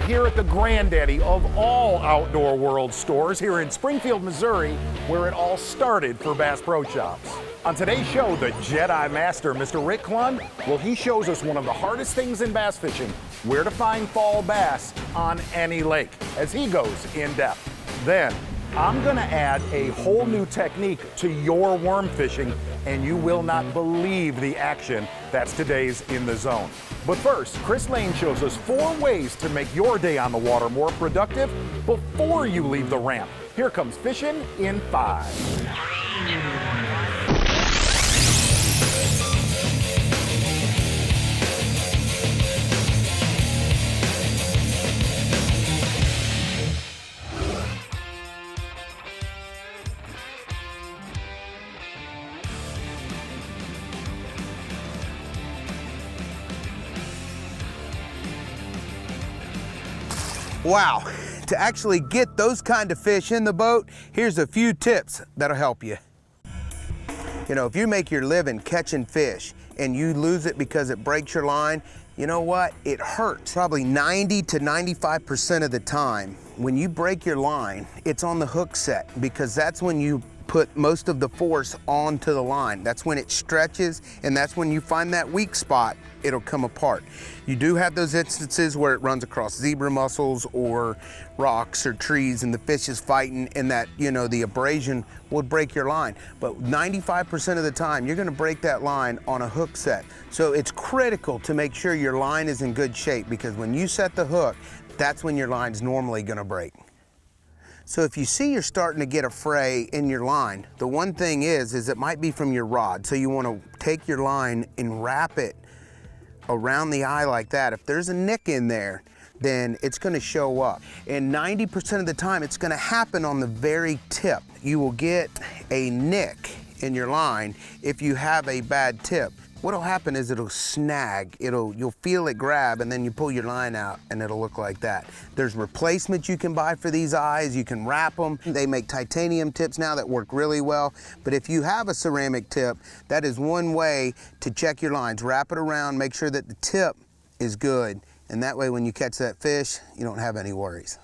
here at the granddaddy of all Outdoor World stores here in Springfield, Missouri, where it all started for Bass Pro Shops. On today's show, the Jedi Master, Mr. Rick Clunn, well, he shows us one of the hardest things in bass fishing, where to find fall bass on any lake, as he goes in depth. Then, I'm gonna add a whole new technique to your worm fishing, and you will not believe the action that's today's In the Zone. But first, Chris Lane shows us 4 ways to make your day on the water more productive before you leave the ramp. Here comes Fishing in 5. Wow, to actually get those kind of fish in the boat, here's a few tips that'll help you. You know, if you make your living catching fish and you lose it because it breaks your line, you know what? It hurts. Probably 90 to 95% of the time, when you break your line, it's on the hook set, because that's when you put most of the force onto the line. That's when it stretches, and that's when you find that weak spot, it'll come apart. You do have those instances where it runs across zebra mussels or rocks or trees and the fish is fighting, and that, you know, the abrasion would break your line. But 95% of the time, you're gonna break that line on a hook set. So it's critical to make sure your line is in good shape, because when you set the hook, that's when your line's normally gonna break. So if you see you're starting to get a fray in your line, the one thing is it might be from your rod. So you wanna take your line and wrap it around the eye like that. If there's a nick in there, then it's gonna show up. And 90% of the time, it's gonna happen on the very tip. You will get a nick in your line if you have a bad tip. What'll happen is it'll snag, you'll feel it grab, and then you pull your line out and it'll look like that. There's replacements you can buy for these eyes. You can wrap them. They make titanium tips now that work really well. But if you have a ceramic tip, that is one way to check your lines. Wrap it around, make sure that the tip is good. And that way when you catch that fish, you don't have any worries.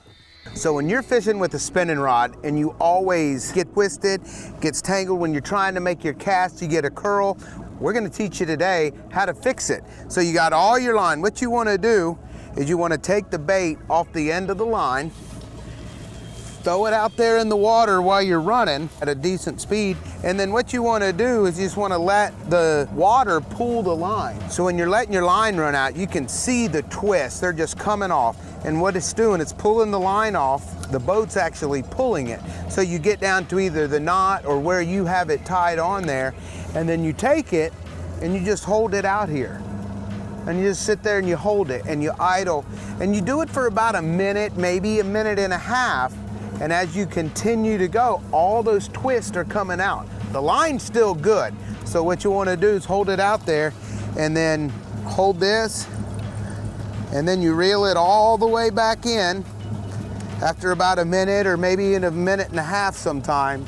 So when you're fishing with a spinning rod and you always get twisted, gets tangled when you're trying to make your cast, you get a curl, we're gonna teach you today how to fix it. So you got all your line. What you wanna do is you wanna take the bait off the end of the line, throw it out there in the water while you're running at a decent speed, and then what you wanna do is you just wanna let the water pull the line. So when you're letting your line run out, you can see the twists, they're just coming off. And what it's doing, it's pulling the line off, the boat's actually pulling it. So you get down to either the knot or where you have it tied on there, and then you take it and you just hold it out here. And you just sit there and you hold it and you idle. And you do it for about a minute, maybe a minute and a half. And as you continue to go, all those twists are coming out. The line's still good. So what you wanna do is hold it out there and then hold this, and then you reel it all the way back in after about a minute, or maybe in a minute and a half sometime.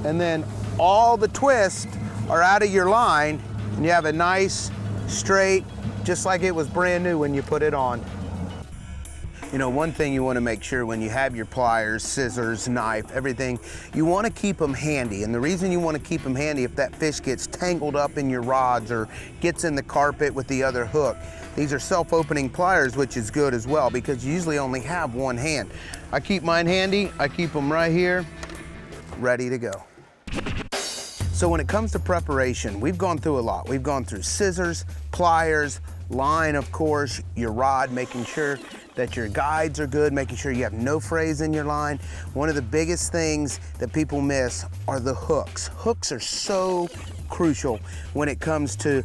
And then all the twists are out of your line, and you have a nice, straight, just like it was brand new when you put it on. You know, one thing you want to make sure when you have your pliers, scissors, knife, everything, you want to keep them handy. And the reason you want to keep them handy, if that fish gets tangled up in your rods or gets in the carpet with the other hook, these are self-opening pliers, which is good as well, because you usually only have one hand. I keep mine handy. I keep them right here, ready to go. So when it comes to preparation, we've gone through a lot. We've gone through scissors, pliers, line, of course, your rod, making sure that your guides are good, making sure you have no frays in your line. One of the biggest things that people miss are the hooks. Hooks are so crucial when it comes to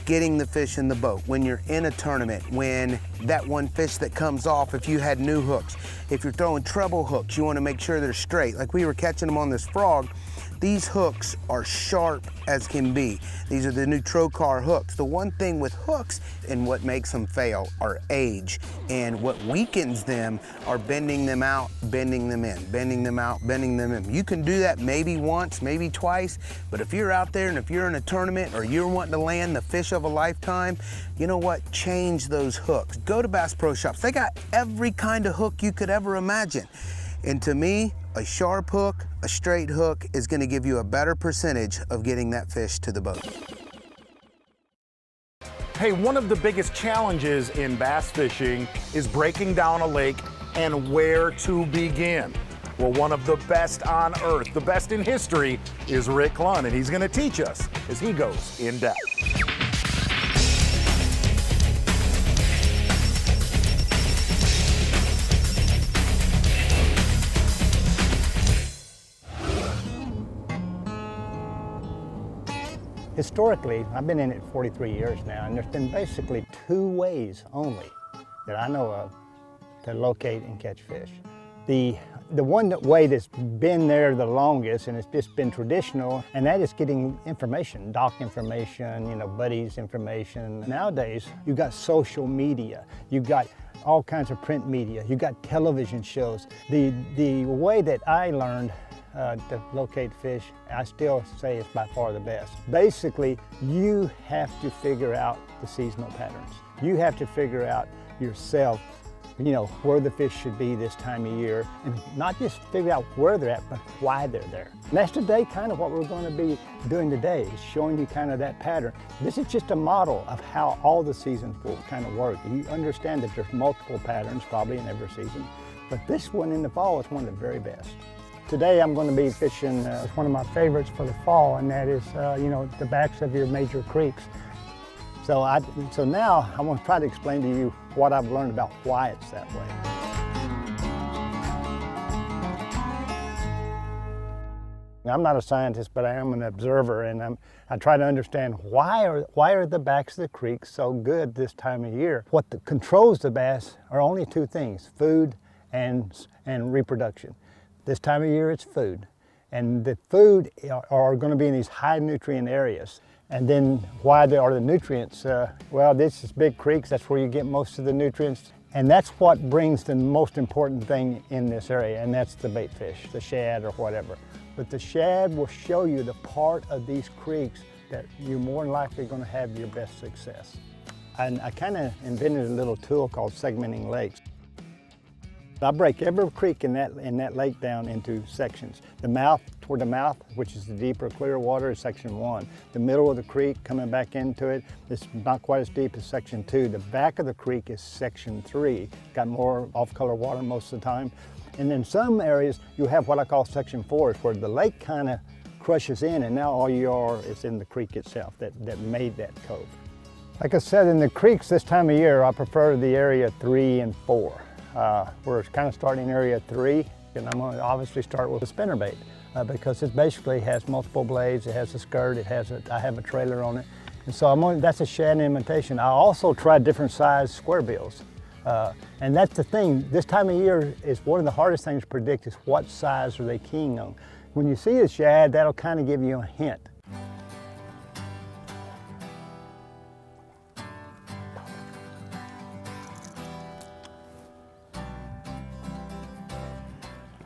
getting the fish in the boat, when you're in a tournament, when that one fish that comes off, if you had new hooks. If you're throwing treble hooks, you want to make sure they're straight. Like we were catching them on this frog, These hooks are sharp as can be. These are the new Trocar hooks. The one thing with hooks and what makes them fail are age. And what weakens them are bending them out, bending them in, bending them out, bending them in. You can do that maybe once, maybe twice, but if you're out there and if you're in a tournament or you're wanting to land the fish of a lifetime, you know what? Change those hooks. Go to Bass Pro Shops. They got every kind of hook you could ever imagine. And to me, a sharp hook, a straight hook is gonna give you a better percentage of getting that fish to the boat. Hey, one of the biggest challenges in bass fishing is breaking down a lake and where to begin. Well, one of the best on earth, the best in history, is Rick Clunn, and he's gonna teach us as he goes in depth. Historically, I've been in it 43 years now, and there's been basically 2 ways only that I know of to locate and catch fish. The one way that's been there the longest, and it's just been traditional, and that is getting information, dock information, you know, buddies information. Nowadays, you've got social media, you've got all kinds of print media, you've got television shows. The way that I learned to locate fish, I still say it's by far the best. Basically, you have to figure out the seasonal patterns. You have to figure out yourself, you know, where the fish should be this time of year, and not just figure out where they're at, but why they're there. And that's today kind of what we're going to be doing today, is showing you kind of that pattern. This is just a model of how all the seasons will kind of work. You understand that there's multiple patterns probably in every season, but this one in the fall is one of the very best. Today I'm going to be fishing one of my favorites for the fall, and that is, you know, the backs of your major creeks. So now I want to try to explain to you what I've learned about why it's that way. I'm not a scientist, but I am an observer, and I try to understand why are the backs of the creeks so good this time of year. What controls the bass are only 2 things: food and reproduction. This time of year it's food, and the food are going to be in these high nutrient areas. And then why are the nutrients? Well, this is big creeks, that's where you get most of the nutrients. And that's what brings the most important thing in this area, and that's the bait fish, the shad or whatever. But the shad will show you the part of these creeks that you're more than likely going to have your best success. And I kind of invented a little tool called segmenting lakes. I break every creek in that lake down into sections. The mouth, toward the mouth, which is the deeper, clear water, is section 1. The middle of the creek, coming back into it, it's not quite as deep as section 2. The back of the creek is section 3. Got more off-color water most of the time. And in some areas, you have what I call section 4, where the lake kind of crushes in, and now all you are is in the creek itself that made that cove. Like I said, in the creeks this time of year, I prefer the area 3 and 4. We're kind of starting area 3, and I'm going to obviously start with a spinnerbait because it basically has multiple blades, it has a skirt, I have a trailer on it, and so that's a shad imitation. I also tried different size square bills, and that's the thing. This time of year is one of the hardest things to predict, is what size are they keying on. When you see a shad, that'll kind of give you a hint.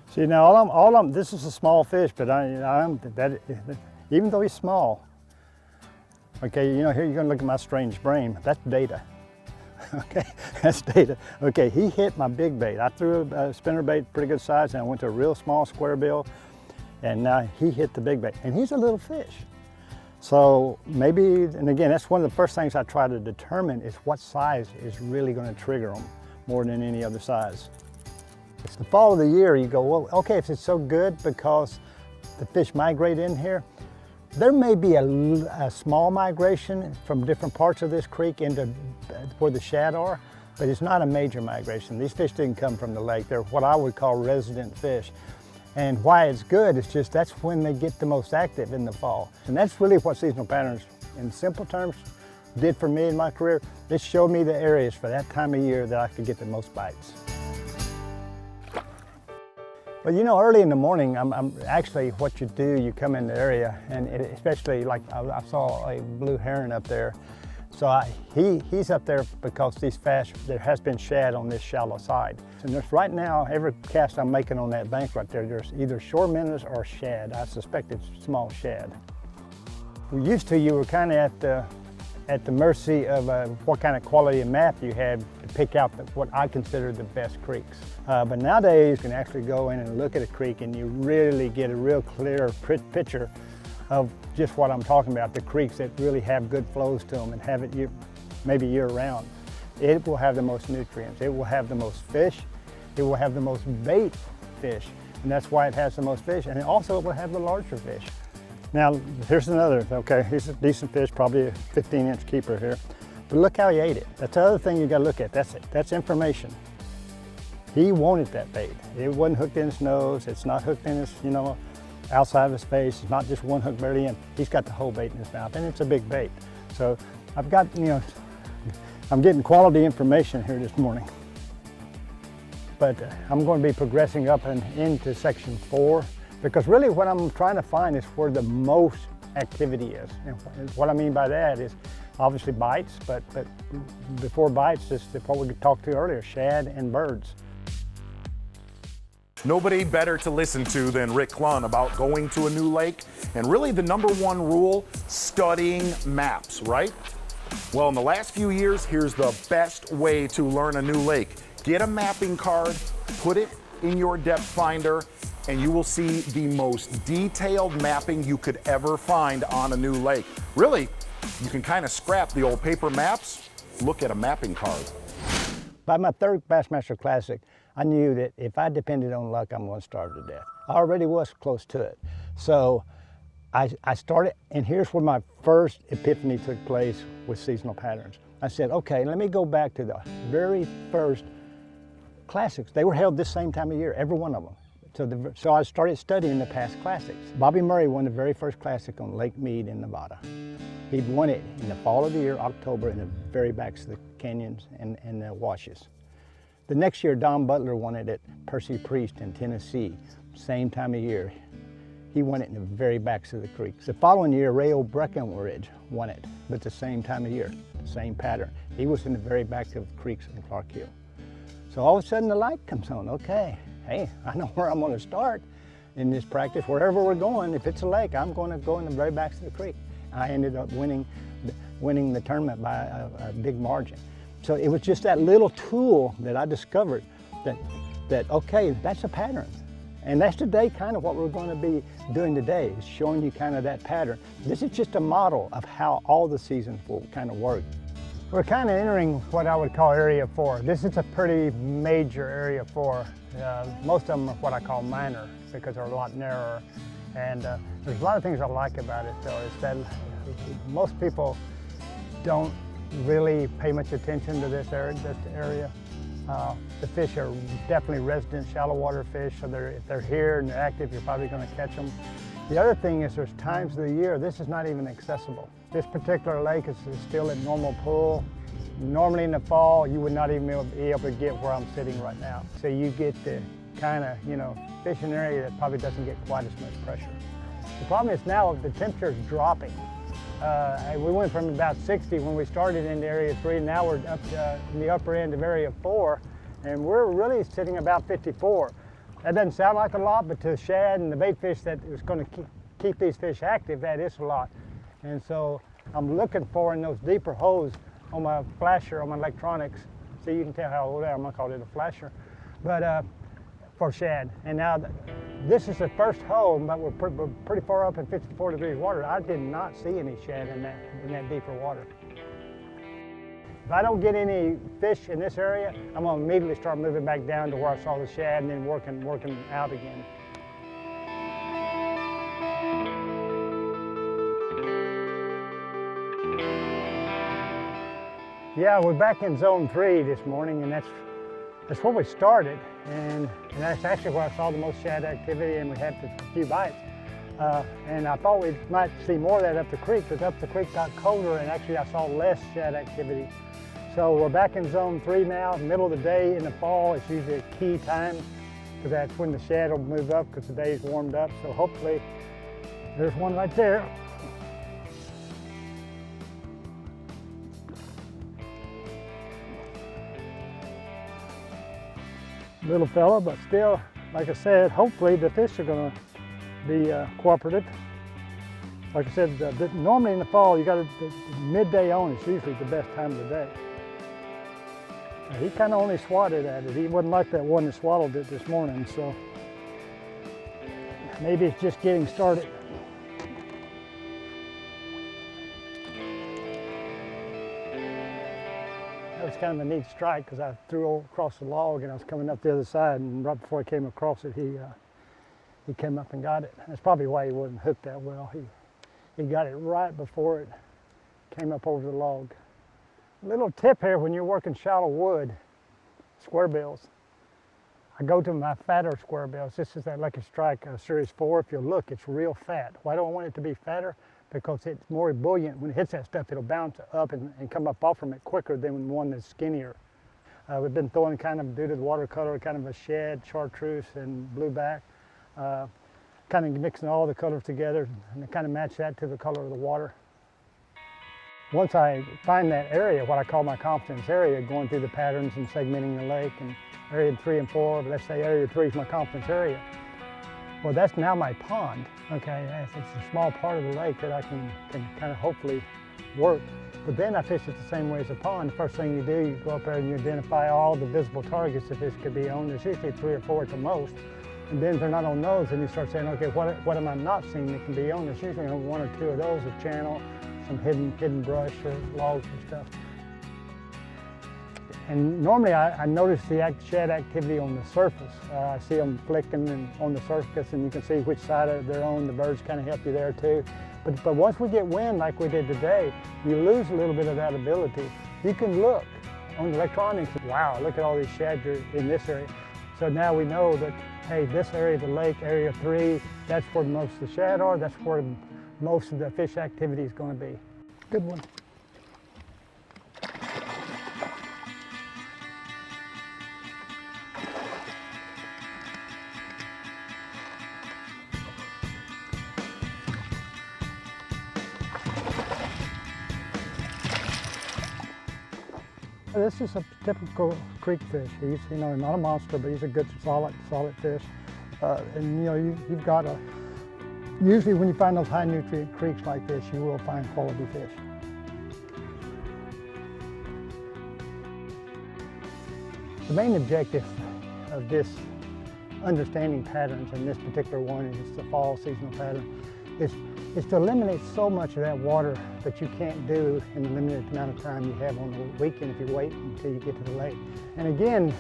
See, now this is a small fish, but even though he's small, okay, you know, here you're gonna look at my strange brain, that's data. Okay, that's data. Okay, he hit my big bait. I threw a spinnerbait pretty good size, and I went to a real small square bill, and now he hit the big bait, and he's a little fish. So maybe, and again, that's one of the first things I try to determine, is what size is really gonna trigger them more than any other size. It's the fall of the year, you go, well, okay, if it's so good because the fish migrate in here, there may be a small migration from different parts of this creek into where the shad are, but it's not a major migration. These fish didn't come from the lake. They're what I would call resident fish. And why it's good is just that's when they get the most active in the fall. And that's really what seasonal patterns, in simple terms, did for me in my career. It showed me the areas for that time of year that I could get the most bites. But you know, early in the morning, I'm actually what you do, you come in the area, and especially like I saw a blue heron up there. So he's up there because there has been shad on this shallow side. And there's right now, every cast I'm making on that bank right there, there's either shore minnows or shad. I suspect it's small shad. You were kind of at the mercy of what kind of quality of map you had to pick out what I consider the best creeks. But nowadays you can actually go in and look at a creek and you really get a real clear picture of just what I'm talking about, the creeks that really have good flows to them and have it maybe year round. It will have the most nutrients, it will have the most fish, it will have the most bait fish, and that's why it has the most fish, and also it will have the larger fish. Now, here's another, okay, here's a decent fish, probably a 15-inch keeper here, but look how he ate it. That's the other thing you gotta look at, that's information. He wanted that bait. It wasn't hooked in his nose, it's not hooked in his, outside of his face. It's not just one hook barely in. He's got the whole bait in his mouth, and it's a big bait. So I've got, I'm getting quality information here this morning. But I'm going to be progressing up and into section 4, because really what I'm trying to find is where the most activity is. And what I mean by that is obviously bites, but before bites, is what we talked to earlier, shad and birds. Nobody better to listen to than Rick Clunn about going to a new lake, and really the #1 rule, studying maps, right? Well, in the last few years, here's the best way to learn a new lake. Get a mapping card, put it in your depth finder, and you will see the most detailed mapping you could ever find on a new lake. Really, you can kind of scrap the old paper maps, look at a mapping card. By my 3rd Bassmaster Classic, I knew that if I depended on luck, I'm going to starve to death. I already was close to it. So I started, and here's where my first epiphany took place with seasonal patterns. I said, okay, let me go back to the very first classics. They were held this same time of year, every one of them. So I started studying the past classics. Bobby Murray won the very first classic on Lake Mead in Nevada. He won it in the fall of the year, October, in the very backs of the canyons and the washes. The next year, Don Butler won it at Percy Priest in Tennessee, same time of year. He won it in the very backs of the creeks. The following year, Ray Breckenridge won it, but the same time of year, same pattern. He was in the very back of creeks in Clark Hill. So all of a sudden the light comes on. Okay, hey, I know where I'm going to start in this practice. Wherever we're going, if it's a lake, I'm going to go in the very backs of the creek. I ended up winning the tournament by a big margin. So it was just that little tool that I discovered that okay, that's a pattern. And that's today kind of what we're going to be doing today, is showing you kind of that pattern. This is just a model of how all the seasons will kind of work. We're kind of entering what I would call Area 4. This is a pretty major Area 4. Most of them are what I call minor because they're a lot narrower. And there's a lot of things I like about it though, is that most people don't really pay much attention to this area. The fish are definitely resident shallow water fish, so if they're here and they're active, you're probably going to catch them. The other thing is there's times of the year this is not even accessible. This particular lake is still at normal pool. Normally in the fall, you would not even be able to get where I'm sitting right now. So you get the kind of, fish in an area that probably doesn't get quite as much pressure. The problem is now the temperature is dropping. We went from about 60 when we started into Area 3, now we're up in the upper end of Area 4, and we're really sitting about 54. That doesn't sound like a lot, but to shad and the bait fish that is going to keep these fish active, that is a lot. And so I'm looking for in those deeper holes on my flasher, on my electronics, so you can tell how old I am, I'm going to call it a flasher, but for shad. And now this is the first hole, but we're pretty far up in 54 degrees water. I did not see any shad in that deeper water. If I don't get any fish in this area, I'm going to immediately start moving back down to where I saw the shad and then working out again. Yeah, we're back in zone 3 this morning, and that's where we started, and that's actually where I saw the most shad activity, and we had a few bites. And I thought we might see more of that up the creek, because up the creek got colder, and actually I saw less shad activity. So we're back in zone 3 now, middle of the day in the fall. It's usually a key time because that's when the shad will move up because the day's warmed up. So hopefully, there's one right there. Little fella, but still, like I said, hopefully the fish are going to be cooperative. Like I said, normally in the fall, you got to, midday on is usually the best time of the day. He kind of only swatted at it. He wasn't like that one that swallowed it this morning, so maybe it's just getting started. That was kind of a neat strike because I threw across the log and I was coming up the other side, and right before I came across it, he came up and got it. That's probably why he wasn't hooked that well. He got it right before it came up over the log. A little tip here when you're working shallow wood, square bills. I go to my fatter square bills. This is that Lucky Strike Series 4. If you look, it's real fat. Why do I want it to be fatter? Because it's more ebullient. When it hits that stuff, it'll bounce up and come up off from it quicker than one that's skinnier. We've been throwing kind of, due to the watercolor, kind of a shad, chartreuse, and blueback. Kind of mixing all the colors together and kind of match that to the color of the water. Once I find that area, what I call my confidence area, going through the patterns and segmenting the lake, and area 3 and 4, but let's say area 3 is my confidence area. Well, that's now my pond, okay? It's a small part of the lake that I can kind of hopefully work. But then I fish it the same way as a pond. The first thing you do, you go up there and you identify all the visible targets the fish could be on. There's usually 3 or 4 at the most. And then if they're not on those, then you start saying, okay, what am I not seeing that can be on? There's usually 1 or 2 of those, a channel, some hidden brush or logs and stuff. And normally I notice the shad activity on the surface. I see them flicking on the surface, and you can see which side they're on. The birds kind of help you there too. But once we get wind like we did today, you lose a little bit of that ability. You can look on the electronics, wow, look at all these shads in this area. So now we know that, hey, this area of the lake, area 3, that's where most of the shad are, that's where most of the fish activity is going to be. Good one. This is a typical creek fish. He's, not a monster, but he's a good, solid fish. And you've got usually when you find those high nutrient creeks like this, you will find quality fish. The main objective of this understanding patterns, and this particular one is the fall seasonal pattern, is to eliminate so much of that water that you can't do in the limited amount of time you have on the weekend if you wait until you get to the lake. And again,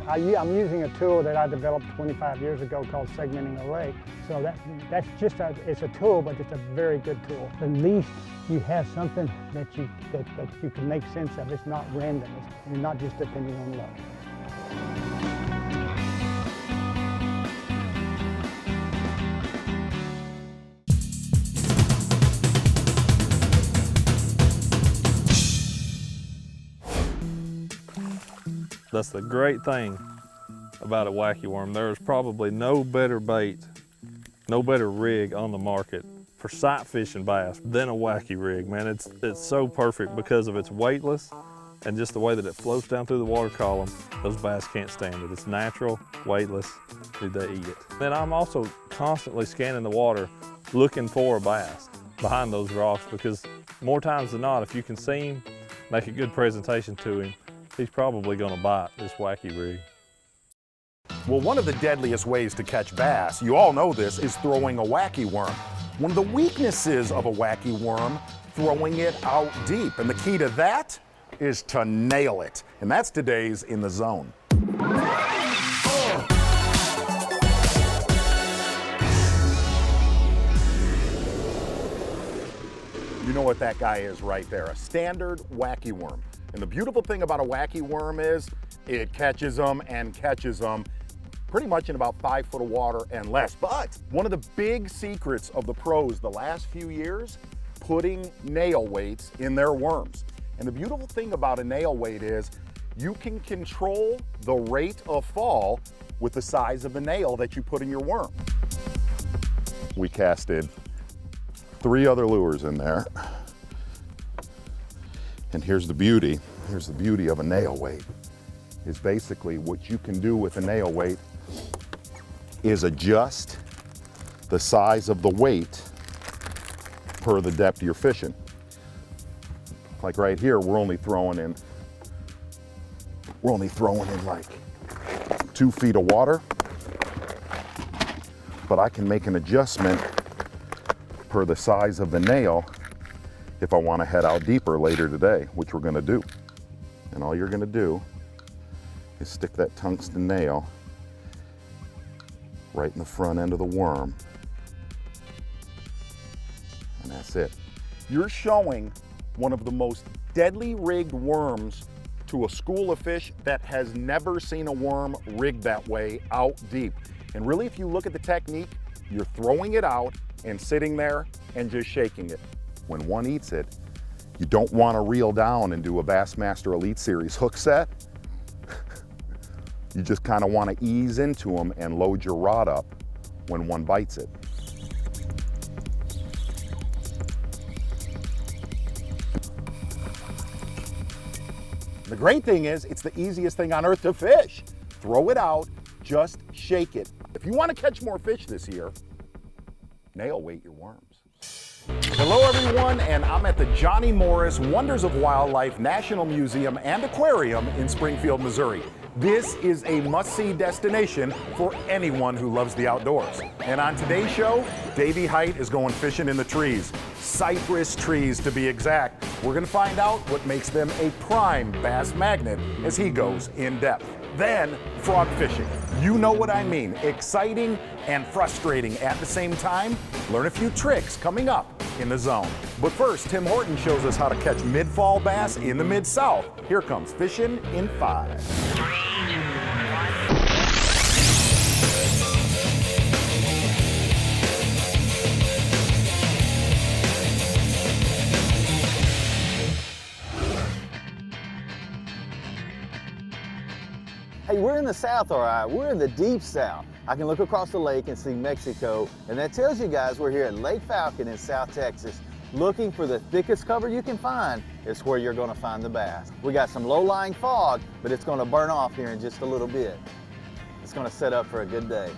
I'm using a tool that I developed 25 years ago called segmenting a lake. So that's just it's a tool, but it's a very good tool. At least you have something that you can make sense of. It's not random. You're not just depending on luck. That's the great thing about a wacky worm. There's probably no better bait, no better rig on the market for sight fishing bass than a wacky rig, man. It's so perfect because of its weightless and just the way that it floats down through the water column. Those bass can't stand it. It's natural, weightless, dude, they eat it. Then I'm also constantly scanning the water looking for a bass behind those rocks, because more times than not, if you can see him, make a good presentation to him, he's probably gonna bite this wacky rig. Well, one of the deadliest ways to catch bass, you all know this, is throwing a wacky worm. One of the weaknesses of a wacky worm, throwing it out deep. And the key to that is to nail it. And that's today's In the Zone. You know what that guy is right there, a standard wacky worm. And the beautiful thing about a wacky worm is it catches them and catches them pretty much in about 5 foot of water and less. But one of the big secrets of the pros the last few years, putting nail weights in their worms. And the beautiful thing about a nail weight is You can control the rate of fall with the size of the nail that you put in your worm. We casted 3 other lures in there. And here's the beauty of a nail weight, is basically what you can do with a nail weight is adjust the size of the weight per the depth you're fishing. Like right here, we're only throwing in like 2 feet of water, but I can make an adjustment per the size of the nail if I want to head out deeper later today, which we're going to do. And all you're going to do is stick that tungsten nail right in the front end of the worm, and that's it. You're showing one of the most deadly rigged worms to a school of fish that has never seen a worm rigged that way out deep. And really, if you look at the technique, you're throwing it out and sitting there and just shaking it. When one eats it, you don't want to reel down and do a Bassmaster Elite Series hook set. You just kind of want to ease into them and load your rod up when one bites it. The great thing is, it's the easiest thing on earth to fish. Throw it out, just shake it. If you want to catch more fish this year, nail weight your worms. Hello everyone, and I'm at the Johnny Morris Wonders of Wildlife National Museum and Aquarium in Springfield, Missouri. This is a must-see destination for anyone who loves the outdoors. And on today's show, Davey Height is going fishing in the trees. Cypress trees, to be exact. We're gonna find out what makes them a prime bass magnet as he goes in depth. Then, frog fishing. You know what I mean. Exciting and frustrating at the same time. Learn a few tricks coming up in the zone. But first, Tim Horton shows us how to catch mid-fall bass in the Mid-South. Here comes Fishing in 5. Hey, we're in the South, all right. We're in the deep South. I can look across the lake and see Mexico, and that tells you guys we're here at Lake Falcon in South Texas, looking for the thickest cover you can find. It's where you're gonna find the bass. We got some low-lying fog, but it's gonna burn off here in just a little bit. It's gonna set up for a good day.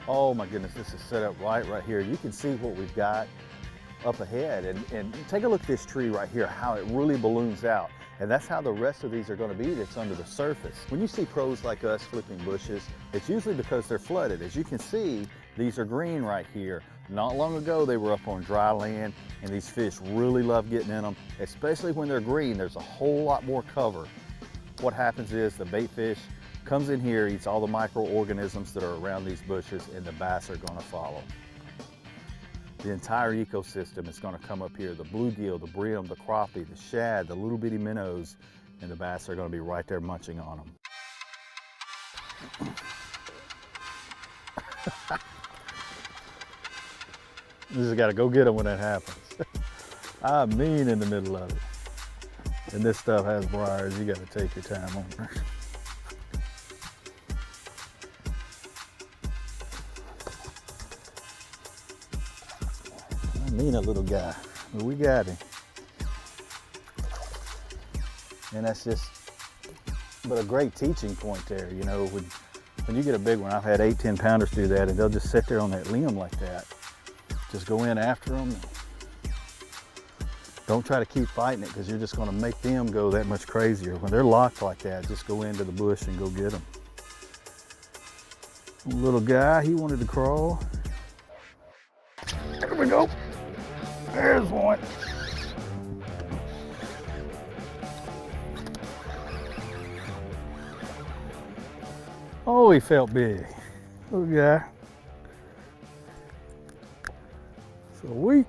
Oh my goodness, this is set up right here. You can see what we've got up ahead, and take a look at this tree right here, how it really balloons out. And that's how the rest of these are going to be that's under the surface. When you see pros like us flipping bushes, it's usually because they're flooded. As you can see, these are green right here. Not long ago, they were up on dry land, and these fish really love getting in them, especially when they're green. There's a whole lot more cover. What happens is the bait fish comes in here, eats all the microorganisms that are around these bushes, and the bass are going to follow. The entire ecosystem is going to come up here. The bluegill, the brim, the crappie, the shad, the little bitty minnows, and the bass are going to be right there munching on them. You just got to go get them when that happens. I mean in the middle of it. And this stuff has briars. You got to take your time on it. Mean a little guy, but we got him. And that's just, but a great teaching point there, you know, when you get a big one, I've had 8-10 pounders do that, and they'll just sit there on that limb like that. Just go in after them. Don't try to keep fighting it, because you're just going to make them go that much crazier. When they're locked like that, just go into the bush and go get them. Little guy, he wanted to crawl. There we go. There's one. Oh, he felt big. Little guy. Sweet.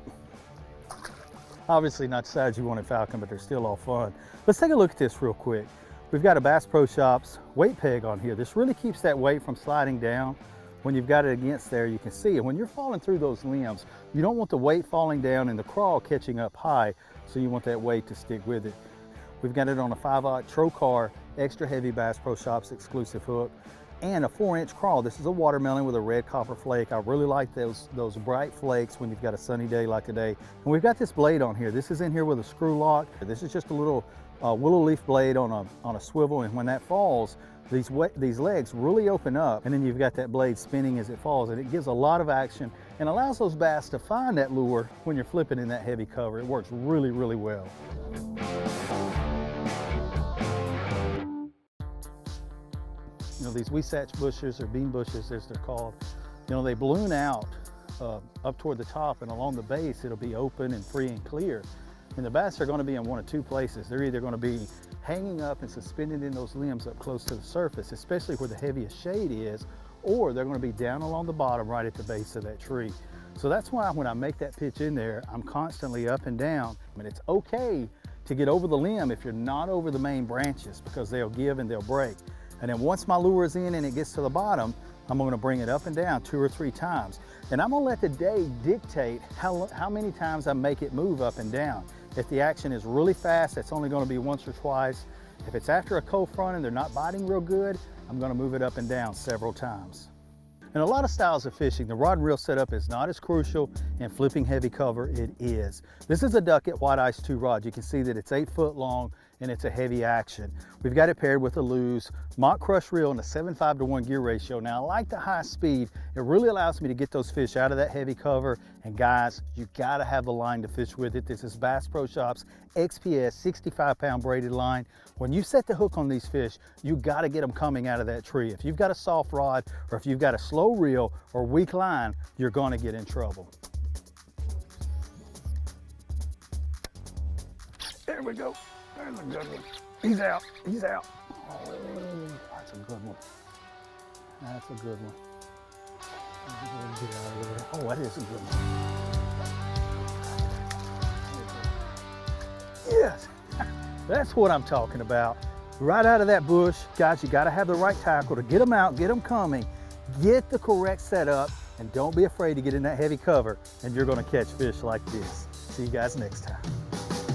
Obviously not the size you want in Falcon, but they're still all fun. Let's take a look at this real quick. We've got a Bass Pro Shops weight peg on here. This really keeps that weight from sliding down. When you've got it against there, you can see it. When you're falling through those limbs, you don't want the weight falling down and the crawl catching up high, so you want that weight to stick with it. We've got it on a 5/0 Trocar extra heavy Bass Pro Shops exclusive hook, and a 4-inch crawl. This is a watermelon with a red copper flake. I really like those bright flakes when you've got a sunny day like today. And we've got this blade on here. This is in here with a screw lock. This is just a little willow leaf blade on a swivel, and when that falls, these legs really open up, and then you've got that blade spinning as it falls, and it gives a lot of action and allows those bass to find that lure when you're flipping in that heavy cover. It works really, really well. You know, these Wasatch bushes, or bean bushes as they're called, you know, they balloon out up toward the top, and along the base it'll be open and free and clear. And the bass are going to be in one of two places. They're either going to be hanging up and suspended in those limbs up close to the surface, especially where the heaviest shade is, or they're going to be down along the bottom right at the base of that tree. So that's why when I make that pitch in there, I'm constantly up and down. I mean, it's okay to get over the limb if you're not over the main branches, because they'll give and they'll break. And then once my lure is in and it gets to the bottom, I'm going to bring it up and down 2 or 3 times. And I'm going to let the day dictate how many times I make it move up and down. If the action is really fast, that's only going to be once or twice. If it's after a cold front and they're not biting real good, I'm going to move it up and down several times. In a lot of styles of fishing, the rod and reel setup is not as crucial. In flipping heavy cover, it is. This is a Duckett White Ice 2 rod. You can see that it's 8 foot long and it's a heavy action. We've got it paired with a loose Mock Crush reel and a 7:5-to-1 gear ratio. Now, I like the high speed. It really allows me to get those fish out of that heavy cover. And guys, you gotta have the line to fish with it. This is Bass Pro Shops XPS 65-pound braided line. When you set the hook on these fish, you gotta get them coming out of that tree. If you've got a soft rod, or if you've got a slow reel or weak line, you're gonna get in trouble. There we go. There's a good one. He's out. He's out. Oh, that's a good one. That's a good one. Get out of there. Oh, that is a good one. Yes, that's what I'm talking about. Right out of that bush. Guys, you got to have the right tackle to get them out, get them coming, get the correct setup, and don't be afraid to get in that heavy cover, and you're going to catch fish like this. See you guys next time.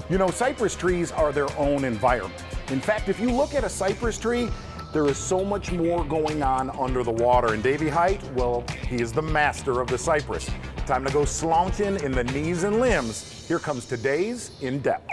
You know, cypress trees are their own environment. In fact, if you look at a cypress tree, there is so much more going on under the water. And Davey Height, well, he is the master of the cypress. Time to go slouching in the knees and limbs. Here comes today's In Depth.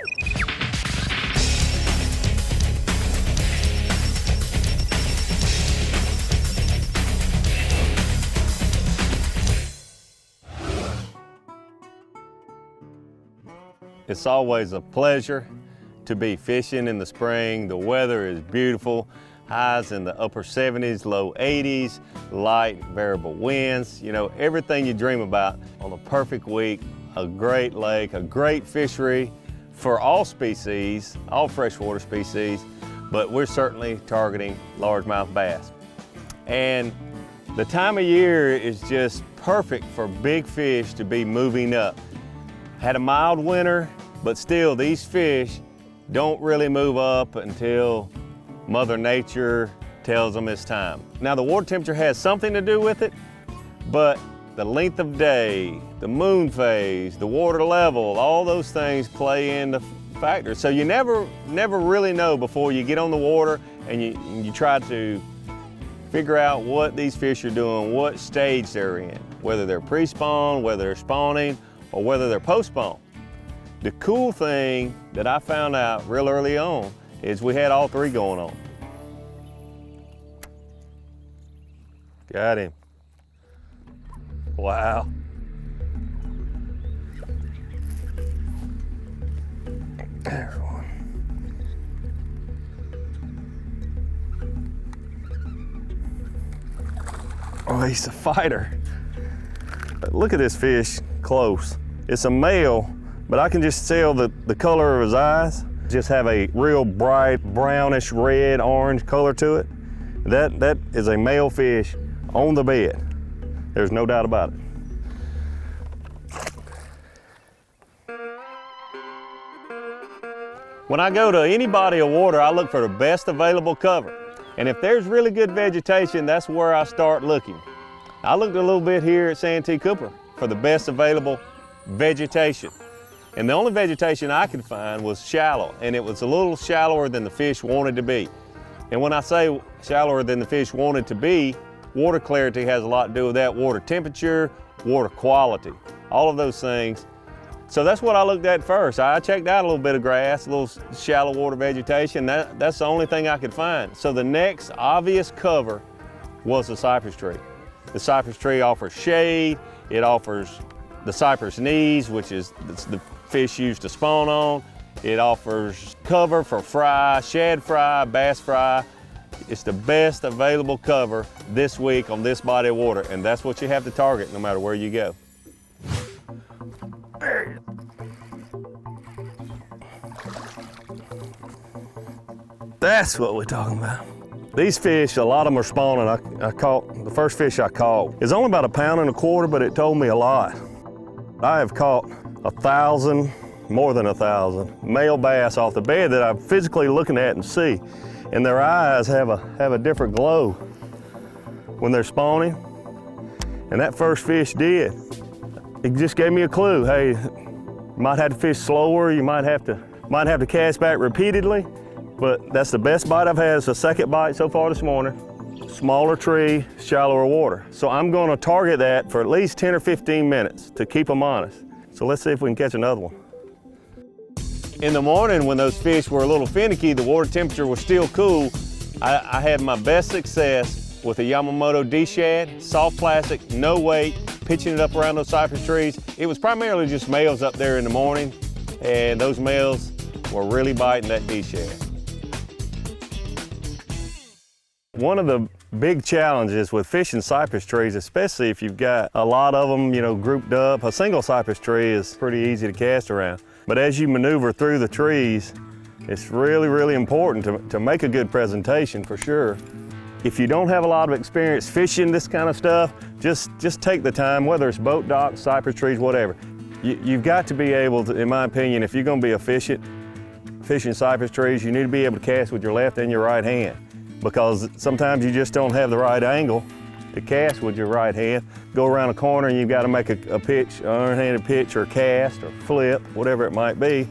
It's always a pleasure to be fishing in the spring. The weather is beautiful. Highs in the upper 70s, low 80s, light variable winds. You know, everything you dream about on a perfect week. A great lake, a great fishery for all species, all freshwater species, but we're certainly targeting largemouth bass. And the time of year is just perfect for big fish to be moving up. Had a mild winter, but still these fish don't really move up until Mother Nature tells them it's time. Now the water temperature has something to do with it, but the length of day, the moon phase, the water level, all those things play into factors. So you never really know before you get on the water and you try to figure out what these fish are doing, what stage they're in, whether they're pre-spawn, whether they're spawning, or whether they're post-spawn. The cool thing that I found out real early on is we had all three going on. Got him. Wow. There's one. Oh, he's a fighter. Look at this fish close. It's a male, but I can just tell the color of his eyes. Just have a real bright brownish red orange color to it. That is a male fish on the bed. There's no doubt about it. When I go to any body of water, I look for the best available cover. And if there's really good vegetation, that's where I start looking. I looked a little bit here at Santee Cooper for the best available vegetation. And the only vegetation I could find was shallow, and it was a little shallower than the fish wanted to be. And when I say shallower than the fish want it to be, water clarity has a lot to do with that. Water temperature, water quality, all of those things. So that's what I looked at first. I checked out a little bit of grass, a little shallow water vegetation. That's the only thing I could find. So the next obvious cover was the cypress tree. The cypress tree offers shade. It offers the cypress knees, which is the fish used to spawn on. It offers cover for fry, shad fry, bass fry. It's the best available cover this week on this body of water, and that's what you have to target no matter where you go. That's what we're talking about. These fish, a lot of them are spawning. I caught, the first fish I caught is only about 1.25 pounds, but it told me a lot. I have caught 1,000, more than 1,000 male bass off the bed that I'm physically looking at and see. And their eyes have a different glow when they're spawning. And that first fish did. It just gave me a clue. Hey, you might have to fish slower, you might have to cast back repeatedly, but that's the best bite I've had. It's the second bite so far this morning. Smaller tree, shallower water. So I'm gonna target that for at least 10 or 15 minutes to keep them honest. So let's see if we can catch another one. In the morning, when those fish were a little finicky, the water temperature was still cool, I had my best success with a Yamamoto D-shad, soft plastic, no weight, pitching it up around those cypress trees. It was primarily just males up there in the morning, and those males were really biting that D-shad. One of the big challenges with fishing cypress trees, especially if you've got a lot of them, grouped up, a single cypress tree is pretty easy to cast around. But as you maneuver through the trees, it's really, really important to make a good presentation for sure. If you don't have a lot of experience fishing this kind of stuff, just take the time, whether it's boat docks, cypress trees, whatever. You've got to be able to, in my opinion, if you're gonna be efficient fishing cypress trees, you need to be able to cast with your left and your right hand, because sometimes you just don't have the right angle to cast with your right hand. Go around a corner and you've got to make a pitch, underhanded pitch or cast or flip, whatever it might be,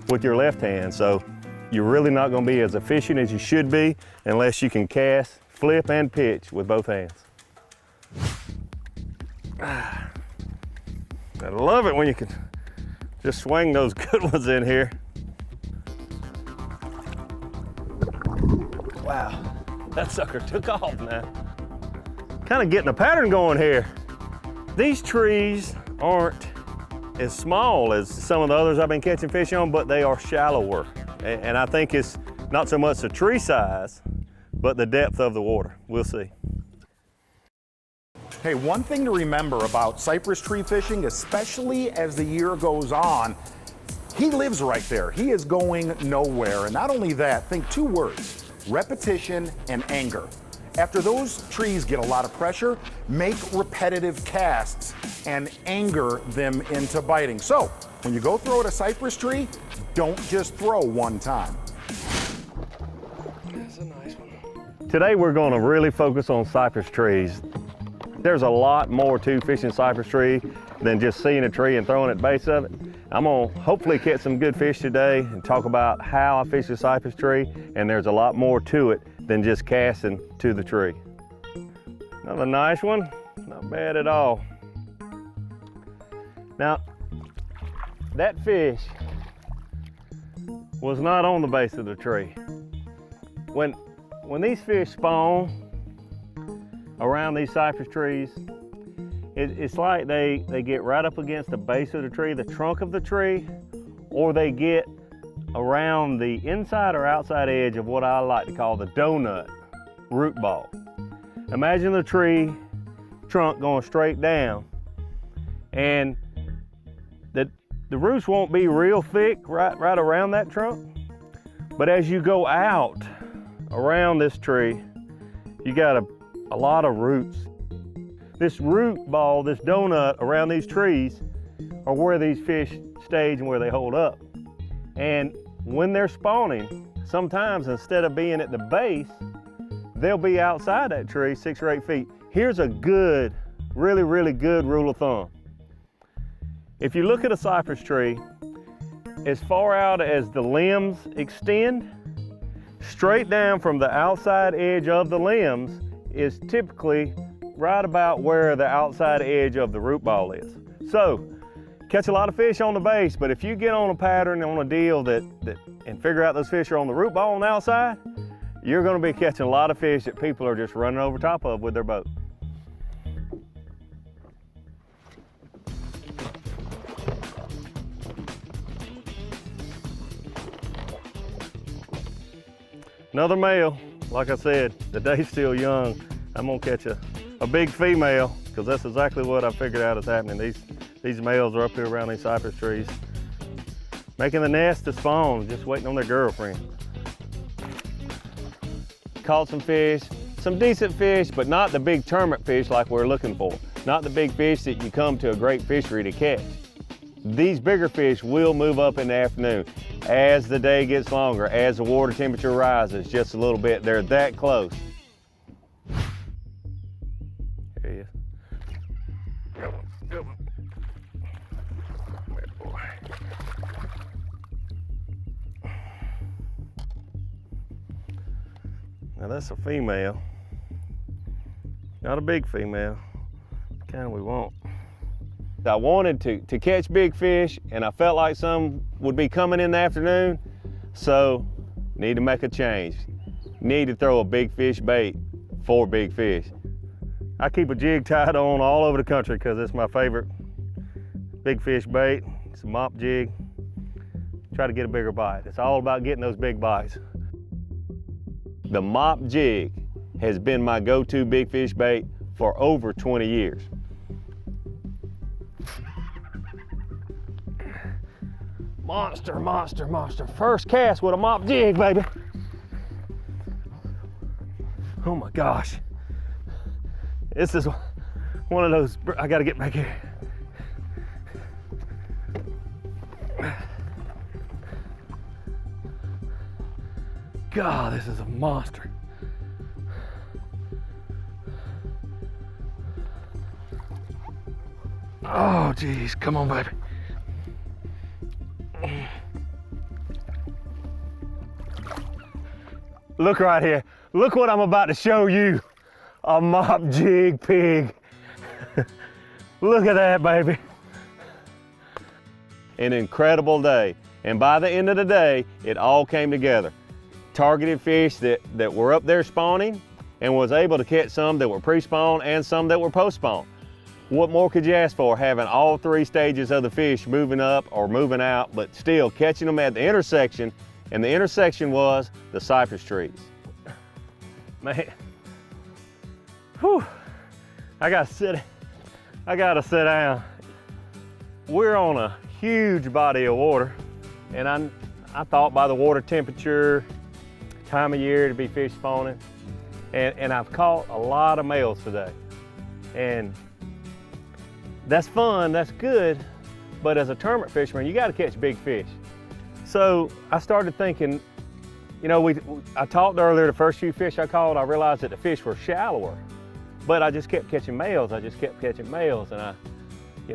with your left hand. So you're really not going to be as efficient as you should be unless you can cast, flip, and pitch with both hands. I love it when you can just swing those good ones in here. Wow, that sucker took off now. Kind of getting a pattern going here. These trees aren't as small as some of the others I've been catching fish on, but they are shallower. And I think it's not so much the tree size, but the depth of the water. We'll see. Hey, one thing to remember about cypress tree fishing, especially as the year goes on, he lives right there. He is going nowhere. And not only that, think 2 words, repetition and anger. After those trees get a lot of pressure, make repetitive casts and anger them into biting. So when you go throw at a cypress tree, don't just throw one time. That's a nice one. Today we're going to really focus on cypress trees. There's a lot more to fishing cypress tree than just seeing a tree and throwing at the base of it. I'm gonna hopefully catch some good fish today and talk about how I fish a cypress tree, and there's a lot more to it than just casting to the tree. Another nice one, not bad at all. Now, that fish was not on the base of the tree. When these fish spawn around these cypress trees, it's like they get right up against the base of the tree, the trunk of the tree, or they get around the inside or outside edge of what I like to call the donut root ball. Imagine the tree trunk going straight down, and the roots won't be real thick right around that trunk, but as you go out around this tree, you got a lot of roots. This root ball, this donut around these trees are where these fish stage and where they hold up. And when they're spawning, sometimes instead of being at the base, they'll be outside that tree 6 or 8 feet. Here's a good, really, really good rule of thumb. If you look at a cypress tree, as far out as the limbs extend, straight down from the outside edge of the limbs is typically right about where the outside edge of the root ball is. So, catch a lot of fish on the base, but if you get on a pattern, on a deal and figure out those fish are on the root ball on the outside, you're gonna be catching a lot of fish that people are just running over top of with their boat. Another male. Like I said, the day's still young. I'm gonna catch a big female, because that's exactly what I figured out is happening. These males are up here around these cypress trees, making the nest to spawn, just waiting on their girlfriend. Caught some fish, some decent fish, but not the big tournament fish like we're looking for. Not the big fish that you come to a great fishery to catch. These bigger fish will move up in the afternoon. As the day gets longer, as the water temperature rises just a little bit, they're that close. There he is. Good one. Good boy. Now that's a female. Not a big female, the kind we want. I wanted to catch big fish, and I felt like some would be coming in the afternoon, so need to make a change. Need to throw a big fish bait for big fish. I keep a jig tied on all over the country because it's my favorite big fish bait. It's a mop jig. Try to get a bigger bite. It's all about getting those big bites. The mop jig has been my go-to big fish bait for over 20 years. Monster, monster, monster. First cast with a mop jig, baby. Oh my gosh. This is one of those, I gotta get back here. God, this is a monster. Oh geez, come on, baby. Look right here. Look what I'm about to show you. A mop jig pig. Look at that, baby. An incredible day. And by the end of the day, it all came together. Targeted fish that were up there spawning, and was able to catch some that were pre-spawn and some that were post-spawn. What more could you ask for, having all three stages of the fish moving up or moving out, but still catching them at the intersection, and the intersection was the cypress trees. Man, whew, I gotta sit down. We're on a huge body of water, and I thought by the water temperature, time of year to be fish spawning, and I've caught a lot of males today. And that's fun, that's good, but as a tournament fisherman, you gotta catch big fish. So I started thinking, you know, I talked earlier, the first few fish I caught, I realized that the fish were shallower, but I just kept catching males, and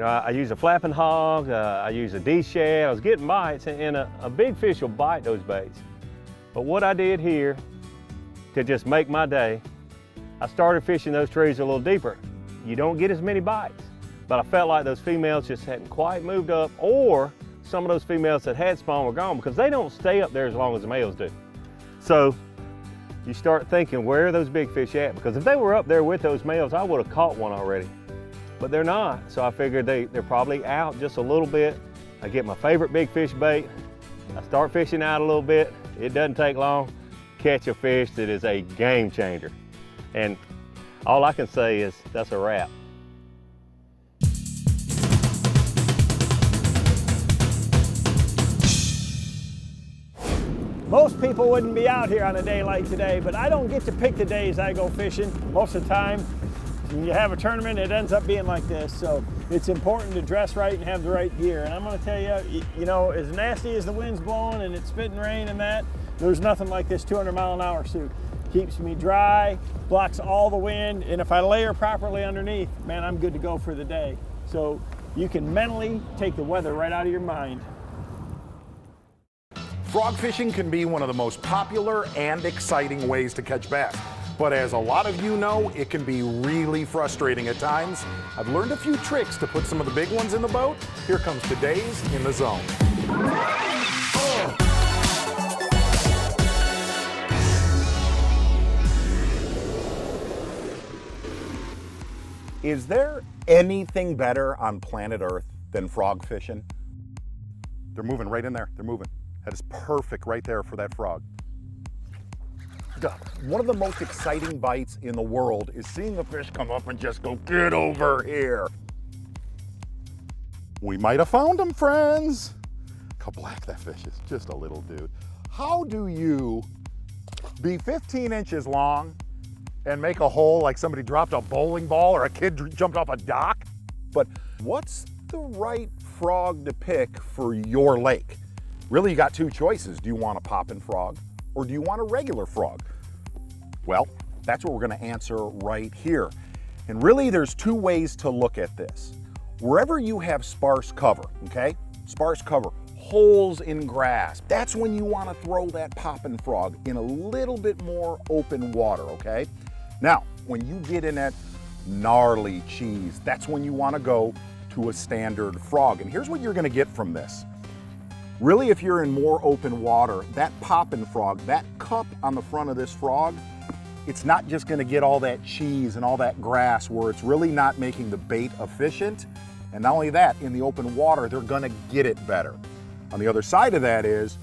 I use a flapping hog, I use a D-shad, I was getting bites, and a big fish will bite those baits. But what I did here to just make my day, I started fishing those trees a little deeper. You don't get as many bites, but I felt like those females just hadn't quite moved up, or some of those females that had spawned were gone, because they don't stay up there as long as the males do. So you start thinking, where are those big fish at? Because if they were up there with those males, I would have caught one already. But they're not, so I figured they're probably out just a little bit. I get my favorite big fish bait, I start fishing out a little bit, it doesn't take long, catch a fish that is a game changer. And all I can say is, that's a wrap. Most people wouldn't be out here on a day like today, but I don't get to pick the days I go fishing. Most of the time, when you have a tournament, it ends up being like this. So it's important to dress right and have the right gear. And I'm gonna tell you, you know, as nasty as the wind's blowing and it's spitting rain and that, there's nothing like this 200-mile-an-hour suit. Keeps me dry, blocks all the wind, and if I layer properly underneath, man, I'm good to go for the day. So you can mentally take the weather right out of your mind. Frog fishing can be one of the most popular and exciting ways to catch bass. But as a lot of you know, it can be really frustrating at times. I've learned a few tricks to put some of the big ones in the boat. Here comes today's In the Zone. Is there anything better on planet Earth than frog fishing? They're moving right in there. They're moving. That is perfect right there for that frog. One of the most exciting bites in the world is seeing the fish come up and just go, get over here. We might have found him, friends. Look how black that fish is, just a little dude. How do you be 15 inches long and make a hole like somebody dropped a bowling ball or a kid jumped off a dock? But what's the right frog to pick for your lake? Really, you got two choices. Do you want a poppin' frog or do you want a regular frog? Well, that's what we're gonna answer right here. And really, there's two ways to look at this. Wherever you have sparse cover, okay? Sparse cover, holes in grass, that's when you wanna throw that poppin' frog in a little bit more open water, okay? Now, when you get in that gnarly cheese, that's when you wanna go to a standard frog. And here's what you're gonna get from this. Really, if you're in more open water, that poppin' frog, that cup on the front of this frog, it's not just gonna get all that cheese and all that grass where it's really not making the bait efficient. And not only that, in the open water, they're gonna get it better. On the other side of that is,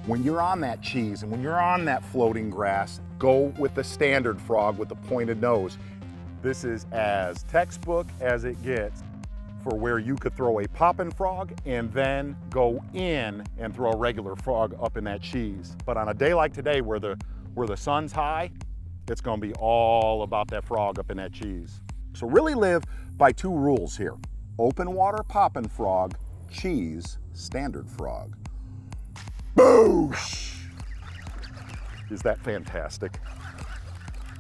when you're on that cheese and when you're on that floating grass, go with the standard frog with the pointed nose. This is as textbook as it gets for where you could throw a poppin' frog and then go in and throw a regular frog up in that cheese. But on a day like today where the sun's high, it's gonna be all about that frog up in that cheese. So really live by two rules here. Open water poppin' frog, cheese, standard frog. Boosh! Is that fantastic?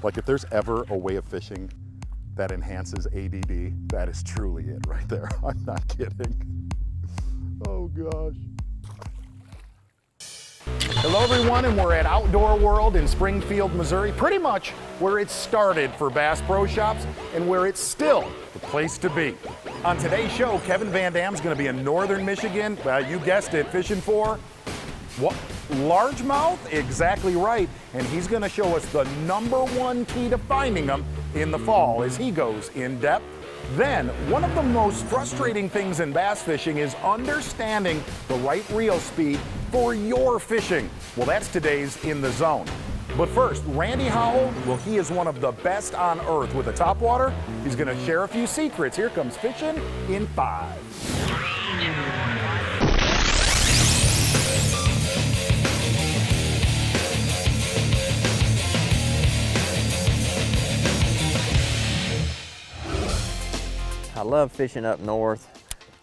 Like if there's ever a way of fishing that enhances ADD, that is truly it right there. I'm not kidding. Oh gosh. Hello everyone, and we're at Outdoor World in Springfield, Missouri, pretty much where it started for Bass Pro Shops and where it's still the place to be. On today's show, Kevin Van Dam's gonna be in northern Michigan, you guessed it, fishing for what? Largemouth? Exactly right. And he's gonna show us the #1 key to finding them in the fall as he goes in depth. Then, one of the most frustrating things in bass fishing is understanding the right reel speed for your fishing. Well, that's today's In the Zone. But first, Randy Howell, well, he is one of the best on earth with the topwater. He's gonna share a few secrets. Here comes Fishing in 5. I love fishing up north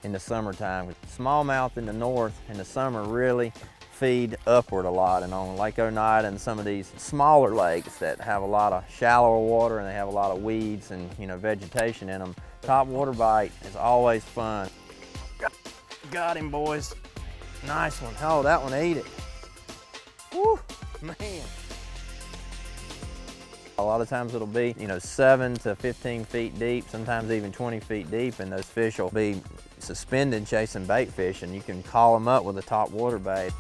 in the summertime. Smallmouth in the north in the summer really feed upward a lot, and on Lake Oneida and some of these smaller lakes that have a lot of shallower water and they have a lot of weeds and vegetation in them, topwater bite is always fun. Got him, boys. Nice one. Oh, that one ate it. Woo, man. A lot of times it'll be, 7 to 15 feet deep, sometimes even 20 feet deep, and those fish will be suspended chasing bait fish, and you can call them up with a topwater bait.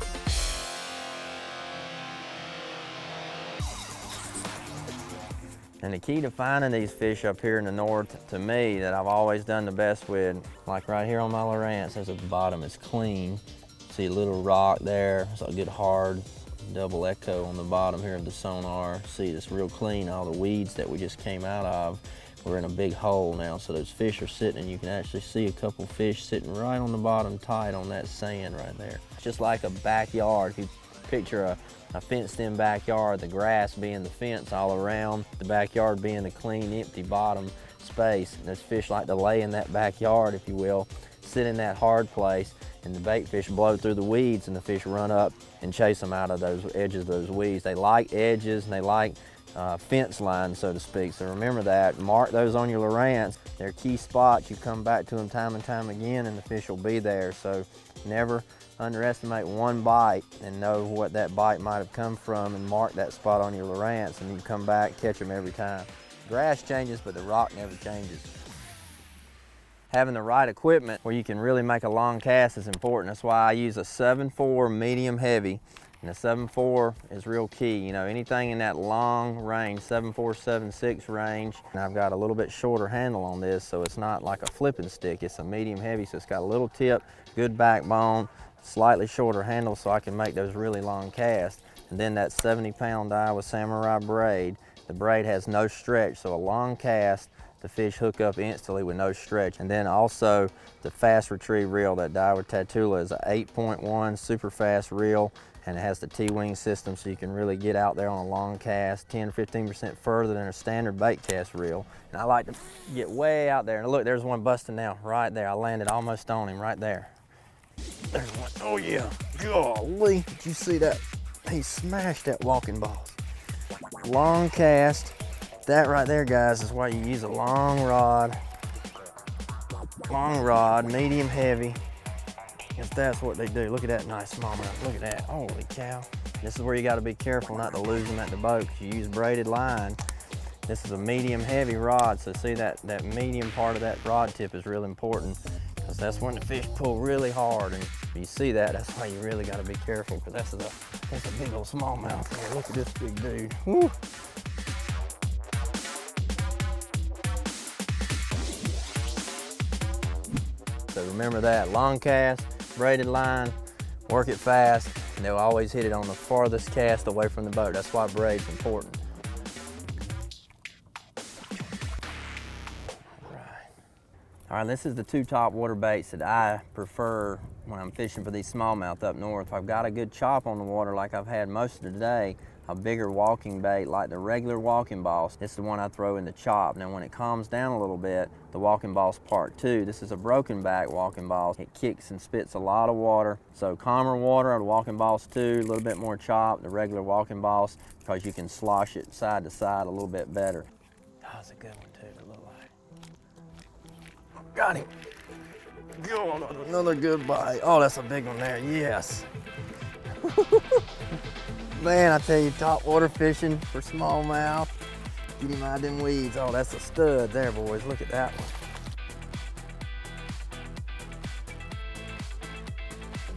And the key to finding these fish up here in the north, to me, that I've always done the best with, like right here on my Lowrance, there's a bottom, it's clean. See a little rock there, it's a good hard double echo on the bottom here of the sonar. See, it's real clean. All the weeds that we just came out of, we're in a big hole now, so those fish are sitting, and you can actually see a couple fish sitting right on the bottom tight on that sand right there. It's just like a backyard. If you picture a fenced-in backyard, the grass being the fence all around, the backyard being the clean, empty bottom space. And those fish like to lay in that backyard, if you will, sit in that hard place, and the bait fish blow through the weeds, and the fish run up and chase them out of those edges of those weeds. They like edges, and they like fence lines, so to speak. So remember that. Mark those on your Lowrance. They're key spots. You come back to them time and time again, and the fish will be there. So never underestimate one bite and know what that bite might have come from and mark that spot on your Lowrance, and you come back, catch them every time. Grass changes, but the rock never changes. Having the right equipment where you can really make a long cast is important. That's why I use a 7.4 medium heavy, and the 7.4 is real key. You know, anything in that long range, 7.4, 7.6 range, and I've got a little bit shorter handle on this, so it's not like a flipping stick. It's a medium heavy, so it's got a little tip, good backbone, slightly shorter handle, so I can make those really long casts. And then that 70-pound die with samurai braid. The braid has no stretch, so a long cast, the fish hook up instantly with no stretch. And then also the fast retrieve reel, that die with Tatula is an 8.1 super fast reel, and it has the T-wing system, so you can really get out there on a long cast 10 or 15% further than a standard bait cast reel. And I like to get way out there. And look, there's one busting now, right there. I landed almost on him right there. There's one. Oh yeah, golly, did you see that? He smashed that walking ball. Long cast. That right there, guys, is why you use a long rod, medium heavy, because that's what they do. Look at that nice smallmouth. Look at that. Holy cow. This is where you got to be careful not to lose them at the boat, because you use braided line. This is a medium heavy rod, so see that medium part of that rod tip is real important, because that's when the fish pull really hard. And you see that, that's why you really got to be careful, because that's a big old smallmouth here. Look at this big dude. Woo. So remember that, long cast, braided line, work it fast, and they'll always hit it on the farthest cast away from the boat. That's why braid's important. All right, this is the two top water baits that I prefer when I'm fishing for these smallmouth up north. If I've got a good chop on the water like I've had most of the day, a bigger walking bait like the regular walking balls, this is the one I throw in the chop. Now when it calms down a little bit, the walking balls part 2. This is a broken back walking ball. It kicks and spits a lot of water. So calmer water, the walking balls 2, a little bit more chop, the regular walking balls, because you can slosh it side to side a little bit better. Oh, that's a good one too, it looked like. Got him. Oh, another good bite. Oh, that's a big one there, yes. Man, I tell you, top water fishing for smallmouth, get him out of them weeds. Oh, that's a stud there, boys. Look at that one.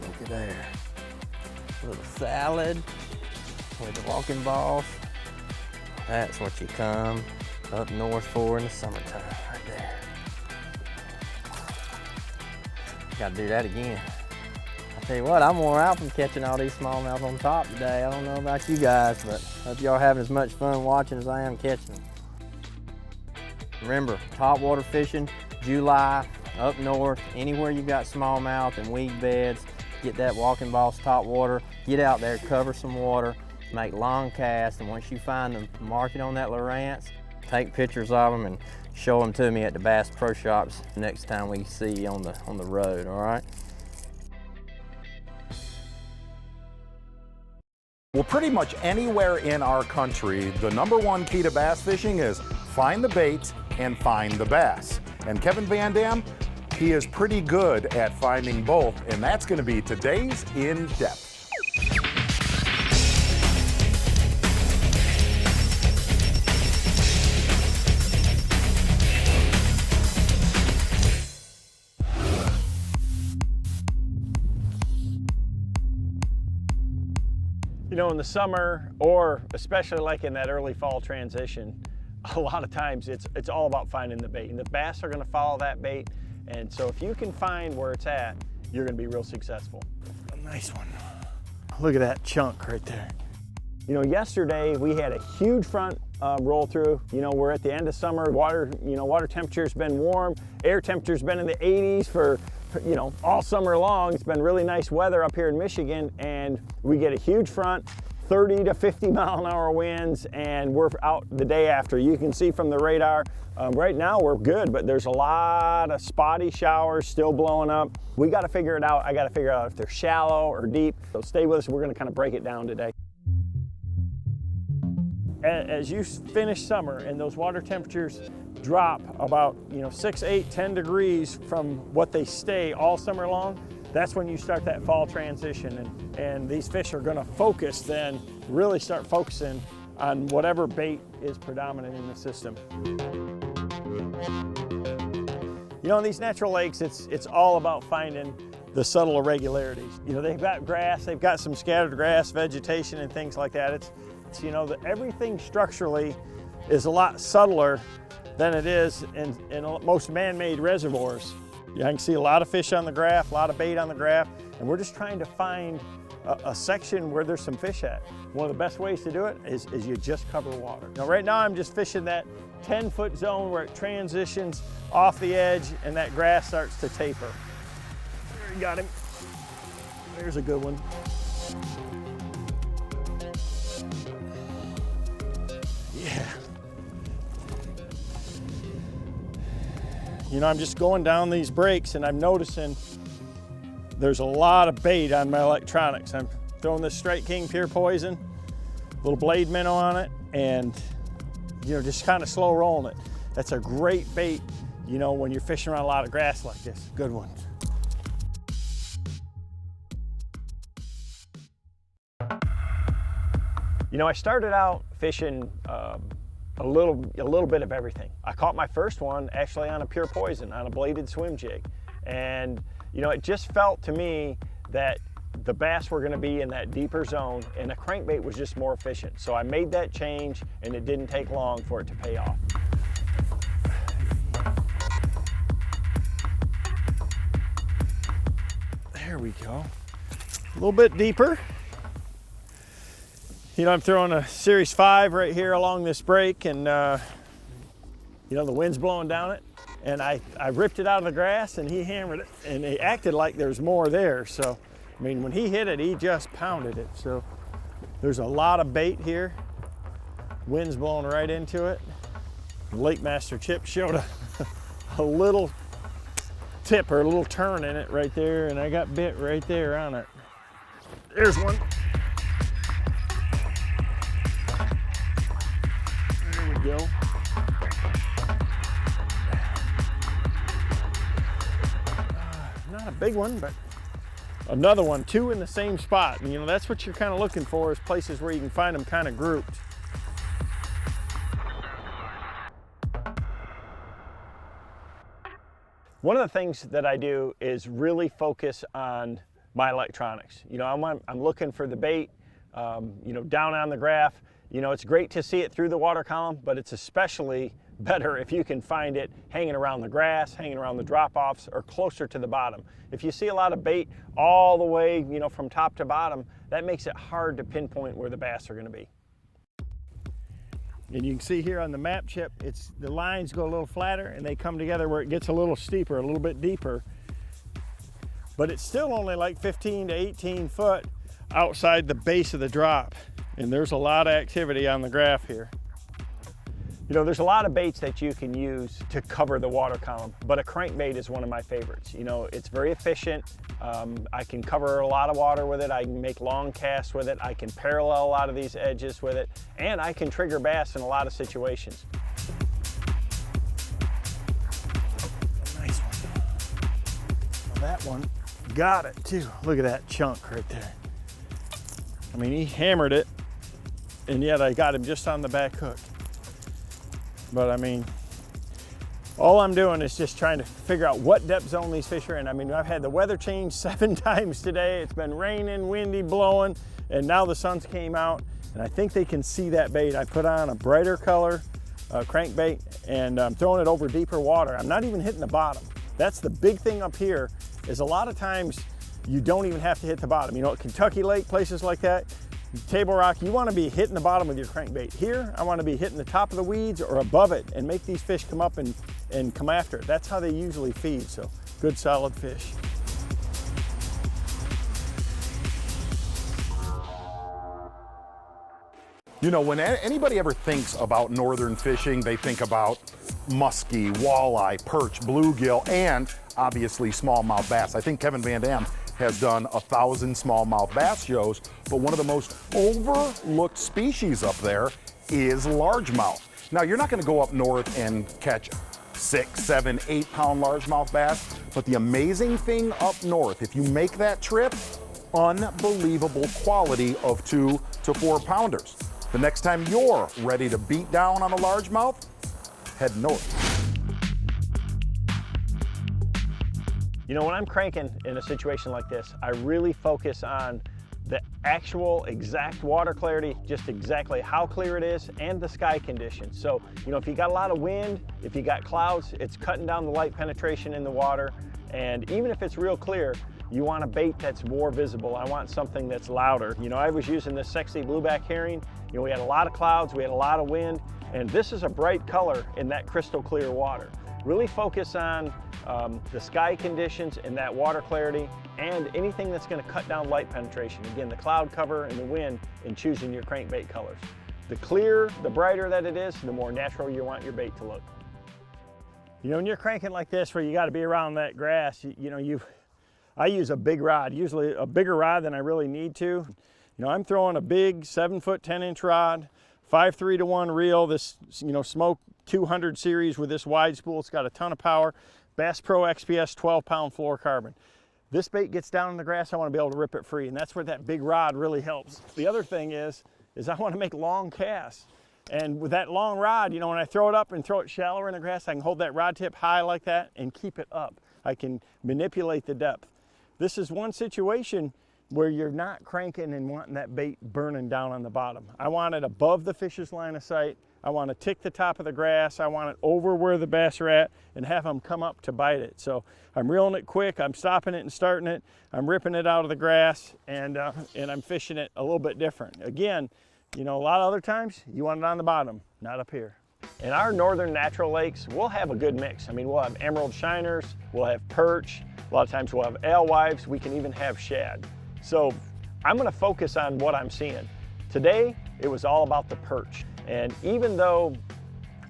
Look at there. A little salad with the walking balls. That's what you come up north for in the summertime, right there. Gotta do that again. I tell you what, I'm wore out from catching all these smallmouth on top today. I don't know about you guys, but hope y'all having as much fun watching as I am catching them. Remember, top water fishing, July, up north, anywhere you've got smallmouth and weed beds, get that walking balls top water, get out there, cover some water, make long casts, and once you find them, mark it on that Lowrance, take pictures of them and show them to me at the Bass Pro Shops next time we see you on the road, all right? Well, pretty much anywhere in our country, the #1 key to bass fishing is find the bait and find the bass. And Kevin Van Dam, he is pretty good at finding both, and that's going to be today's In Depth. You know, in the summer, or especially like in that early fall transition, a lot of times it's all about finding the bait. And the bass are gonna follow that bait. And so if you can find where it's at, you're gonna be real successful. A nice one. Look at that chunk right there. You know, yesterday we had a huge front roll through. You know, we're at the end of summer. Water temperature's been warm. Air temperature's been in the 80s for you know, all summer long. It's been really nice weather up here in Michigan, and we get a huge front, 30 to 50 mile an hour winds, and we're out the day after. You can see from the radar, right now we're good, but there's a lot of spotty showers still blowing up. We got to figure it out. I got to figure out if they're shallow or deep. So stay with us. We're going to kind of break it down today. As you finish summer and those water temperatures drop about 6, 8, 10 degrees from what they stay all summer long, that's when you start that fall transition, and these fish are gonna focus then, really start focusing on whatever bait is predominant in the system. You know, in these natural lakes, it's all about finding the subtle irregularities. You know, they've got grass, they've got some scattered grass, vegetation, and things like that. It's you know, everything structurally is a lot subtler than it is in most man-made reservoirs. I can see a lot of fish on the graph, a lot of bait on the graph, and we're just trying to find a section where there's some fish at. One of the best ways to do it is you just cover water. Now right now I'm just fishing that 10-foot zone where it transitions off the edge and that grass starts to taper. There, you got him. There's a good one. Yeah. You know, I'm just going down these breaks and I'm noticing there's a lot of bait on my electronics. I'm throwing this Strike King Pure Poison, little blade minnow on it, and you know, just kind of slow rolling it. That's a great bait, you know, when you're fishing around a lot of grass like this. Good one. You know, I started out fishing a little bit of everything. I caught my first one actually on a Pure Poison, on a bladed swim jig. And you know, it just felt to me that the bass were gonna be in that deeper zone and a crankbait was just more efficient. So I made that change and it didn't take long for it to pay off. There we go. A little bit deeper. You know, I'm throwing a Series 5 right here along this break, and you know, the wind's blowing down it. And I ripped it out of the grass and he hammered it, and it acted like there's more there. So, I mean, when he hit it, he just pounded it. So there's a lot of bait here. Wind's blowing right into it. Lake Master Chip showed a little tip or a little turn in it right there, and I got bit right there on it. There's one. There we go. Not a big one, but another one, two in the same spot. And you know, that's what you're kind of looking for, is places where you can find them kind of grouped. One of the things that I do is really focus on my electronics. You know, I'm looking for the bait, you know, down on the graph. You know, it's great to see it through the water column, but it's especially better if you can find it hanging around the grass, hanging around the drop-offs, or closer to the bottom. If you see a lot of bait all the way, you know, from top to bottom, that makes it hard to pinpoint where the bass are going to be. And you can see here on the map chip, the lines go a little flatter and they come together where it gets a little steeper, a little bit deeper. But it's still only like 15 to 18 foot outside the base of the drop. And there's a lot of activity on the graph here. You know, there's a lot of baits that you can use to cover the water column, but a crankbait is one of my favorites. You know, it's very efficient. I can cover a lot of water with it. I can make long casts with it. I can parallel a lot of these edges with it, and I can trigger bass in a lot of situations. Nice one. Well, that one got it too. Look at that chunk right there. I mean, he hammered it, and yet I got him just on the back hook. But I mean, all I'm doing is just trying to figure out what depth zone these fish are in. I mean, I've had the weather change 7 times today. It's been raining, windy, blowing, and now the sun's came out, and I think they can see that bait. I put on a brighter color crankbait, and I'm throwing it over deeper water. I'm not even hitting the bottom. That's the big thing up here, is a lot of times you don't even have to hit the bottom. You know, at Kentucky Lake, places like that, Table Rock, you want to be hitting the bottom with your crankbait. Here, I want to be hitting the top of the weeds or above it and make these fish come up and come after it. That's how they usually feed, so good solid fish. You know, when anybody ever thinks about northern fishing, they think about muskie, walleye, perch, bluegill, and obviously smallmouth bass. I think Kevin Van Dam has done 1,000 smallmouth bass shows, but one of the most overlooked species up there is largemouth. Now, you're not gonna go up north and catch 6, 7, 8 pound largemouth bass, But the amazing thing up north, if you make that trip, unbelievable quality of 2 to 4 pounders. The next time you're ready to beat down on a largemouth, head north. You know, when I'm cranking in a situation like this, I really focus on the actual exact water clarity, just exactly how clear it is, and the sky conditions. So, you know, if you got a lot of wind, if you got clouds, it's cutting down the light penetration in the water. And even if it's real clear, you want a bait that's more visible. I want something that's louder. You know, I was using this sexy blueback herring. You know, we had a lot of clouds, we had a lot of wind, and this is a bright color in that crystal clear water. Really focus on the sky conditions and that water clarity, and anything that's going to cut down light penetration. Again, the cloud cover and the wind in choosing your crankbait colors. The clearer, the brighter that it is, the more natural you want your bait to look. You know, when you're cranking like this, where you got to be around that grass, I use a big rod, usually a bigger rod than I really need to. You know, I'm throwing a big 7-foot 10-inch rod, 5.3 to 1 reel, this, Smoke 200 series with this wide spool. It's got a ton of power. Bass Pro XPS 12-pound fluorocarbon. This bait gets down in the grass, I want to be able to rip it free, and that's where that big rod really helps. The other thing is I want to make long casts. And with that long rod, you know, when I throw it up and throw it shallower in the grass, I can hold that rod tip high like that and keep it up. I can manipulate the depth. This is one situation where you're not cranking and wanting that bait burning down on the bottom. I want it above the fish's line of sight. I want to tick the top of the grass. I want it over where the bass are at and have them come up to bite it. So I'm reeling it quick, I'm stopping it and starting it, I'm ripping it out of the grass, and I'm fishing it a little bit different. Again, you know, a lot of other times you want it on the bottom, not up here. In our northern natural lakes, we'll have a good mix. I mean, we'll have emerald shiners, we'll have perch, a lot of times we'll have alewives, we can even have shad. So I'm gonna focus on what I'm seeing. Today, it was all about the perch. And even though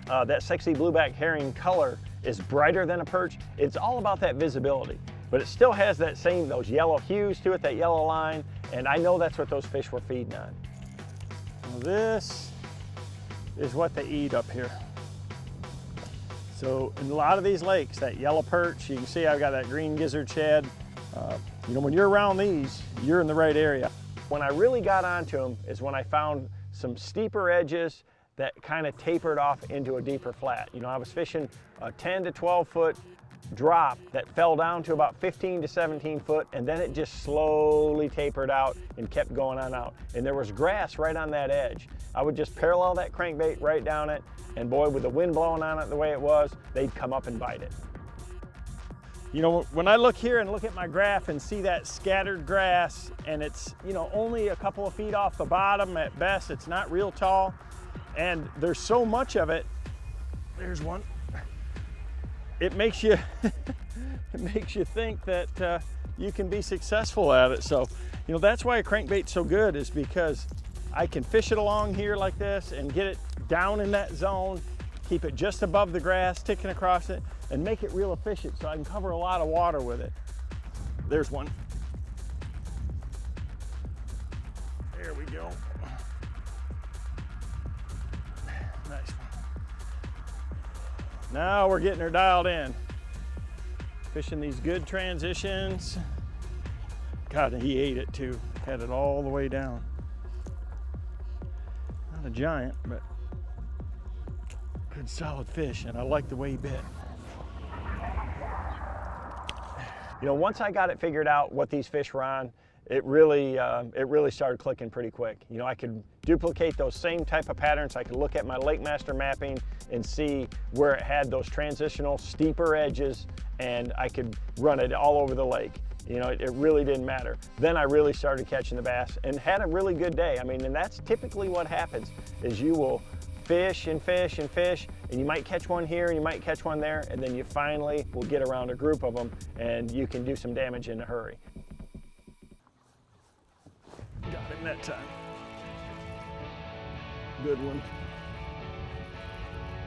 that sexy blueback herring color is brighter than a perch, it's all about that visibility. But it still has that same, those yellow hues to it, that yellow line, and I know that's what those fish were feeding on. Now this is what they eat up here. So in a lot of these lakes, that yellow perch, you can see I've got that green gizzard shad. You know, when you're around these, you're in the right area. When I really got onto them is when I found some steeper edges that kind of tapered off into a deeper flat. You know, I was fishing a 10 to 12 foot drop that fell down to about 15 to 17 foot, and then it just slowly tapered out and kept going on out. And there was grass right on that edge. I would just parallel that crankbait right down it, and boy, with the wind blowing on it the way it was, they'd come up and bite it. You know, when I look here and look at my graph and see that scattered grass, and it's, you know, only a couple of feet off the bottom at best, it's not real tall, and there's so much of it. There's one. It makes you it makes you think that you can be successful at it. So, you know, that's why a crankbait's so good, is because I can fish it along here like this and get it down in that zone, keep it just above the grass, ticking across it, and make it real efficient so I can cover a lot of water with it. There's one. There we go. Nice one. Now we're getting her dialed in. Fishing these good transitions. God, he ate it too. Had it all the way down. Not a giant, but good solid fish, and I like the way he bit. You know, once I got it figured out what these fish were on, it really started clicking pretty quick. You know, I could duplicate those same type of patterns. I could look at my Lake Master mapping and see where it had those transitional steeper edges, and I could run it all over the lake. You know, it really didn't matter. Then I really started catching the bass and had a really good day. I mean, and that's typically what happens, is you will fish and fish and fish, and you might catch one here and you might catch one there, and then you finally will get around a group of them and you can do some damage in a hurry. Got him that time. Good one.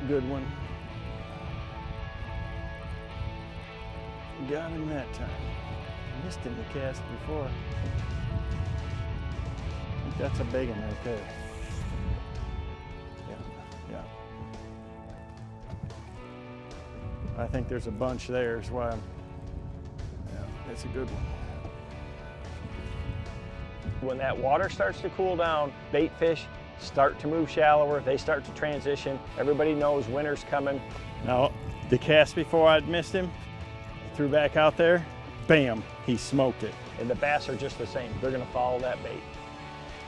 Good one. Got him that time. Missed him the cast before. I think that's a big one right there. Yeah. I think there's a bunch there is why I'm That's a good one. When that water starts to cool down, bait fish start to move shallower, they start to transition. Everybody knows winter's coming. Now, the cast before I'd missed him, threw back out there, bam, he smoked it. And the bass are just the same. They're gonna follow that bait.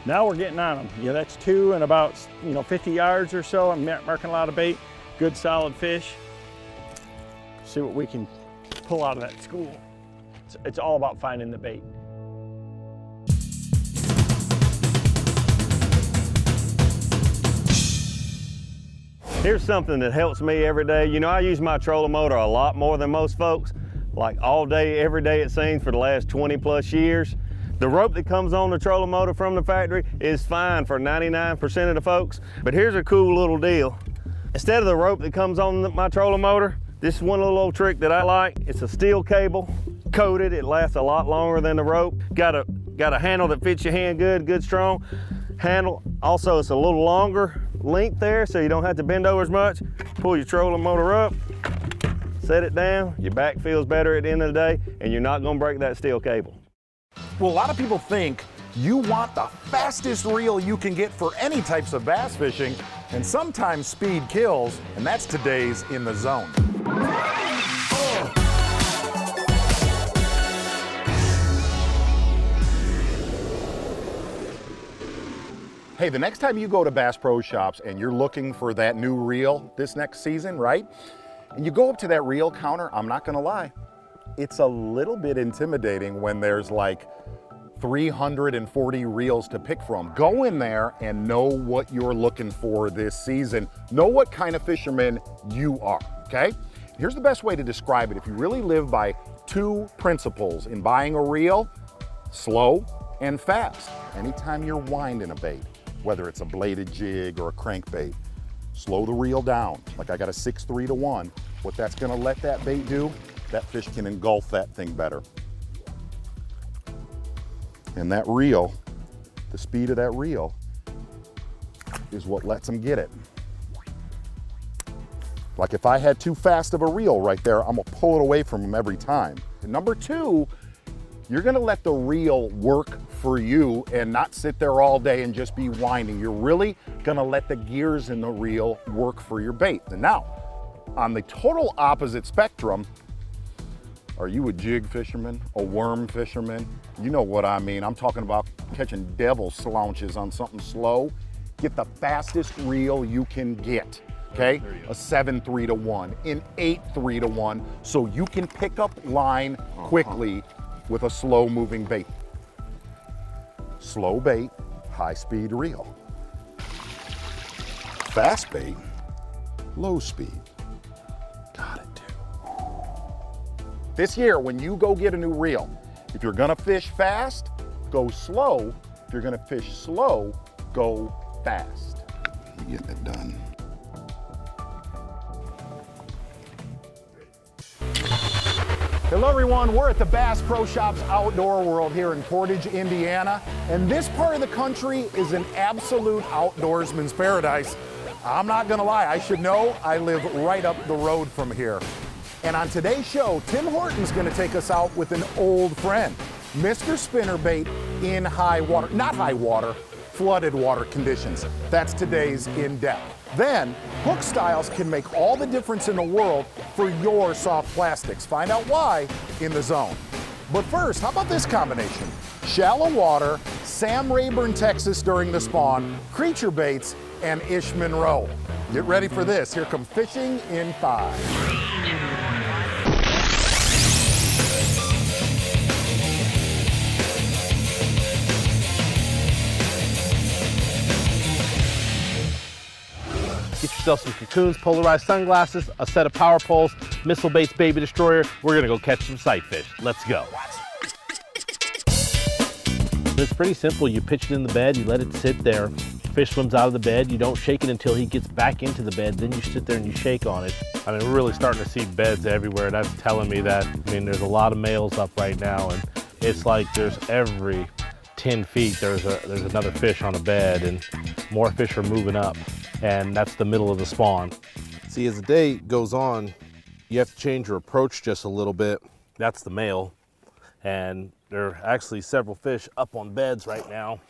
Now we're getting on them. Yeah, that's 2 and about 50 yards or so. I'm marking a lot of bait, good solid fish. See what we can pull out of that school. It's all about finding the bait. Here's something that helps me every day. You know, I use my trolling motor a lot more than most folks, like all day, every day it seems for the last 20 plus years. The rope that comes on the trolling motor from the factory is fine for 99% of the folks, but here's a cool little deal. Instead of the rope that comes on my trolling motor, this is one little old trick that I like. It's a steel cable, coated, it lasts a lot longer than the rope. Got a handle that fits your hand good strong handle. Also, it's a little longer length there, so you don't have to bend over as much. Pull your trolling motor up, set it down, your back feels better at the end of the day, and you're not gonna break that steel cable. Well, a lot of people think you want the fastest reel you can get for any types of bass fishing, and sometimes speed kills, and that's today's In the Zone. Hey, the next time you go to Bass Pro Shops and you're looking for that new reel this next season, right? And you go up to that reel counter, I'm not gonna lie, it's a little bit intimidating when there's like 340 reels to pick from. Go in there and know what you're looking for this season. Know what kind of fisherman you are, okay? Here's the best way to describe it. If you really live by 2 principles in buying a reel, slow and fast. Anytime you're winding a bait, whether it's a bladed jig or a crankbait, slow the reel down. Like I got a 6-3 to 1. What that's gonna let that bait do, that fish can engulf that thing better. And that reel, the speed of that reel, is what lets them get it. Like if I had too fast of a reel right there, I'm gonna pull it away from them every time. And number 2, you're gonna let the reel work for you and not sit there all day and just be winding. You're really gonna let the gears in the reel work for your bait. And now, on the total opposite spectrum, are you a jig fisherman, a worm fisherman? You know what I mean. I'm talking about catching devil slouches on something slow. Get the fastest reel you can get, okay? A 7-3 to 1, an 8-3 to 1, so you can pick up line quickly with a slow moving bait. Slow bait, high speed reel. Fast bait, low speed. Got it too. This year, when you go get a new reel, if you're gonna fish fast, go slow. If you're gonna fish slow, go fast. You're getting it done. Hello everyone, we're at the Bass Pro Shops Outdoor World here in Portage, Indiana, and this part of the country is an absolute outdoorsman's paradise. I'm not gonna lie, I should know, I live right up the road from here. And on today's show, Tim Horton's gonna take us out with an old friend, Mr. Spinnerbait in high water, not high water, flooded water conditions. That's today's In Depth. Then, hook styles can make all the difference in the world for your soft plastics. Find out why in the zone. But first, how about this combination? Shallow water, Sam Rayburn, Texas during the spawn, creature baits, and Ish Monroe. Get ready for this. Here come Fishing in 5. Get yourself some cocoons, polarized sunglasses, a set of power poles, Missile Bait's Baby Destroyer. We're gonna go catch some sightfish. Let's go. It's pretty simple. You pitch it in the bed, you let it sit there. Fish swims out of the bed, you don't shake it until he gets back into the bed, then you sit there and you shake on it. I mean, we're really starting to see beds everywhere. That's telling me that, I mean, there's a lot of males up right now, and it's like there's every 10 feet there's another fish on a bed, and more fish are moving up, and that's the middle of the spawn. See, as the day goes on, you have to change your approach just a little bit. That's the male. And there are actually several fish up on beds right now.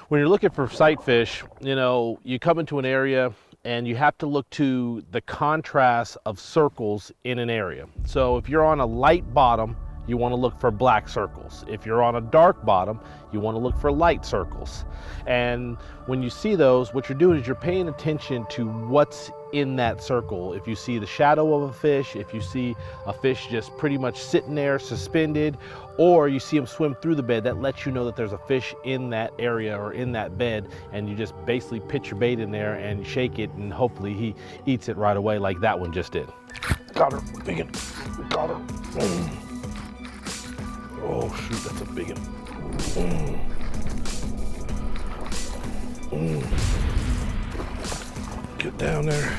When you're looking for sight fish, you know, you come into an area and you have to look to the contrast of circles in an area. So if you're on a light bottom, you want to look for black circles. If you're on a dark bottom, you want to look for light circles. And when you see those, what you're doing is you're paying attention to what's in that circle. If you see the shadow of a fish, if you see a fish just pretty much sitting there suspended, or you see him swim through the bed, that lets you know that there's a fish in that area or in that bed, and you just basically pitch your bait in there and shake it, and hopefully he eats it right away like that one just did. Got her, big one. Got her. Oh shoot, that's a big one. Get down there.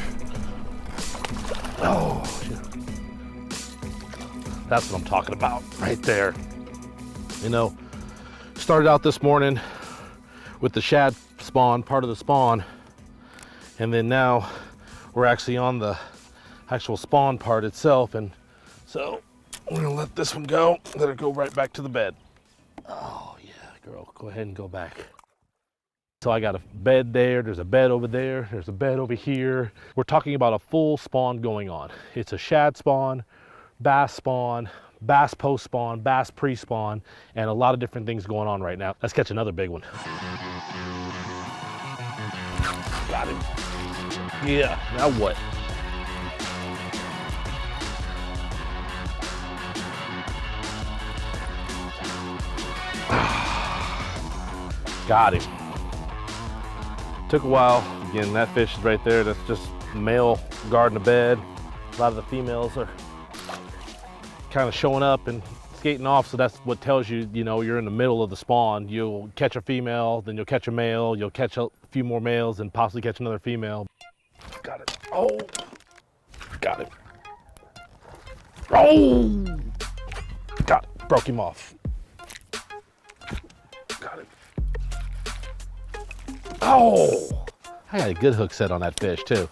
Oh, shit. That's what I'm talking about right there. You know, started out this morning with the shad spawn, part of the spawn, and then now we're actually on the actual spawn part itself, and so we're gonna let this one go, let it go right back to the bed. Oh yeah, girl, go ahead and go back. So I got a bed there, there's a bed over there, there's a bed over here. We're talking about a full spawn going on. It's a shad spawn, bass post spawn, bass pre-spawn, and a lot of different things going on right now. Let's catch another big one. Got him. Yeah, now what? Got him. Took a while. Again, that fish is right there. That's just male guarding the bed. A lot of the females are kind of showing up and skating off, so that's what tells you, you know, you're in the middle of the spawn. You'll catch a female, then you'll catch a male, you'll catch a few more males, and possibly catch another female. Got it. Oh, got it. Oh, got it. Broke him off. Got it. Oh, I got a good hook set on that fish too.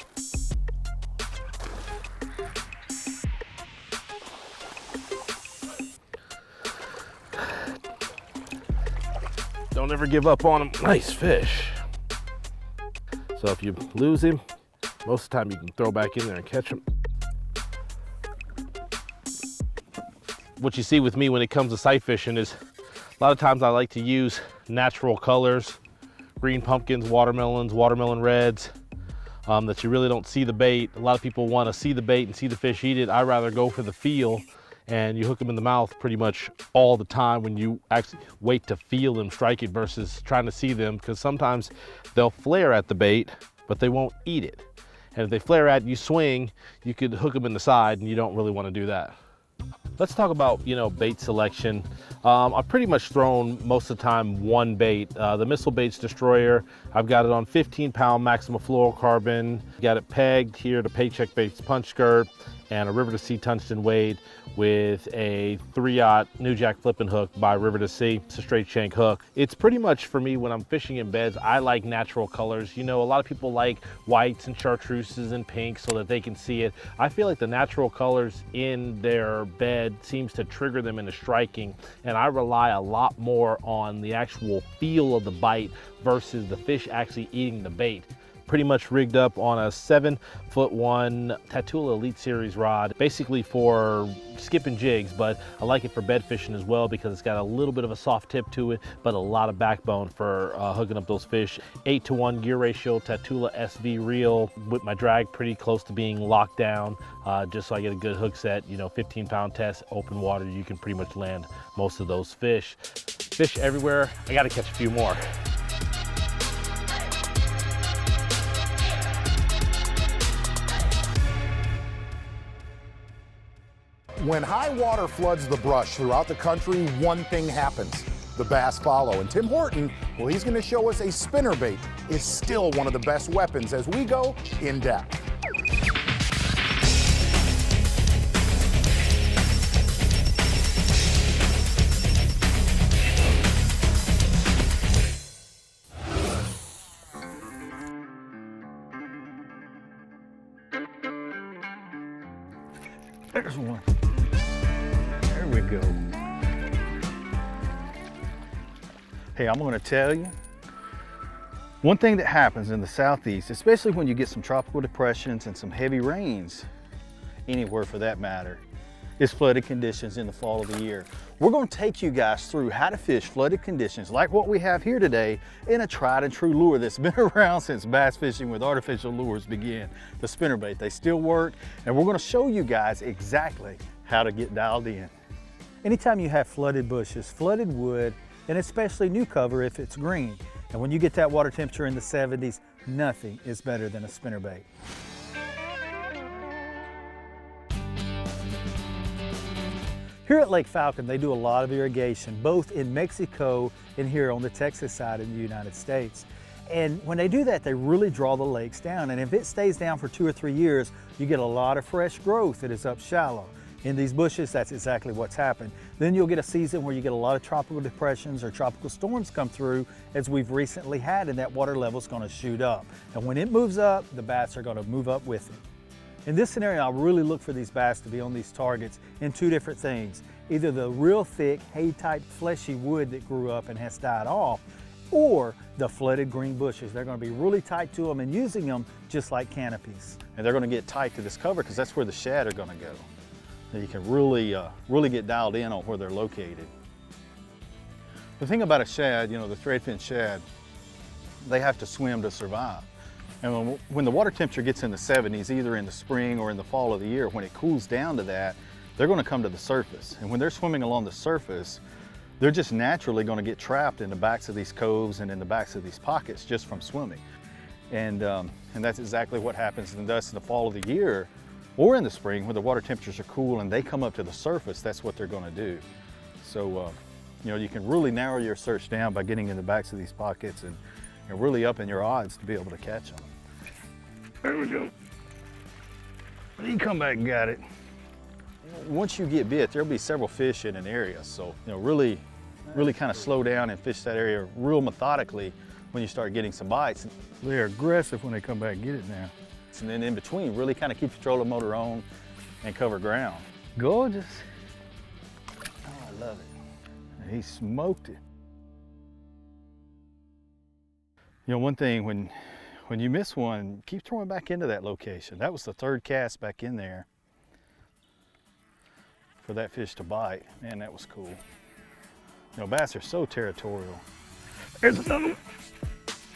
Don't ever give up on him. Nice fish. So if you lose him, most of the time you can throw back in there and catch him. What you see with me when it comes to sight fishing is a lot of times I like to use natural colors, green pumpkins, watermelons, watermelon reds, that you really don't see the bait. A lot of people want to see the bait and see the fish eat it. I rather go for the feel, and you hook them in the mouth pretty much all the time when you actually wait to feel them strike it versus trying to see them, because sometimes they'll flare at the bait, but they won't eat it. And if they flare at you, swing, you could hook them in the side, and you don't really want to do that. Let's talk about, you know, bait selection. I've pretty much thrown most of the time one bait. The Missile Baits Destroyer, I've got it on 15-pound Maxima fluorocarbon. Got it pegged here to Paycheck Baits punch skirt and a River to Sea tungsten weight with a 3/0 New Jack flipping hook by River to Sea. It's a straight shank hook. It's pretty much, for me, when I'm fishing in beds, I like natural colors. You know, a lot of people like whites and chartreuses and pinks so that they can see it. I feel like the natural colors in their bed seems to trigger them into striking, and I rely a lot more on the actual feel of the bite versus the fish actually eating the bait. Pretty much rigged up on a 7'1" Tatula Elite Series rod, basically for skipping jigs, but I like it for bed fishing as well because it's got a little bit of a soft tip to it, but a lot of backbone for hooking up those fish. 8-to-1 gear ratio Tatula SV reel with my drag pretty close to being locked down, just so I get a good hook set. You know, 15-pound test, open water, you can pretty much land most of those fish. Fish everywhere. I gotta catch a few more. When high water floods the brush throughout the country, one thing happens. The bass follow. And Tim Horton, well, he's going to show us a spinnerbait is still one of the best weapons as we go in depth. There's one. There we go. Hey, I'm gonna tell you, one thing that happens in the southeast, especially when you get some tropical depressions and some heavy rains, anywhere for that matter, is flooded conditions in the fall of the year. We're gonna take you guys through how to fish flooded conditions like what we have here today in a tried and true lure that's been around since bass fishing with artificial lures began, the spinnerbait. They still work, and we're gonna show you guys exactly how to get dialed in. Anytime you have flooded bushes, flooded wood, and especially new cover if it's green, and when you get that water temperature in the 70s, nothing is better than a spinnerbait. Here at Lake Falcon, they do a lot of irrigation, both in Mexico and here on the Texas side in the United States. And when they do that, they really draw the lakes down. And if it stays down for 2 or 3 years, you get a lot of fresh growth that is up shallow. In these bushes, that's exactly what's happened. Then you'll get a season where you get a lot of tropical depressions or tropical storms come through, as we've recently had, and that water level is going to shoot up. And when it moves up, the bass are going to move up with it. In this scenario, I really look for these bass to be on these targets in 2 different things. Either the real thick, hay-type, fleshy wood that grew up and has died off, or the flooded green bushes. They're going to be really tight to them and using them just like canopies. And they're gonna get tight to this cover because that's where the shad are gonna go. And you can really get dialed in on where they're located. The thing about a shad, you know, the threadfin shad, they have to swim to survive. And when the water temperature gets in the 70s, either in the spring or in the fall of the year, when it cools down to that, they're going to come to the surface. And when they're swimming along the surface, they're just naturally going to get trapped in the backs of these coves and in the backs of these pockets just from swimming. And that's exactly what happens in the fall of the year or in the spring when the water temperatures are cool and they come up to the surface. That's what they're going to do. So, you know, you can really narrow your search down by getting in the backs of these pockets and really upping your odds to be able to catch them. There we go. He come back and got it. Once you get bit, there'll be several fish in an area. So, you know, really kind of slow down and fish that area real methodically when you start getting some bites. They're aggressive when they come back and get it now. And then in between, really kind of keep the trolling motor on and cover ground. Gorgeous. Oh, I love it. He smoked it. You know, one thing, when you miss one, keep throwing back into that location. That was the 3rd cast back in there for that fish to bite. Man, that was cool. You know, bass are so territorial. There's another one.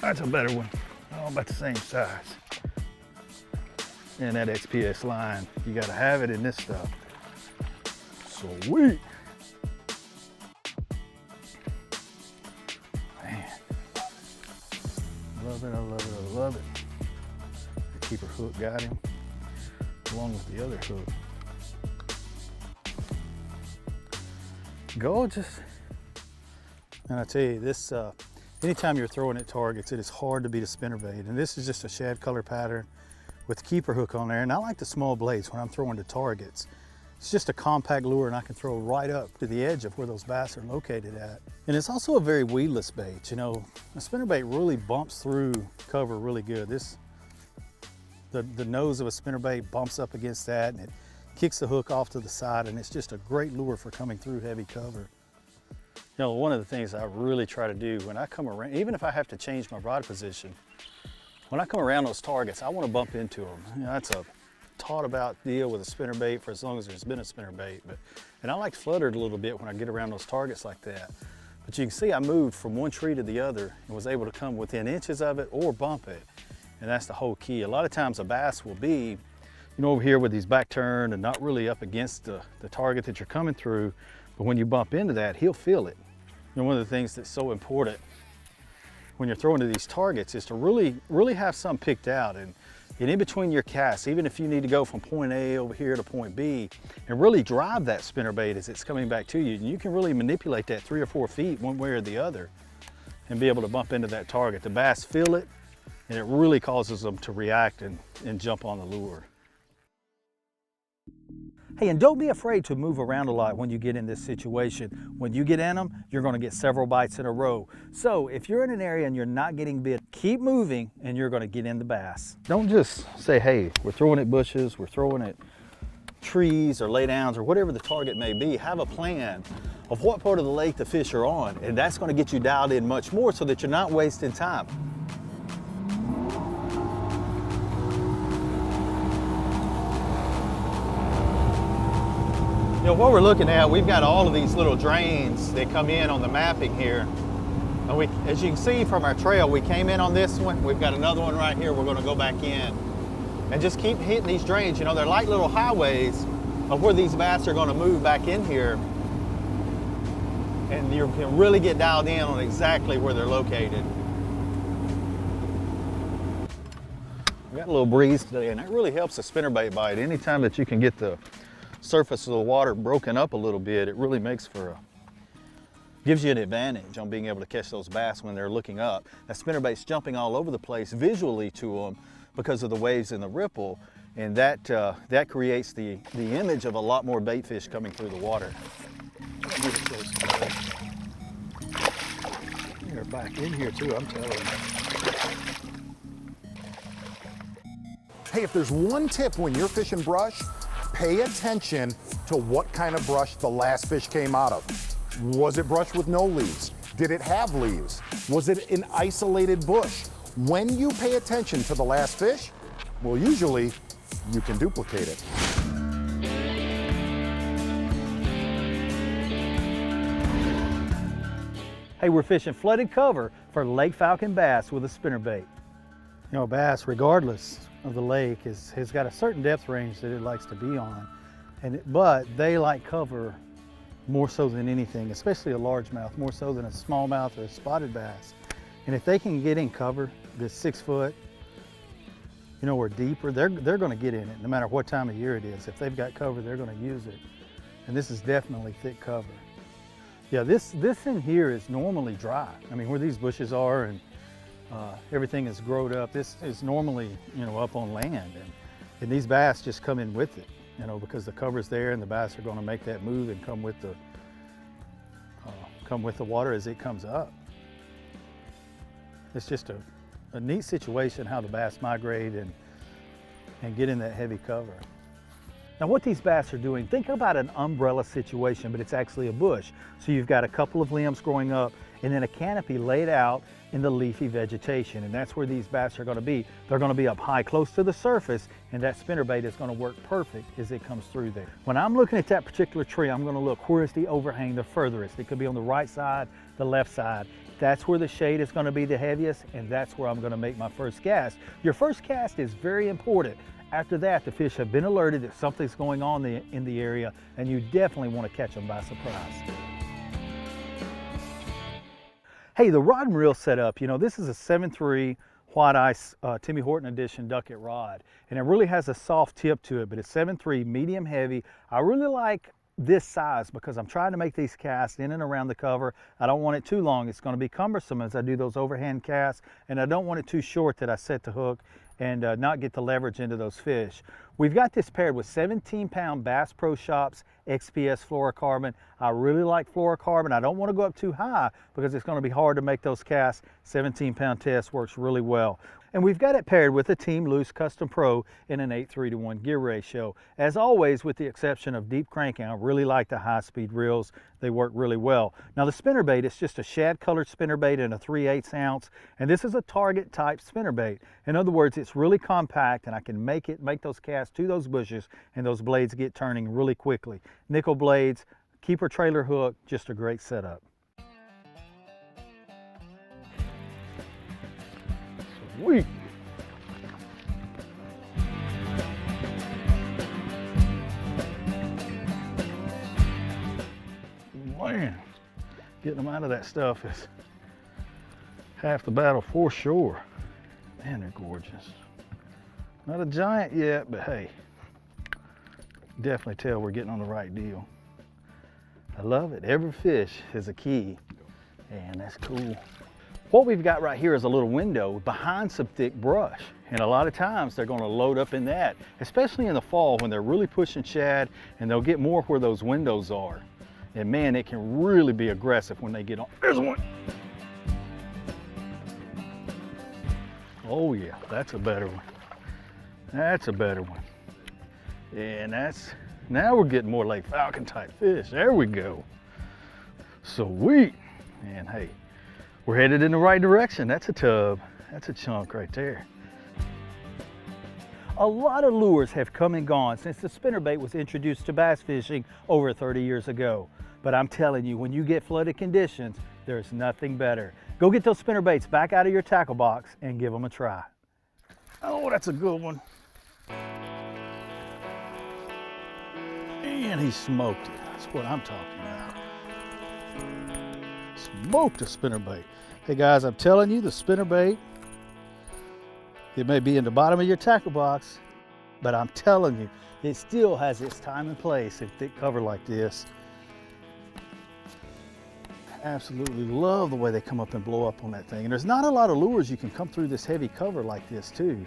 That's a better one. Oh, about the same size. And that XPS line, you gotta have it in this stuff. Sweet. Man. Love it, I love it, I love it. The keeper hook got him, along with the other hook. Gorgeous. And I tell you, this, anytime you're throwing at targets, it is hard to beat a spinnerbait. And this is just a shad color pattern with the keeper hook on there. And I like the small blades when I'm throwing to targets. It's just a compact lure and I can throw right up to the edge of where those bass are located at. And it's also a very weedless bait. You know, a spinnerbait really bumps through cover really good. The nose of a spinnerbait bumps up against that and it kicks the hook off to the side, and it's just a great lure for coming through heavy cover. You know, one of the things I really try to do when I come around, even if I have to change my rod position, when I come around those targets, I want to bump into them. You know, that's a taught about deal with a spinnerbait for as long as there's been a spinnerbait. And I like to flutter it a little bit when I get around those targets like that. But you can see I moved from one tree to the other and was able to come within inches of it or bump it. And that's the whole key. A lot of times a bass will be, you know, over here with these back turned and not really up against the target that you're coming through. But when you bump into that, he'll feel it. You know, one of the things that's so important when you're throwing to these targets is to really have some picked out. And in between your casts, even if you need to go from point A over here to point B, and really drive that spinnerbait as it's coming back to you, and you can really manipulate that 3 or 4 feet one way or the other and be able to bump into that target. The bass feel it, and it really causes them to react and jump on the lure. Hey, and don't be afraid to move around a lot when you get in this situation. When you get in them, you're going to get several bites in a row. So if you're in an area and you're not getting bit, keep moving and you're going to get in the bass. Don't just say, hey, we're throwing at bushes, we're throwing at trees or laydowns or whatever the target may be. Have a plan of what part of the lake the fish are on, and that's going to get you dialed in much more so that you're not wasting time. You know, what we're looking at, we've got all of these little drains that come in on the mapping here. And we, as you can see from our trail, we came in on this one. We've got another one right here. We're going to go back in and just keep hitting these drains. You know, they're like little highways of where these bass are going to move back in here. And you can really get dialed in on exactly where they're located. We got a little breeze today, and that really helps a spinnerbait bite. Anytime that you can get the surface of the water broken up a little bit, it really makes for gives you an advantage on being able to catch those bass when they're looking up. That spinnerbait's jumping all over the place visually to them because of the waves and the ripple, and that creates the image of a lot more bait fish coming through the water. They're back in here too, I'm telling you. Hey, if there's one tip when you're fishing brush, pay attention to what kind of brush the last fish came out of. Was it brush with no leaves? Did it have leaves? Was it an isolated bush? When you pay attention to the last fish, well, usually you can duplicate it. Hey, we're fishing flooded cover for Lake Falcon bass with a spinnerbait. You know, bass, regardless of the lake, has got a certain depth range that it likes to be on, but they like cover more so than anything, especially a largemouth, more so than a smallmouth or a spotted bass. And if they can get in cover, this 6 foot, you know, or deeper, they're going to get in it no matter what time of year it is. If they've got cover, they're going to use it. And this is definitely thick cover. Yeah, this in here is normally dry. I mean, where these bushes are and everything is growed up, this is normally, you know, up on land. And these bass just come in with it, you know, because the cover's there and the bass are going to make that move and come with the water as it comes up. It's just a neat situation how the bass migrate and get in that heavy cover. Now what these bass are doing, think about an umbrella situation, but it's actually a bush. So you've got a couple of limbs growing up and then a canopy laid out in the leafy vegetation, and that's where these bass are going to be. They're going to be up high, close to the surface, and that spinnerbait is going to work perfect as it comes through there. When I'm looking at that particular tree, I'm going to look, where is the overhang the furthest? It could be on the right side, the left side. That's where the shade is going to be the heaviest, and that's where I'm going to make my first cast. Your first cast is very important. After that, the fish have been alerted that something's going on in the area, and you definitely want to catch them by surprise. Hey, the rod and reel setup, you know, this is a 7.3 White Ice Timmy Horton Edition Ducket rod, and it really has a soft tip to it, but it's 7.3 medium heavy. I really like this size because I'm trying to make these casts in and around the cover. I don't want it too long. It's going to be cumbersome as I do those overhand casts, and I don't want it too short that I set the hook and not get the leverage into those fish. We've got this paired with 17-pound Bass Pro Shops XPS fluorocarbon. I really like fluorocarbon. I don't want to go up too high because it's going to be hard to make those casts. 17-pound test works really well. And we've got it paired with a Team Loose Custom Pro in an 8:3:1 gear ratio. As always, with the exception of deep cranking, I really like the high-speed reels. They work really well. Now the spinnerbait is just a shad-colored spinnerbait in a 3/8 ounce, and this is a target type spinnerbait. In other words, it's really compact, and I can make those casts to those bushes, and those blades get turning really quickly. Nickel blades, keeper trailer hook, just a great setup. Sweet. Man, getting them out of that stuff is half the battle for sure. Man, they're gorgeous. Not a giant yet, but hey, definitely tell we're getting on the right deal. I love it. Every fish is a key, and that's cool. What we've got right here is a little window behind some thick brush, and a lot of times they're going to load up in that, especially in the fall when they're really pushing shad, and they'll get more where those windows are. And man, it can really be aggressive when they get on. There's one. Oh yeah, that's a better one. That's a better one. And now we're getting more Lake Falcon type fish. There we go. Sweet. And hey, we're headed in the right direction. That's a tub. That's a chunk right there. A lot of lures have come and gone since the spinnerbait was introduced to bass fishing over 30 years ago. But I'm telling you, when you get flooded conditions, there's nothing better. Go get those spinnerbaits back out of your tackle box and give them a try. Oh, that's a good one. And he smoked it. That's what I'm talking about. Smoked a spinnerbait. Hey guys, I'm telling you, the spinnerbait, it may be in the bottom of your tackle box, but I'm telling you, it still has its time and place in thick cover like this. Absolutely love the way they come up and blow up on that thing. And there's not a lot of lures you can come through this heavy cover like this too,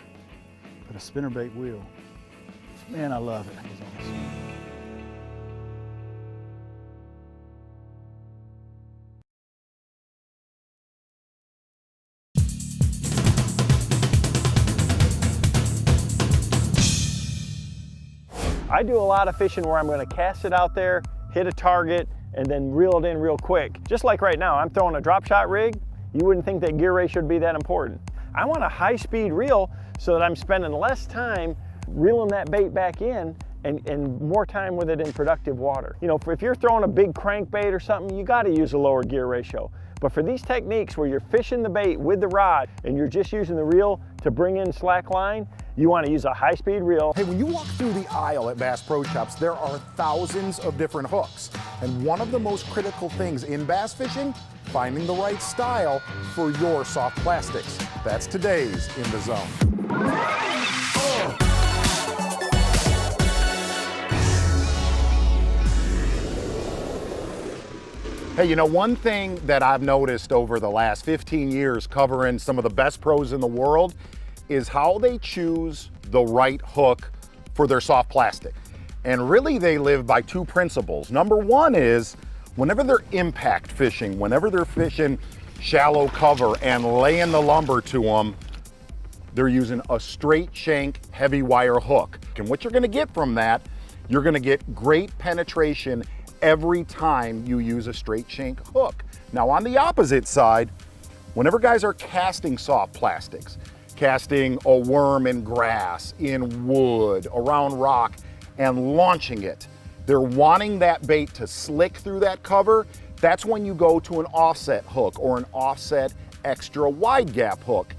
but a spinnerbait will. Man, I love it. It was awesome. I do a lot of fishing where I'm going to cast it out there, hit a target, and then reel it in real quick. Just like right now, I'm throwing a drop shot rig. You wouldn't think that gear ratio would be that important. I want a high-speed reel so that I'm spending less time reeling that bait back in and more time with it in productive water. You know, if you're throwing a big crankbait or something, you got to use a lower gear ratio. But for these techniques where you're fishing the bait with the rod and you're just using the reel to bring in slack line, you want to use a high-speed reel. Hey, when you walk through the aisle at Bass Pro Shops, there are thousands of different hooks. And one of the most critical things in bass fishing, finding the right style for your soft plastics. That's today's In the Zone. Hey, you know, one thing that I've noticed over the last 15 years covering some of the best pros in the world is how they choose the right hook for their soft plastic. And really they live by two principles. Number one is whenever they're impact fishing, whenever they're fishing shallow cover and laying the lumber to them, they're using a straight shank heavy wire hook. And what you're gonna get from that, you're gonna get great penetration every time you use a straight shank hook. Now on the opposite side, whenever guys are casting soft plastics, casting a worm in grass, in wood, around rock, and launching it, they're wanting that bait to slick through that cover. That's when you go to an offset hook or an offset extra wide gap hook.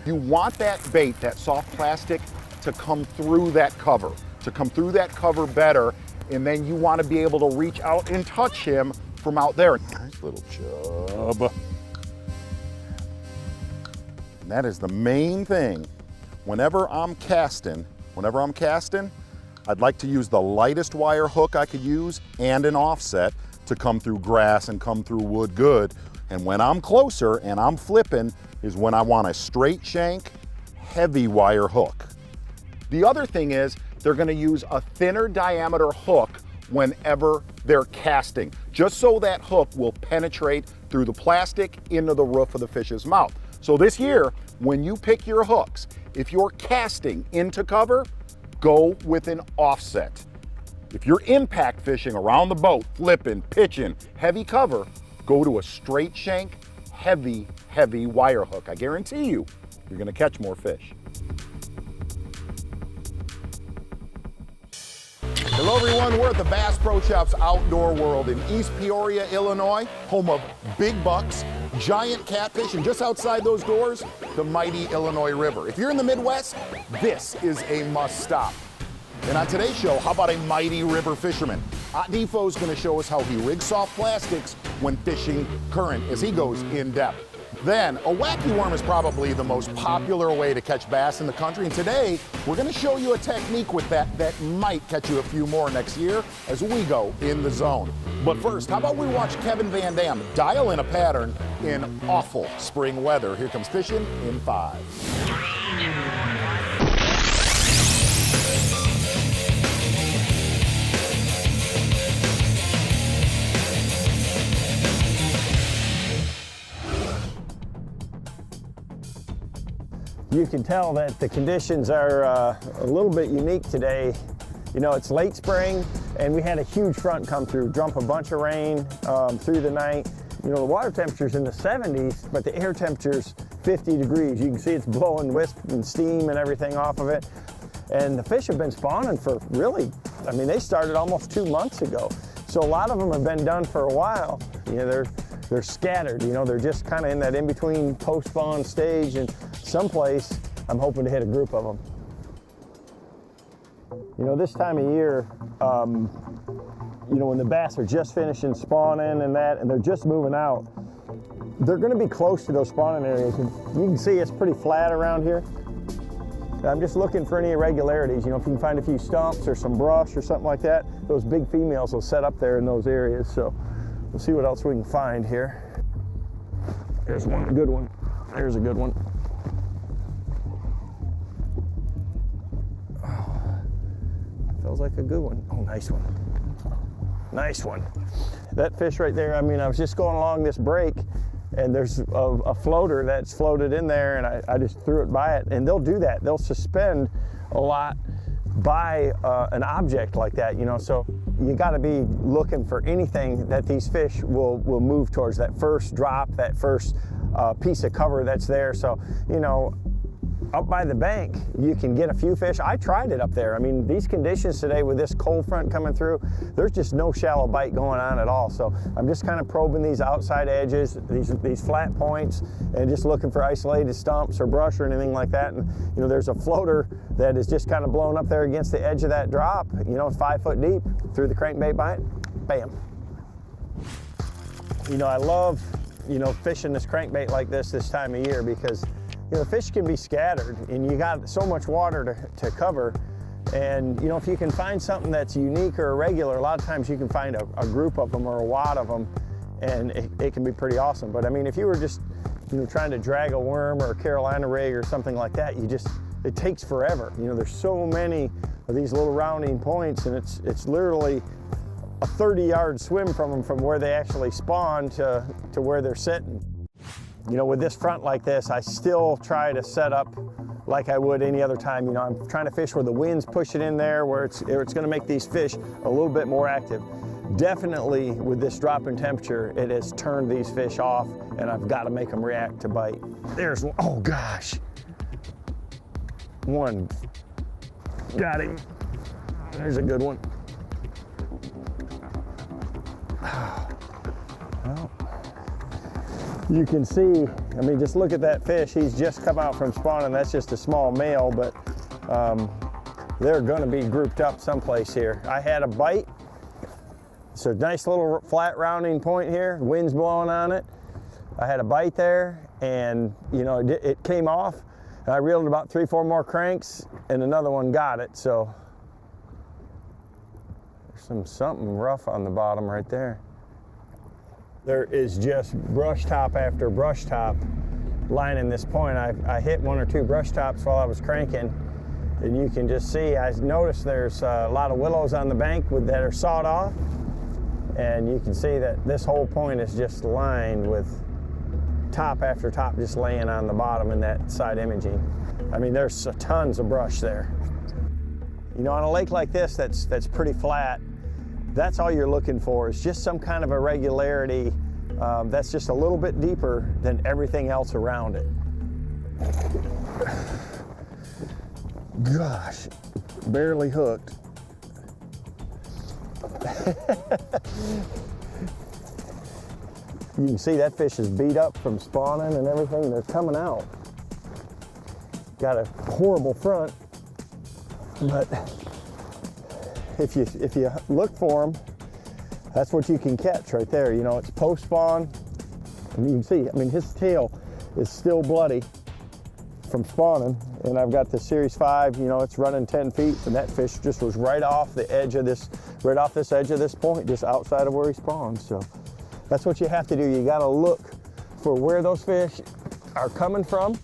You want that bait, that soft plastic, to come through that cover, better, and then you want to be able to reach out and touch him from out there. Nice little chub. And that is the main thing. Whenever I'm casting, I'd like to use the lightest wire hook I could use and an offset to come through grass and come through wood good. And when I'm closer and I'm flipping is when I want a straight shank, heavy wire hook. The other thing is they're gonna use a thinner diameter hook whenever they're casting, just so that hook will penetrate through the plastic into the roof of the fish's mouth. So this year, when you pick your hooks, if you're casting into cover, go with an offset. If you're impact fishing around the boat, flipping, pitching, heavy cover, go to a straight shank, heavy wire hook. I guarantee you, you're gonna catch more fish. Hello everyone, we're at the Bass Pro Shops Outdoor World in East Peoria, Illinois, home of big bucks, giant catfish, and just outside those doors, the mighty Illinois River. If you're in the Midwest, this is a must stop. And on today's show, how about a mighty river fisherman? Defoe's gonna show us how he rigs soft plastics when fishing current as he goes in depth. Then, a wacky worm is probably the most popular way to catch bass in the country, and today, we're gonna show you a technique with that might catch you a few more next year as we go in the zone. But first, how about we watch Kevin Van Dam dial in a pattern in awful spring weather. Here comes fishing in 5. You can tell that the conditions are a little bit unique today. You know, it's late spring, and we had a huge front come through, dump a bunch of rain through the night. You know, the water temperature's in the 70s, but the air temperature's 50 degrees. You can see it's blowing wisp and steam and everything off of it. And the fish have been spawning for really, I mean, they started almost 2 months ago. So a lot of them have been done for a while. You know, they're scattered, you know, they're just kind of in that in-between post-spawn stage, and someplace I'm hoping to hit a group of them. You know, this time of year, you know, when the bass are just finishing spawning and they're just moving out, they're gonna be close to those spawning areas. And you can see it's pretty flat around here. I'm just looking for any irregularities. You know, if you can find a few stumps or some brush or something like that, those big females will set up there in those areas. So we'll see what else we can find here. There's one, a good one. There's a good one. Oh, feels like a good one. Oh, nice one. Nice one. That fish right there, I mean, I was just going along this break, and there's a floater that's floated in there, and I just threw it by it. And they'll do that. They'll suspend a lot by an object like that, you know. So you got to be looking for anything that these fish will move towards, that first drop, that first piece of cover that's there. So, you know, up by the bank, you can get a few fish. I tried it up there. I mean, these conditions today with this cold front coming through, there's just no shallow bite going on at all. So I'm just kind of probing these outside edges, these flat points, and just looking for isolated stumps or brush or anything like that. And, you know, there's a floater that is just kind of blown up there against the edge of that drop, you know, 5 foot deep, through the crankbait bite, bam. You know, I love, you know, fishing this crankbait like this time of year, because you know, fish can be scattered and you got so much water to cover. And, you know, if you can find something that's unique or irregular, a lot of times you can find a group of them or a wad of them, and it can be pretty awesome. But I mean, if you were just, you know, trying to drag a worm or a Carolina rig or something like that, it takes forever. You know, there's so many of these little rounding points, and it's literally a 30-yard swim from them, from where they actually spawn to where they're sitting. You know, with this front like this, I still try to set up like I would any other time. You know, I'm trying to fish where the wind's pushing in there, where it's going to make these fish a little bit more active. Definitely with this drop in temperature, it has turned these fish off, and I've got to make them react to bite. There's one. Oh gosh. One. Got him. There's a good one. Well, you can see, I mean, just look at that fish. He's just come out from spawning. That's just a small male, but they're gonna be grouped up someplace here. I had a bite. It's a nice little flat rounding point here. Wind's blowing on it. I had a bite there, and you know, it came off. And I reeled about 3 or 4 more cranks, and another one got it. So there's something rough on the bottom right there. There is just brush top after brush top lining this point. I hit 1 or 2 brush tops while I was cranking, and you can just see, I noticed there's a lot of willows on the bank that are sawed off, and you can see that this whole point is just lined with top after top just laying on the bottom in that side imaging. I mean, there's tons of brush there. You know, on a lake like this that's pretty flat, that's all you're looking for, is just some kind of irregularity that's just a little bit deeper than everything else around it. Gosh, barely hooked. You can see that fish is beat up from spawning and everything. They're coming out. Got a horrible front, but if you look for them, that's what you can catch right there. You know, it's post spawn, and you can see, I mean, his tail is still bloody from spawning, and I've got the Series 5, you know, it's running 10 feet, and that fish just was right off the edge of this, right off this edge of this point, just outside of where he spawned. So that's what you have to do. You got to look for where those fish are coming from,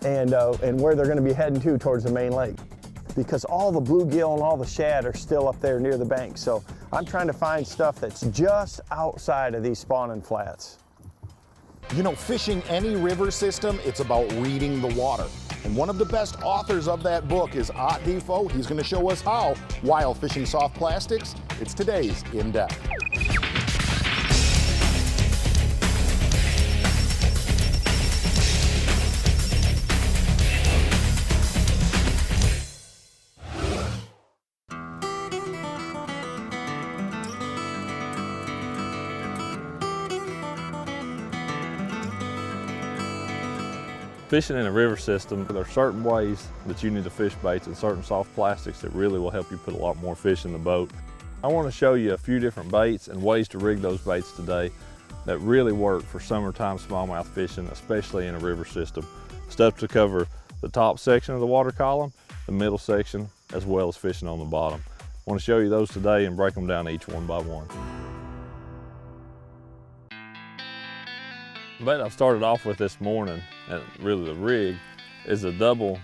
and where they're going to be heading to towards the main lake, because all the bluegill and all the shad are still up there near the bank. So I'm trying to find stuff that's just outside of these spawning flats. You know, fishing any river system, it's about reading the water. And one of the best authors of that book is Art Defoe. He's going to show us how, while fishing soft plastics. It's today's In Depth. Fishing in a river system, there are certain ways that you need to fish baits and certain soft plastics that really will help you put a lot more fish in the boat. I want to show you a few different baits and ways to rig those baits today that really work for summertime smallmouth fishing, especially in a river system. Stuff to cover the top section of the water column, the middle section, as well as fishing on the bottom. I want to show you those today and break them down each one by one. The bait I've started off with this morning, and really the rig, is a double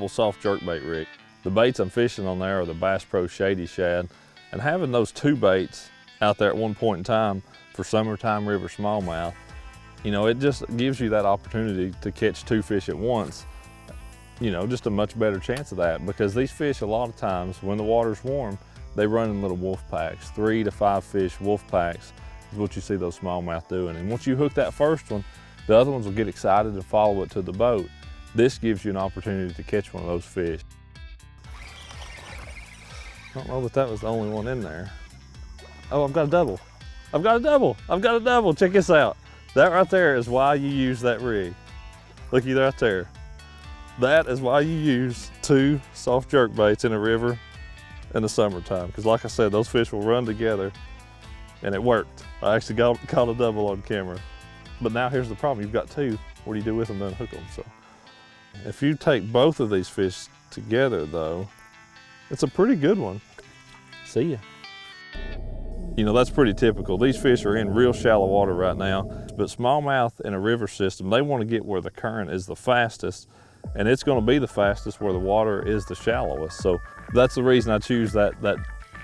soft jerkbait rig. The baits I'm fishing on there are the Bass Pro Shady Shad, and having those two baits out there at one point in time for summertime river smallmouth, you know, it just gives you that opportunity to catch two fish at once. You know, just a much better chance of that, because these fish a lot of times when the water's warm, they run in little wolf packs, 3 to 5 fish wolf packs. Is what you see those smallmouth doing. And once you hook that first one, the other ones will get excited and follow it to the boat. This gives you an opportunity to catch one of those fish. I don't know that that was the only one in there. Oh, I've got a double. I've got a double. I've got a double. Check this out. That right there is why you use that rig. Looky right there. That is why you use two soft jerk baits in a river in the summertime. Because like I said, those fish will run together. And it worked. I actually caught a double on camera. But now here's the problem, you've got two. What do you do with them to unhook them? So if you take both of these fish together though, it's a pretty good one. See ya. You know, that's pretty typical. These fish are in real shallow water right now, but smallmouth in a river system, they want to get where the current is the fastest, and it's going to be the fastest where the water is the shallowest. So that's the reason I choose that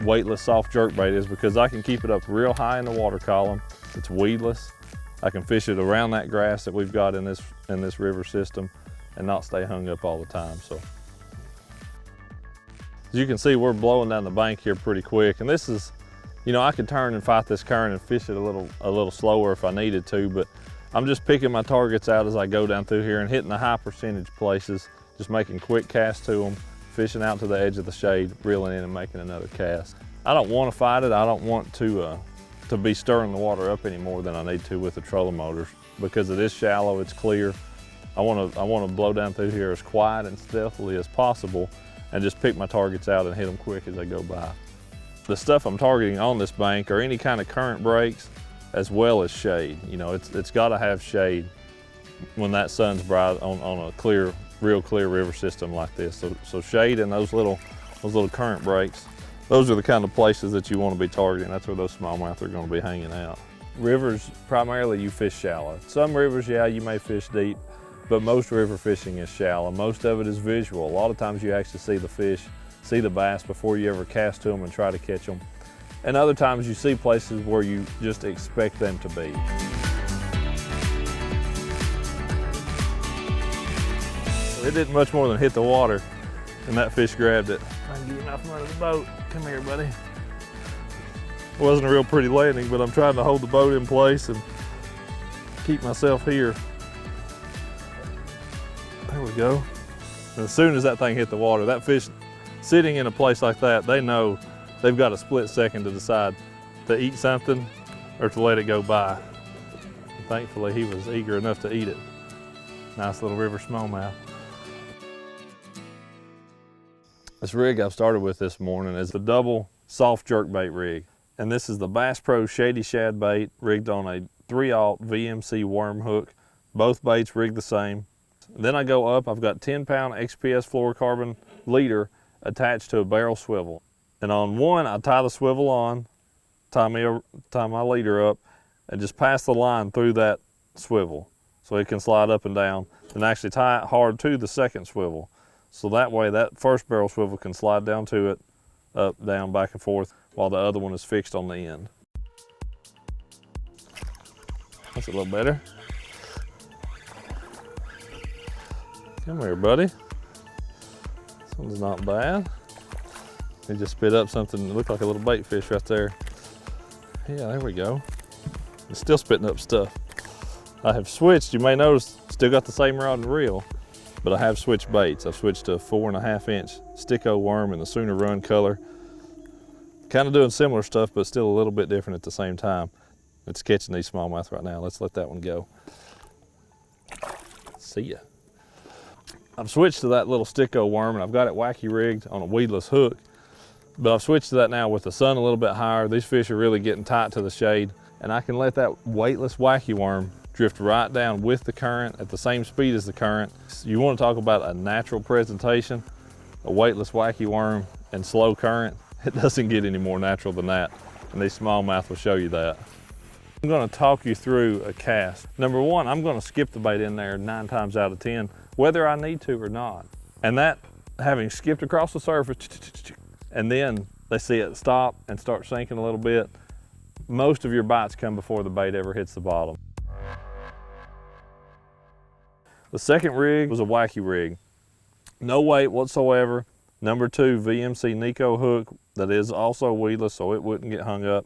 weightless soft jerkbait, is because I can keep it up real high in the water column. It's weedless. I can fish it around that grass that we've got in this river system and not stay hung up all the time. So as you can see, we're blowing down the bank here pretty quick, and this is, you know, I could turn and fight this current and fish it a little slower if I needed to, but I'm just picking my targets out as I go down through here and hitting the high percentage places, just making quick casts to them, fishing out to the edge of the shade, reeling in and making another cast. I don't want to fight it. I don't want to be stirring the water up any more than I need to with the trolling motors, because it is shallow, it's clear. I want to blow down through here as quiet and stealthily as possible and just pick my targets out and hit them quick as they go by. The stuff I'm targeting on this bank are any kind of current breaks as well as shade. You know, it's got to have shade when that sun's bright on a clear, real clear river system like this. So shade and those little current breaks, those are the kind of places that you want to be targeting. That's where those smallmouth are going to be hanging out. Rivers, primarily you fish shallow. Some rivers, yeah, you may fish deep, but most river fishing is shallow. Most of it is visual. A lot of times you actually see the fish, see the bass before you ever cast to them and try to catch them. And other times you see places where you just expect them to be. It didn't much more than hit the water, and that fish grabbed it. I can get him out from under the boat. Come here, buddy. It wasn't a real pretty landing, but I'm trying to hold the boat in place and keep myself here. There we go. And as soon as that thing hit the water, that fish sitting in a place like that, they know they've got a split second to decide to eat something or to let it go by. And thankfully, he was eager enough to eat it. Nice little river smallmouth. This rig I've started with this morning is the double soft jerkbait rig. And this is the Bass Pro Shady Shad bait rigged on a 3/0 VMC worm hook. Both baits rigged the same. Then I go up, I've got 10-pound XPS fluorocarbon leader attached to a barrel swivel. And on one, I tie the swivel on, tie my leader up, and just pass the line through that swivel so it can slide up and down, and actually tie it hard to the second swivel. So that way that first barrel swivel can slide down to it, up, down, back and forth, while the other one is fixed on the end. That's a little better. Come here, buddy. This one's not bad. He just spit up something that looked like a little bait fish right there. Yeah, there we go. It's still spitting up stuff. I have switched, you may notice, still got the same rod and reel, but I have switched baits. I've switched to a 4.5 inch sticko worm in the Sooner Run color. Kind of doing similar stuff, but still a little bit different at the same time. It's catching these smallmouth right now. Let's let that one go. See ya. I've switched to that little sticko worm, and I've got it wacky rigged on a weedless hook. But I've switched to that now with the sun a little bit higher. These fish are really getting tight to the shade, and I can let that weightless wacky worm drift right down with the current at the same speed as the current. You want to talk about a natural presentation, a weightless wacky worm and slow current. It doesn't get any more natural than that, and these smallmouth will show you that. I'm going to talk you through a cast. Number one, I'm going to skip the bait in there 9 times out of 10, whether I need to or not. And that, having skipped across the surface, and then they see it stop and start sinking a little bit, most of your bites come before the bait ever hits the bottom. The second rig was a wacky rig. No weight whatsoever. Number 2 VMC Nico hook that is also weedless, so it wouldn't get hung up.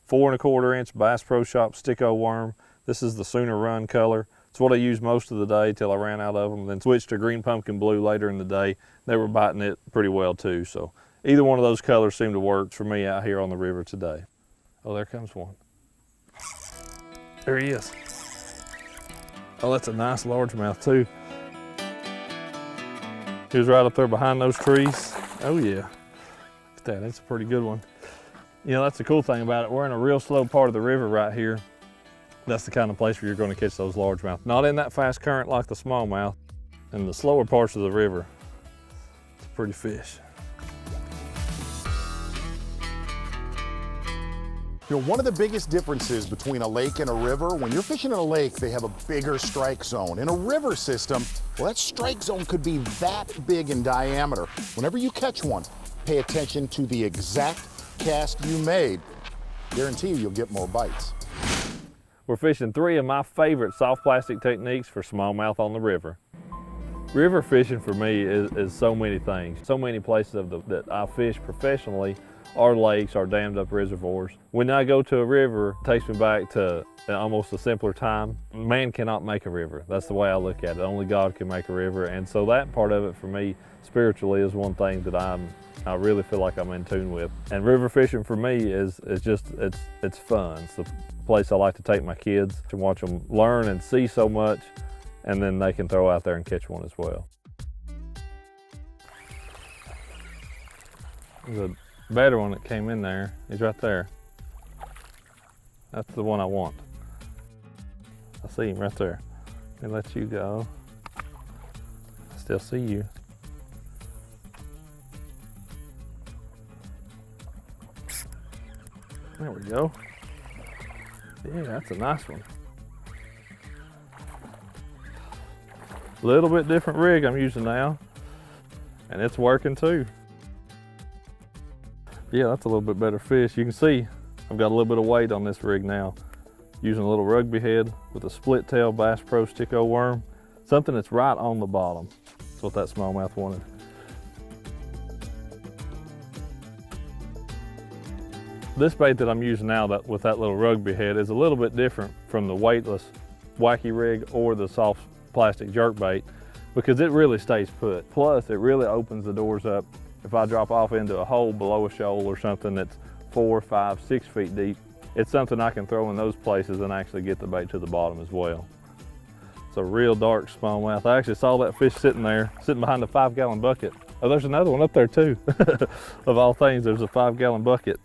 4.25 inch Bass Pro Shop sticko worm. This is the Sooner Run color. It's what I used most of the day till I ran out of them, then switched to green pumpkin blue later in the day. They were biting it pretty well too, so either one of those colors seemed to work for me out here on the river today. Oh, there comes one. There he is. Oh, that's a nice largemouth too. He was right up there behind those trees. Oh yeah, look at that, that's a pretty good one. You know, that's the cool thing about it. We're in a real slow part of the river right here. That's the kind of place where you're going to catch those largemouth. Not in that fast current like the smallmouth. In the slower parts of the river, it's a pretty fish. You know, one of the biggest differences between a lake and a river, when you're fishing in a lake, they have a bigger strike zone. In a river system, well, that strike zone could be that big in diameter. Whenever you catch one, pay attention to the exact cast you made. Guarantee you'll get more bites. We're fishing 3 of my favorite soft plastic techniques for smallmouth on the river. River fishing for me is so many things. So many places that I fish professionally are lakes, are dammed up reservoirs. When I go to a river, it takes me back to almost a simpler time. Man cannot make a river. That's the way I look at it. Only God can make a river. And so that part of it for me spiritually is one thing that I really feel like I'm in tune with. And river fishing for me is just, it's fun. It's the place I like to take my kids to watch them learn and see so much, and then they can throw out there and catch one as well. There's a better one that came in there. He's right there. That's the one I want. I see him right there. Let me let you go. I still see you. There we go. Yeah, that's a nice one. Little bit different rig I'm using now, and it's working too. Yeah, that's a little bit better fish. You can see I've got a little bit of weight on this rig now. Using a little rugby head with a split tail Bass Pro sticko worm. Something that's right on the bottom. That's what that smallmouth wanted. This bait that I'm using now with that little rugby head is a little bit different from the weightless wacky rig or the soft plastic jerkbait because it really stays put. Plus, it really opens the doors up. If I drop off into a hole below a shoal or something that's 4, 5, 6 feet deep, it's something I can throw in those places and actually get the bait to the bottom as well. It's a real dark smallmouth. I actually saw that fish sitting there, sitting behind a 5-gallon bucket. Oh, there's another one up there too. Of all things, there's a 5-gallon bucket.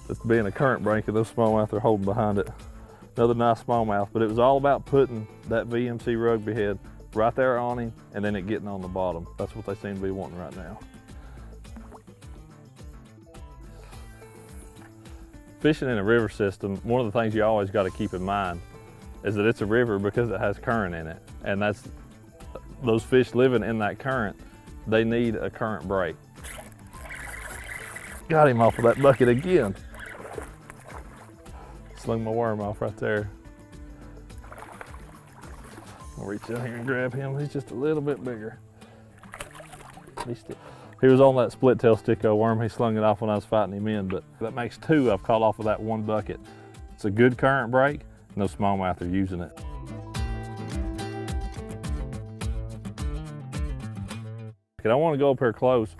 It's being a current break and those smallmouth are holding behind it. Another nice smallmouth, but it was all about putting that VMC rugby head right there on him and then it getting on the bottom. That's what they seem to be wanting right now. Fishing in a river system, one of the things you always got to keep in mind is that it's a river because it has current in it. And that's, those fish living in that current, they need a current break. Got him off of that bucket again. Slung my worm off right there. I'll reach down here and grab him. He's just a little bit bigger. He was on that split tail sticko worm. He slung it off when I was fighting him in, but that makes 2 I've caught off of that 1 bucket. It's a good current break, and those smallmouth are using it. I want to go up here close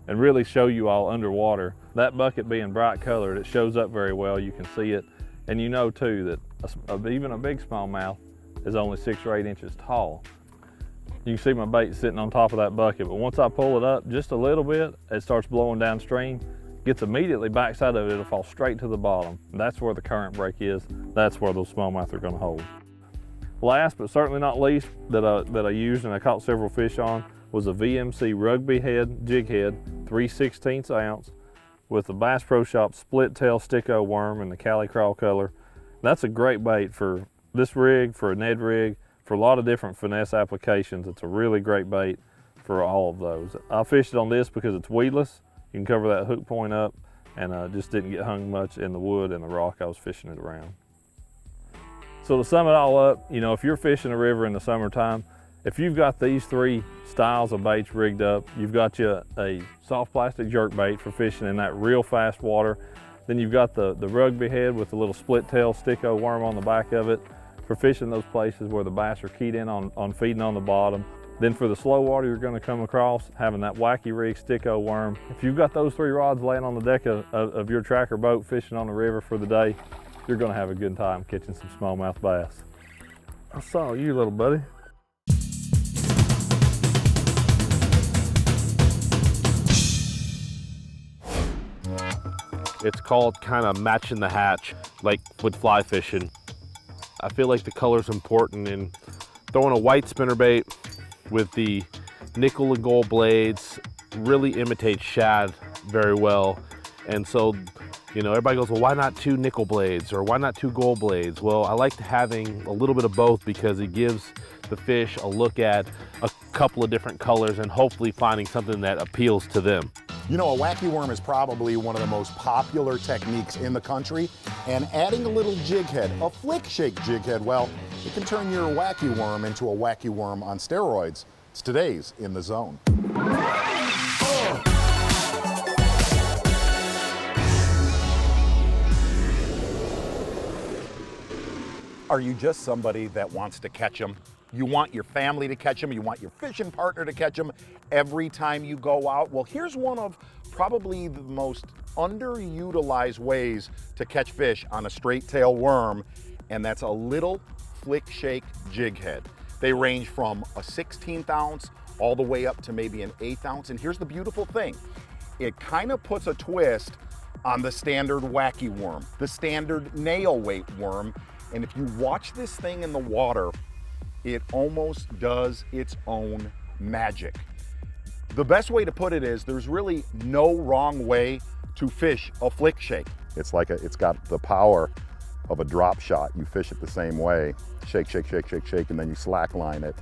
and really show you all underwater. That bucket being bright colored, it shows up very well. You can see it, and you know too that even a big smallmouth is only 6 or 8 inches tall. You can see my bait sitting on top of that bucket, but once I pull it up just a little bit, it starts blowing downstream, gets immediately backside of it, it'll fall straight to the bottom. That's where the current break is. That's where those smallmouth are gonna hold. Last but certainly not least that I used and I caught several fish on was a VMC rugby head jig head, 3/16 ounce, with the Bass Pro Shop split tail sticko worm in the Cali Crawl color. That's a great bait for this rig, for a Ned rig, for a lot of different finesse applications. It's a really great bait for all of those. I fished it on this because it's weedless. You can cover that hook point up, and just didn't get hung much in the wood and the rock I was fishing it around. So to sum it all up, you know, if you're fishing a river in the summertime, if you've got these 3 styles of baits rigged up, you've got you a soft plastic jerkbait for fishing in that real fast water. Then you've got the rugby head with the little split tail sticko worm on the back of it for fishing those places where the bass are keyed in on feeding on the bottom. Then for the slow water you're going to come across, having that Wacky rig sticko worm. If you've got those 3 rods laying on the deck of your tracker boat fishing on the river for the day, you're going to have a good time catching some smallmouth bass. I saw you, little buddy. It's called kind of matching the hatch, like with fly fishing. I feel like the color's important, and throwing a white spinnerbait with the nickel and gold blades really imitates shad very well. And so, you know, everybody goes, well, why not 2 nickel blades or why not 2 gold blades? Well, I like having a little bit of both because it gives the fish a look at a couple of different colors and hopefully finding something that appeals to them. You know, a wacky worm is probably one of the most popular techniques in the country, and adding a little jig head, a flick shake jig head, well, it can turn your wacky worm into a wacky worm on steroids. It's today's In the Zone. Are you just somebody that wants to catch them? You want your family to catch them, you want your fishing partner to catch them every time you go out? Well, here's one of probably the most underutilized ways to catch fish on a straight tail worm, and that's a little flick shake jig head. They range from a 16th ounce all the way up to maybe an 1/8 ounce, and here's the beautiful thing. It kind of puts a twist on the standard wacky worm, the standard nail weight worm, and if you watch this thing in the water, it almost does its own magic. The best way to put it is there's really no wrong way to fish a flick shake. It's like it's got the power of a drop shot. You fish it the same way, shake, shake, shake, shake, shake, and then you slack line it.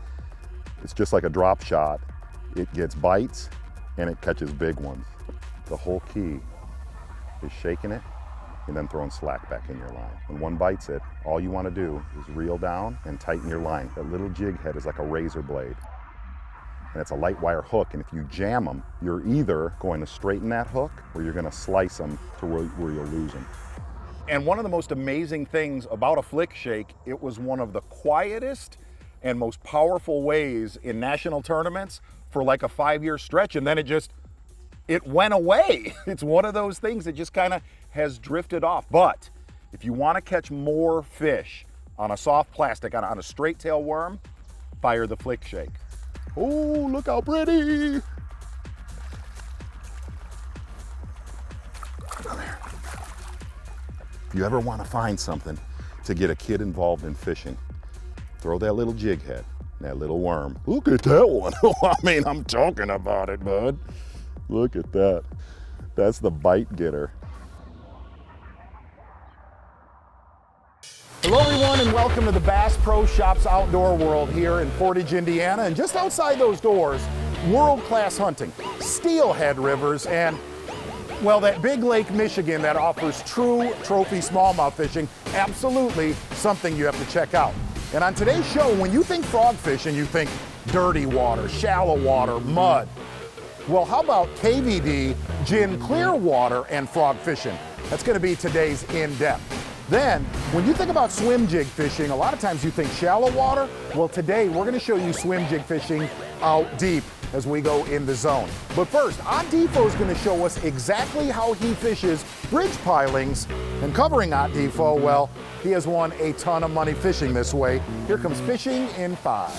It's just like a drop shot. It gets bites and it catches big ones. The whole key is shaking it and then throwing slack back in your line. When one bites it, all you want to do is reel down and tighten your line. That little jig head is like a razor blade. And it's a light wire hook, and if you jam them, you're either going to straighten that hook or you're going to slice them to where you'll lose them. And one of the most amazing things about a flick shake, it was one of the quietest and most powerful ways in national tournaments for like a 5-year stretch, and then it went away. It's one of those things that just kind of has drifted off. But if you want to catch more fish on a soft plastic, on a straight tail worm, fire the flick shake. Oh, look how pretty. Come there. If you ever want to find something to get a kid involved in fishing, throw that little jig head, that little worm. Look at that one. I mean, I'm talking about it, bud. Look at that. That's the bite getter. Hello everyone, and welcome to the Bass Pro Shops outdoor world here in Portage, Indiana. And just outside those doors, world-class hunting, steelhead rivers, and well, that big Lake Michigan that offers true trophy smallmouth fishing. Absolutely something you have to check out. And on today's show, when you think frog fishing, you think dirty water, shallow water, mud. Well, how about KVD, gin, clear water, and frog fishing? That's gonna be today's in-depth. Then, when you think about swim jig fishing, a lot of times you think shallow water. Well, today we're gonna show you swim jig fishing out deep as we go in the zone. But first, Odd Defo is gonna show us exactly how he fishes bridge pilings. And covering Odd Defo, well, he has won a ton of money fishing this way. Here comes Fishing in 5.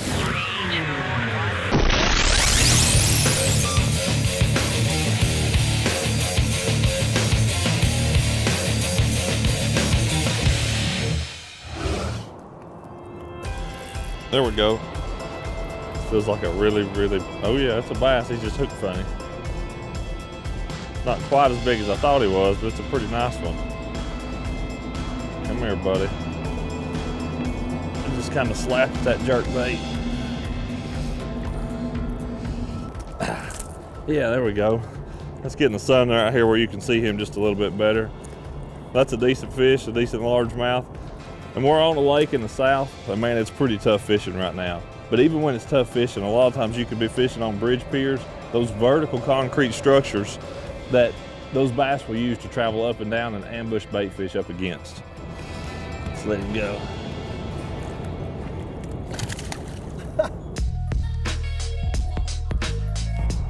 There we go. Feels like a really, oh yeah, it's a bass. He's just hooked funny. Not quite as big as I thought he was, but it's a pretty nice one. Come here, buddy. I just kind of slapped that jerkbait. Yeah, there we go. Let's get in the sun right here where you can see him just a little bit better. That's a decent fish, a decent largemouth. And we're on a lake in the south, and man, it's pretty tough fishing right now. But even when it's tough fishing, a lot of times you could be fishing on bridge piers, those vertical concrete structures that those bass will use to travel up and down and ambush bait fish up against. Let's let him go.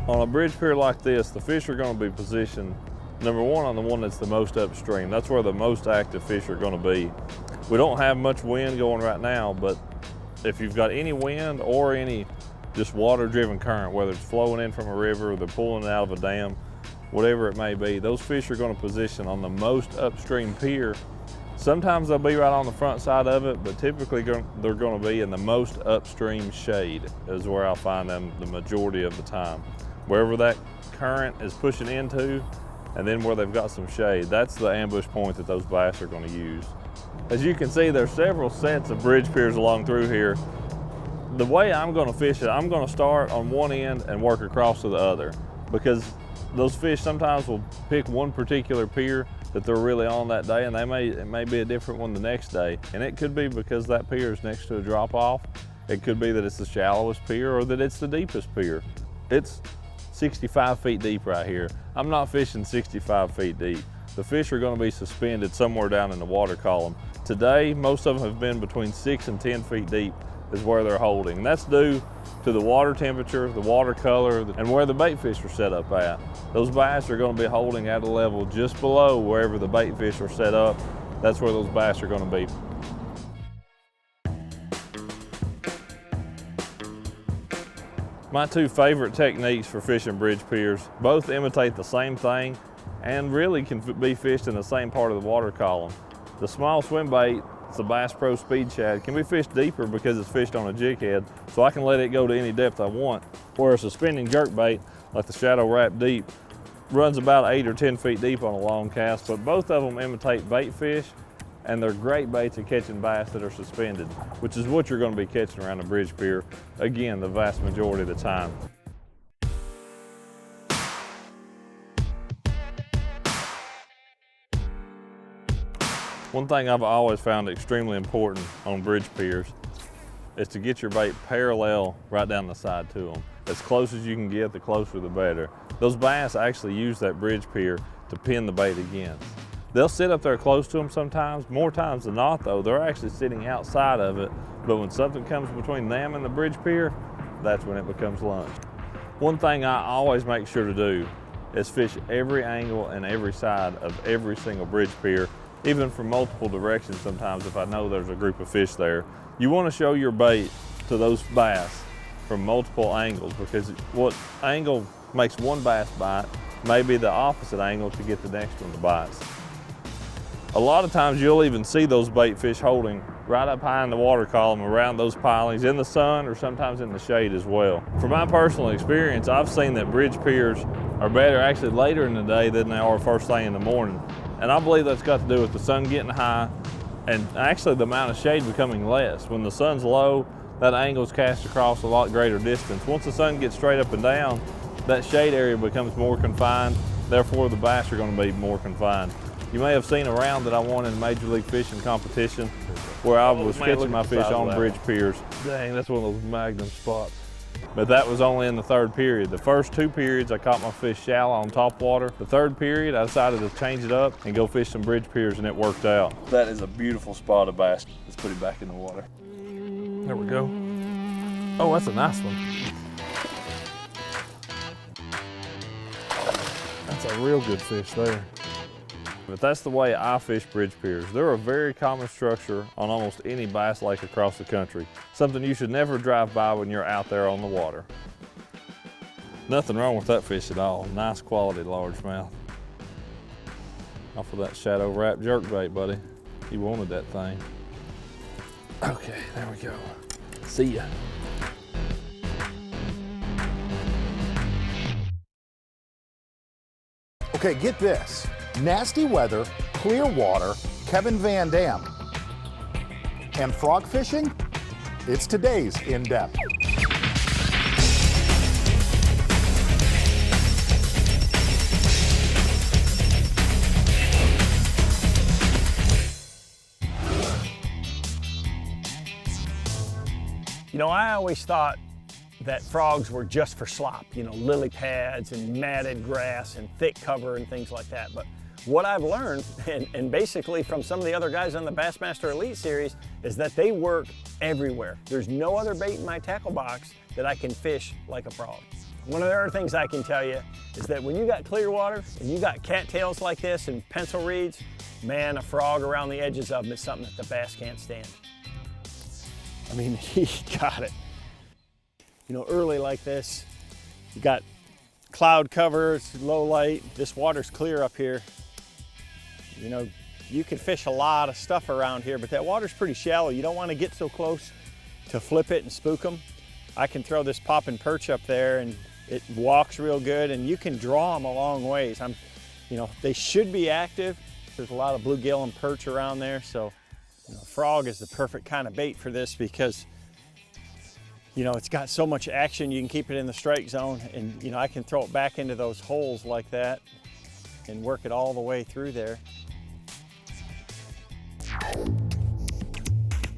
On a bridge pier like this, the fish are going to be positioned, number one, on the one that's the most upstream. That's where the most active fish are going to be. We don't have much wind going right now, but if you've got any wind or any just water-driven current, whether it's flowing in from a river or they're pulling it out of a dam, whatever it may be, those fish are going to position on the most upstream pier. Sometimes they'll be right on the front side of it, but typically they're going to be in the most upstream shade is where I'll find them the majority of the time. Wherever that current is pushing into, and then where they've got some shade, that's the ambush point that those bass are going to use. As you can see, there's several sets of bridge piers along through here. The way I'm going to fish it, I'm going to start on one end and work across to the other, because those fish sometimes will pick one particular pier that they're really on that day, and it may be a different one the next day. And it could be because that pier is next to a drop off. It could be that it's the shallowest pier or that it's the deepest pier. It's 65 feet deep right here. I'm not fishing 65 feet deep. The fish are going to be suspended somewhere down in the water column. Today, most of them have been between 6 and 10 feet deep is where they're holding. And that's due to the water temperature, the water color, and where the bait fish are set up at. Those bass are going to be holding at a level just below wherever the bait fish are set up. That's where those bass are going to be. My two favorite techniques for fishing bridge piers both imitate the same thing and really can be fished in the same part of the water column. The small swim bait, it's a Bass Pro Speed Shad, can be fished deeper because it's fished on a jig head, so I can let it go to any depth I want. Whereas a spinning jerkbait, like the Shadow Wrap Deep, runs about 8 or 10 feet deep on a long cast, but both of them imitate bait fish, and they're great baits at catching bass that are suspended, which is what you're going to be catching around a bridge pier, again, the vast majority of the time. One thing I've always found extremely important on bridge piers is to get your bait parallel right down the side to them. As close as you can get, the closer the better. Those bass actually use that bridge pier to pin the bait against. They'll sit up there close to them sometimes. More times than not though, they're actually sitting outside of it, but when something comes between them and the bridge pier, that's when it becomes lunch. One thing I always make sure to do is fish every angle and every side of every single bridge pier, even from multiple directions sometimes if I know there's a group of fish there. You want to show your bait to those bass from multiple angles, because what angle makes one bass bite may be the opposite angle to get the next one to bite. A lot of times you'll even see those bait fish holding right up high in the water column around those pilings in the sun or sometimes in the shade as well. From my personal experience, I've seen that bridge piers are better actually later in the day than they are first thing in the morning. And I believe that's got to do with the sun getting high and actually the amount of shade becoming less. When the sun's low, that angle's cast across a lot greater distance. Once the sun gets straight up and down, that shade area becomes more confined, therefore the bass are going to be more confined. You may have seen a round that I won in Major League Fishing competition where I was catching my fish on bridge piers. Dang, that's one of those magnum spots. But that was only in the third period. The first 2 periods, I caught my fish shallow on top water. The third period, I decided to change it up and go fish some bridge piers, and it worked out. That is a beautiful spot of bass. Let's put it back in the water. There we go. Oh, that's a nice one. That's a real good fish there. But that's the way I fish bridge piers. They're a very common structure on almost any bass lake across the country. Something you should never drive by when you're out there on the water. Nothing wrong with that fish at all. Nice quality largemouth. Off of that shadow wrap jerkbait, buddy. You wanted that thing. Okay, there we go. See ya. Okay, get this. Nasty weather, clear water, Kevin Van Dam. And frog fishing? It's today's In Depth. You know, I always thought that frogs were just for slop, you know, lily pads and matted grass and thick cover and things like that. But what I've learned, and basically from some of the other guys on the Bassmaster Elite Series, is that they work everywhere. There's no other bait in my tackle box that I can fish like a frog. One of the other things I can tell you is that when you got clear water and you got cattails like this and pencil reeds, man, a frog around the edges of them is something that the bass can't stand. I mean, he got it. You know, early like this, you got cloud cover, it's low light, this water's clear up here. You know, you can fish a lot of stuff around here, but that water's pretty shallow. You don't want to get so close to flip it and spook them. I can throw this pop and perch up there and it walks real good, and you can draw them a long ways. You know, they should be active. There's a lot of bluegill and perch around there, so you know, frog is the perfect kind of bait for this because you know, it's got so much action. You can keep it in the strike zone, and you know, I can throw it back into those holes like that and work it all the way through there.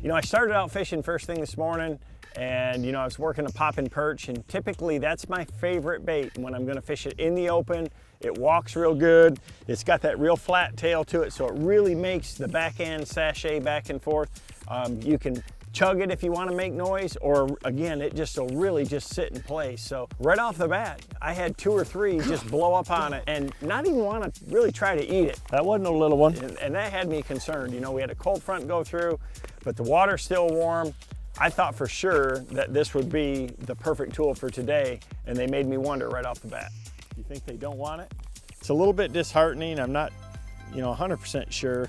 You know, I started out fishing first thing this morning, and you know, I was working a pop and perch, and typically that's my favorite bait when I'm gonna fish it in the open. It walks real good. It's got that real flat tail to it, so it really makes the back end sashay back and forth. You can chug it if you want to make noise, or again, it just will really just sit in place. So right off the bat, I had 2 or 3 just blow up on it and not even want to really try to eat it. That wasn't a little one. And that had me concerned. You know, we had a cold front go through, but the water's still warm. I thought for sure that this would be the perfect tool for today, and they made me wonder right off the bat. You think they don't want it? It's a little bit disheartening. I'm not, you know, 100% sure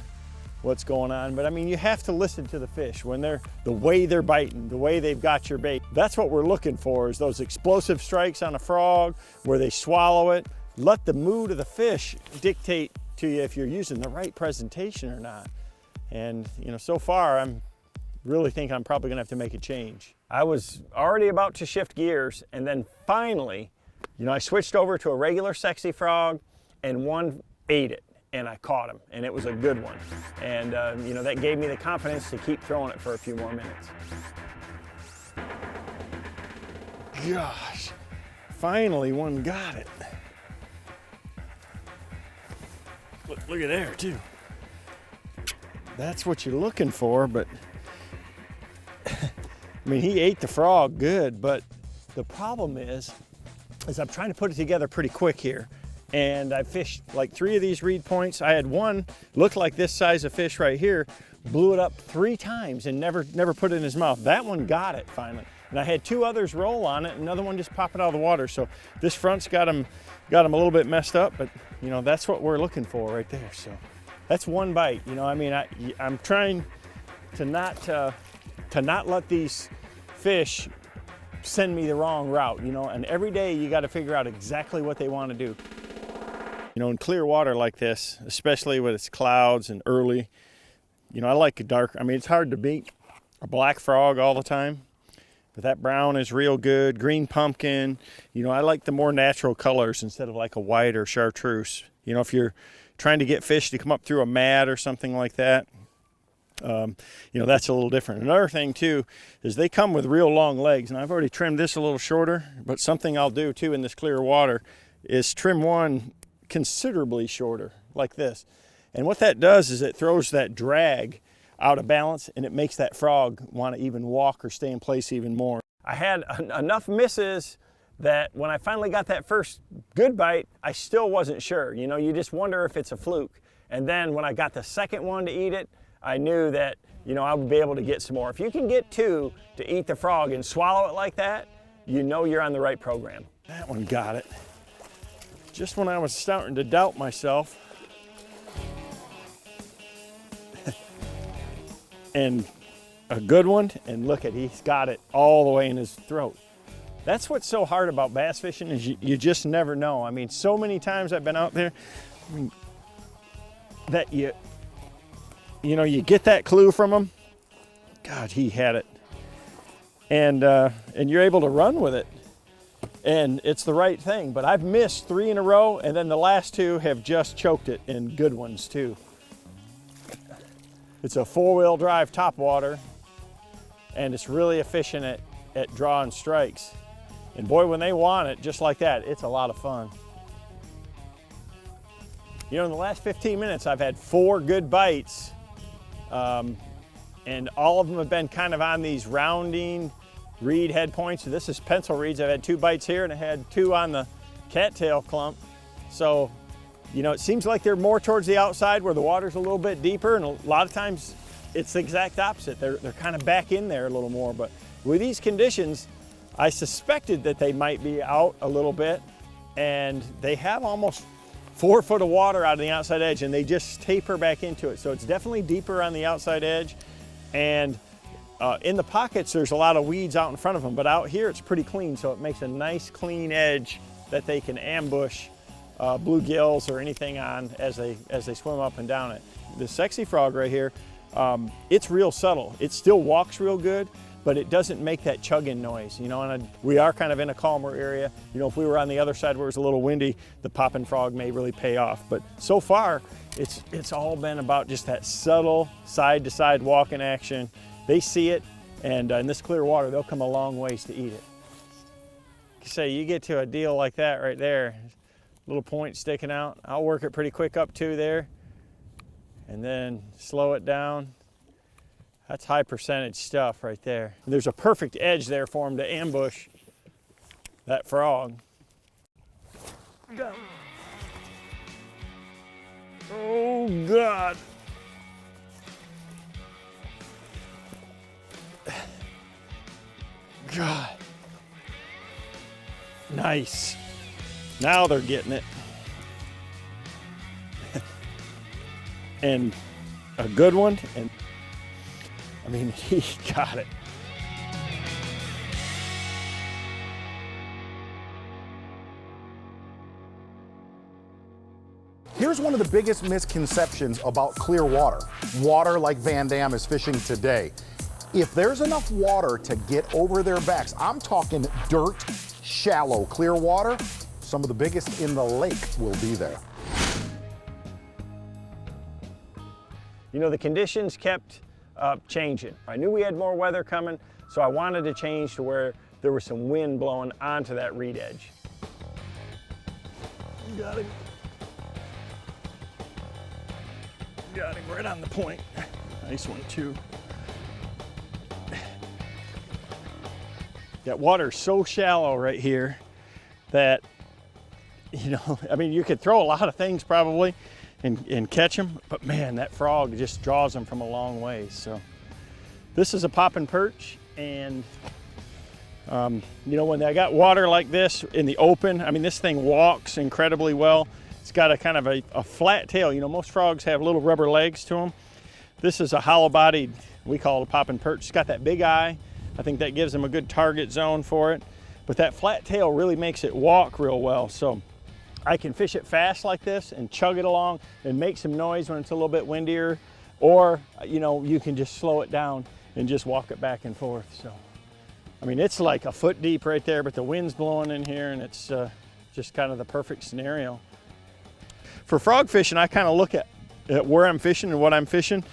what's going on, but I mean, you have to listen to the fish when the way they're biting, the way they've got your bait. That's what we're looking for, is those explosive strikes on a frog where they swallow it. Let the mood of the fish dictate to you if you're using the right presentation or not. And you know, so far I'm really think I'm probably gonna have to make a change. I was already about to shift gears, and then finally, you know, I switched over to a regular sexy frog, and one ate it. And I caught him, and it was a good one. And you know, that gave me the confidence to keep throwing it for a few more minutes. Gosh, finally one got it. Look at there too. That's what you're looking for, but I mean, he ate the frog good, but the problem is I'm trying to put it together pretty quick here. And I fished like 3 of these reed points. I had one looked like this size of fish right here, blew it up 3 times and never put it in his mouth. That one got it finally. And I had 2 others roll on it, another one just pop it out of the water. So this front's got him a little bit messed up, but you know, that's what we're looking for right there. So that's one bite. You know, I mean, I'm trying to not let these fish send me the wrong route, you know, and every day you got to figure out exactly what they want to do. You know, in clear water like this, especially when it's clouds and early, you know, I like a dark, I mean, it's hard to beat a black frog all the time, But that brown is real good. Green pumpkin. You know, I like the more natural colors instead of like a white or chartreuse. You know, if you're trying to get fish to come up through a mat or something like that, you know, that's a little different. Another thing too is they come with real long legs, and I've already trimmed this a little shorter, but something I'll do too in this clear water is trim one considerably shorter like this. And what that does is it throws that drag out of balance, and it makes that frog want to even walk or stay in place even more. I had enough misses that when I finally got that first good bite, I still wasn't sure. You know, you just wonder if it's a fluke. And then when I got the second one to eat it, I knew that, you know, I would be able to get some more. If you can get two to eat the frog and swallow it like that, you know you're on the right program. That one got it. Just when I was starting to doubt myself. And a good one, and look at, he's got it all the way in his throat. That's what's so hard about bass fishing, is you just never know. I mean, so many times I've been out there, I mean, that you know, you get that clue from him. God, he had it. And you're able to run with it. And it's the right thing. But I've missed 3 in a row, and then the last 2 have just choked it, and good ones too. It's a 4-wheel drive topwater, and it's really efficient at drawing strikes. And boy, when they want it just like that, it's a lot of fun. You know, in the last 15 minutes, I've had 4 good bites, and all of them have been kind of on these rounding reed head points. So this is pencil reeds. I've had 2 bites here, and I had 2 on the cattail clump. So, you know, it seems like they're more towards the outside where the water's a little bit deeper, and a lot of times it's the exact opposite. They're kind of back in there a little more. But with these conditions, I suspected that they might be out a little bit, and they have almost 4 foot of water out of the outside edge, and they just taper back into it. So it's definitely deeper on the outside edge, and in the pockets there's a lot of weeds out in front of them, but out here it's pretty clean, so it makes a nice clean edge that they can ambush bluegills or anything on as they swim up and down it. The sexy frog right here, it's real subtle. It still walks real good, but it doesn't make that chugging noise, you know, and we are kind of in a calmer area. You know, if we were on the other side where it was a little windy, the popping frog may really pay off. But so far, it's all been about just that subtle side-to-side walking action. They see it, and in this clear water, they'll come a long ways to eat it. So you get to a deal like that right there, little point sticking out. I'll work it pretty quick up to there, and then slow it down. That's high percentage stuff right there. There's a perfect edge there for him to ambush that frog. Oh God. God. Nice. Now they're getting it. And a good one, and I mean, he got it. Here's one of the biggest misconceptions about clear water. Water like Van Dam is fishing today. If there's enough water to get over their backs, I'm talking dirt, shallow, clear water, some of the biggest in the lake will be there. You know, the conditions kept changing. I knew we had more weather coming, so I wanted to change to where there was some wind blowing onto that reed edge. Got him. Got him right on the point. Nice one too. That water's so shallow right here that, you know, I mean, you could throw a lot of things probably and catch them, but man, that frog just draws them from a long way. So this is a popping perch, and you know, when I got water like this in the open, I mean, this thing walks incredibly well. It's got a kind of a flat tail. You know, most frogs have little rubber legs to them. This is a hollow-bodied, we call it a popping perch. It's got that big eye. I think that gives them a good target zone for it. But that flat tail really makes it walk real well. So I can fish it fast like this and chug it along and make some noise when it's a little bit windier, or, you know, you can just slow it down and just walk it back and forth. So I mean, it's like a foot deep right there, but the wind's blowing in here, and it's just kind of the perfect scenario. For frog fishing, I kind of look at where I'm fishing and what I'm fishing.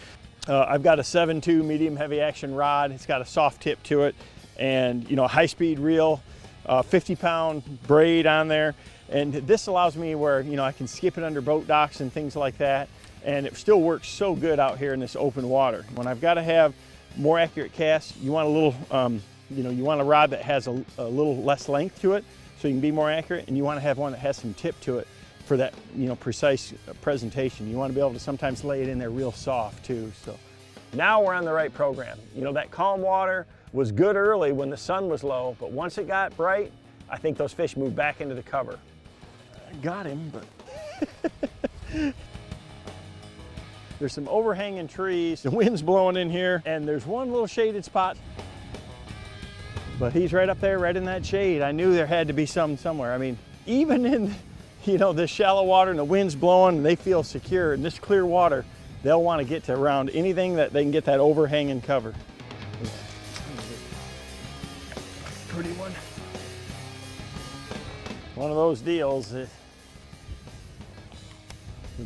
I've got a 7.2 medium heavy action rod. It's got a soft tip to it, and a high-speed reel, 50-pound braid on there. And this allows me where I can skip it under boat docks and things like that, and it still works so good out here in this open water. When I've got to have more accurate casts, you want a little, you want a rod that has a little less length to it, so you can be more accurate, and you want to have one that has some tip to it for that, precise presentation. You want to be able to sometimes lay it in there real soft too. So now we're on the right program. That calm water was good early when the sun was low, but once it got bright, I think those fish moved back into the cover. I got him, but there's some overhanging trees, the wind's blowing in here, and there's one little shaded spot. But he's right up there, right in that shade. I knew there had to be some somewhere. I mean, even in, this shallow water and the wind's blowing and they feel secure, in this clear water, they'll want to get to around anything that they can get that overhanging cover. Pretty one. One of those deals. With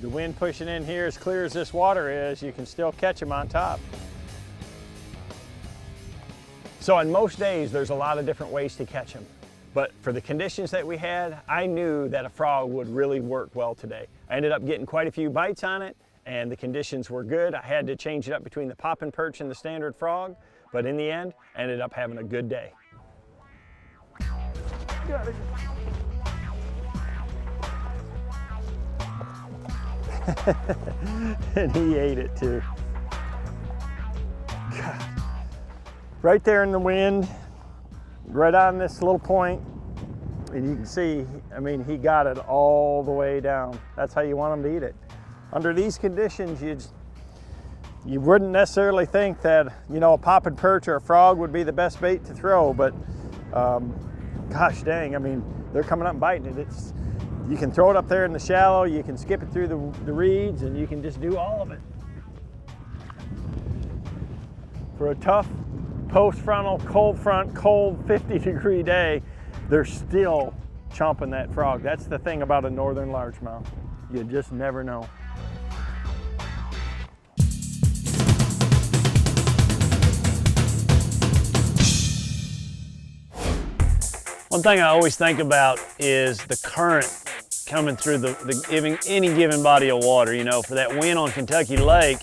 the wind pushing in here, as clear as this water is, you can still catch them on top. So on most days, there's a lot of different ways to catch them. But for the conditions that we had, I knew that a frog would really work well today. I ended up getting quite a few bites on it, and the conditions were good. I had to change it up between the poppin' perch and the standard frog, but in the end, I ended up having a good day. Got it. And he ate it too. God. Right there in the wind, right on this little point, and you can see, I mean, he got it all the way down. That's how you want him to eat it. Under these conditions, you wouldn't necessarily think that, a poppin' perch or a frog would be the best bait to throw, but gosh dang, I mean, they're coming up and biting it. You can throw it up there in the shallow, you can skip it through the reeds, and you can just do all of it. For a tough post-frontal, cold front, cold 50-degree day, they're still chomping that frog. That's the thing about a northern largemouth. You just never know. One thing I always think about is the current coming through any given body of water. For that wind on Kentucky Lake,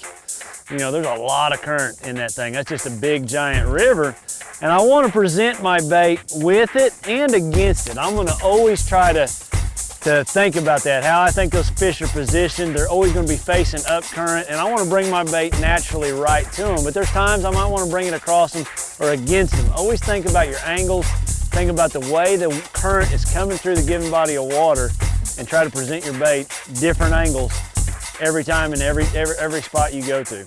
there's a lot of current in that thing. That's just a big giant river. And I want to present my bait with it and against it. I'm going to always try to think about that, how I think those fish are positioned. They're always going to be facing up current, and I want to bring my bait naturally right to them. But there's times I might want to bring it across them or against them. Always think about your angles. Think about the way the current is coming through the given body of water, and try to present your bait different angles every time and every spot you go to.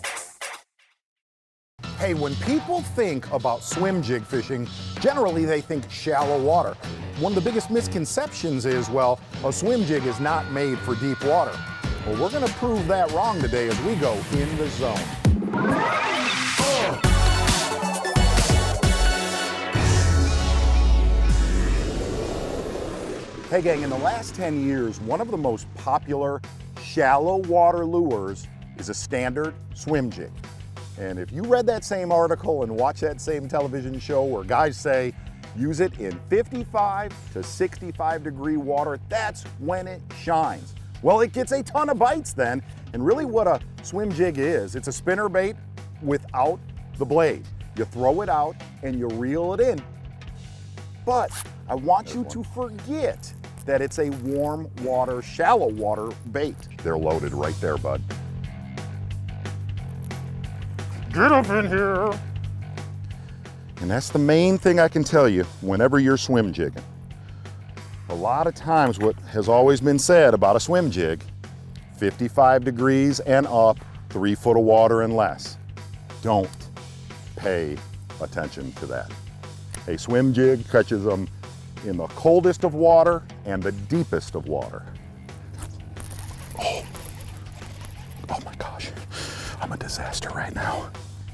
Hey, when people think about swim jig fishing, generally they think shallow water. One of the biggest misconceptions is, well, a swim jig is not made for deep water. Well, we're gonna prove that wrong today as we go in the zone. Hey gang, in the last 10 years, one of the most popular shallow water lures is a standard swim jig. And if you read that same article and watch that same television show where guys say, use it in 55 to 65 degree water, that's when it shines. Well, it gets a ton of bites then, and really what a swim jig is, it's a spinnerbait without the blade. You throw it out and you reel it in. But I want you to forget that it's a warm water, shallow water bait. They're loaded right there, bud. Get up in here. And that's the main thing I can tell you whenever you're swim jigging. A lot of times what has always been said about a swim jig, 55 degrees and up, 3 foot of water and less. Don't pay attention to that. A swim jig catches them in the coldest of water and the deepest of water. Oh my gosh, I'm a disaster right now.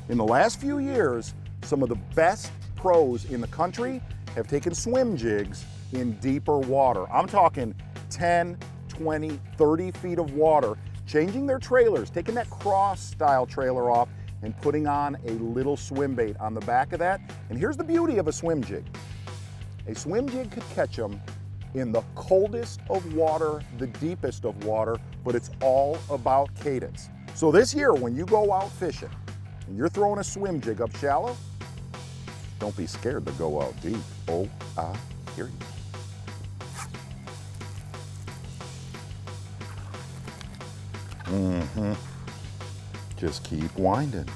In the last few years, some of the best pros in the country have taken swim jigs in deeper water. I'm talking 10, 20, 30 feet of water, changing their trailers, taking that cross-style trailer off and putting on a little swim bait on the back of that. And here's the beauty of a swim jig. A swim jig could catch them in the coldest of water, the deepest of water, but it's all about cadence. So this year, when you go out fishing and you're throwing a swim jig up shallow, don't be scared to go out deep. Oh, I hear you. Mm-hmm. Just keep winding.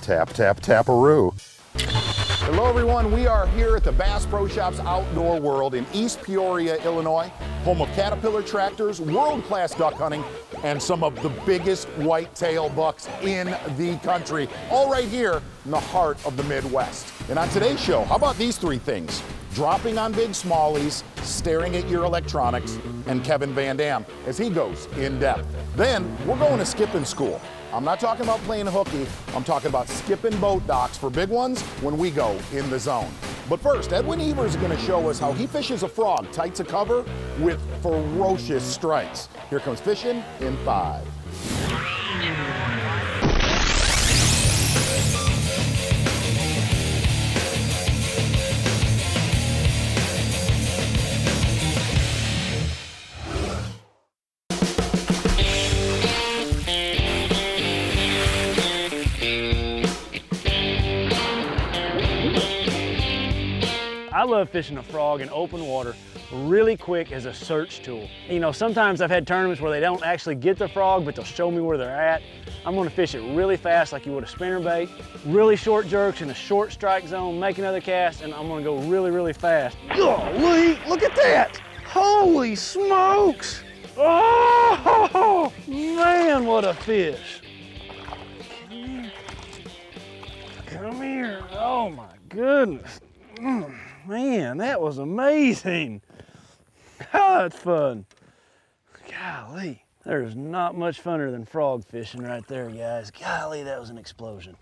Tap, tap, tap-a-roo. Hello everyone, we are here at the Bass Pro Shops Outdoor World in East Peoria, Illinois, home of Caterpillar tractors, world-class duck hunting, and some of the biggest whitetail bucks in the country, all right here in the heart of the Midwest. And on today's show, how about these three things? Dropping on big smallies, staring at your electronics, and Kevin Van Dam as he goes in depth. Then we're going to skipping school. I'm not talking about playing hooky, I'm talking about skipping boat docks for big ones when we go in the zone. But first, Edwin Evers is going to show us how he fishes a frog tight to cover with ferocious strikes. Here comes fishing in 5. I love fishing a frog in open water really quick as a search tool. You know, sometimes I've had tournaments where they don't actually get the frog, but they'll show me where they're at. I'm gonna fish it really fast like you would a spinnerbait, really short jerks in a short strike zone, make another cast, and I'm gonna go really, really fast. Golly, look at that! Holy smokes! Oh, man, what a fish. Come here, oh my goodness. Man, that was amazing. Oh, that's fun. Golly, there's not much funner than frog fishing right there, guys. Golly, that was an explosion.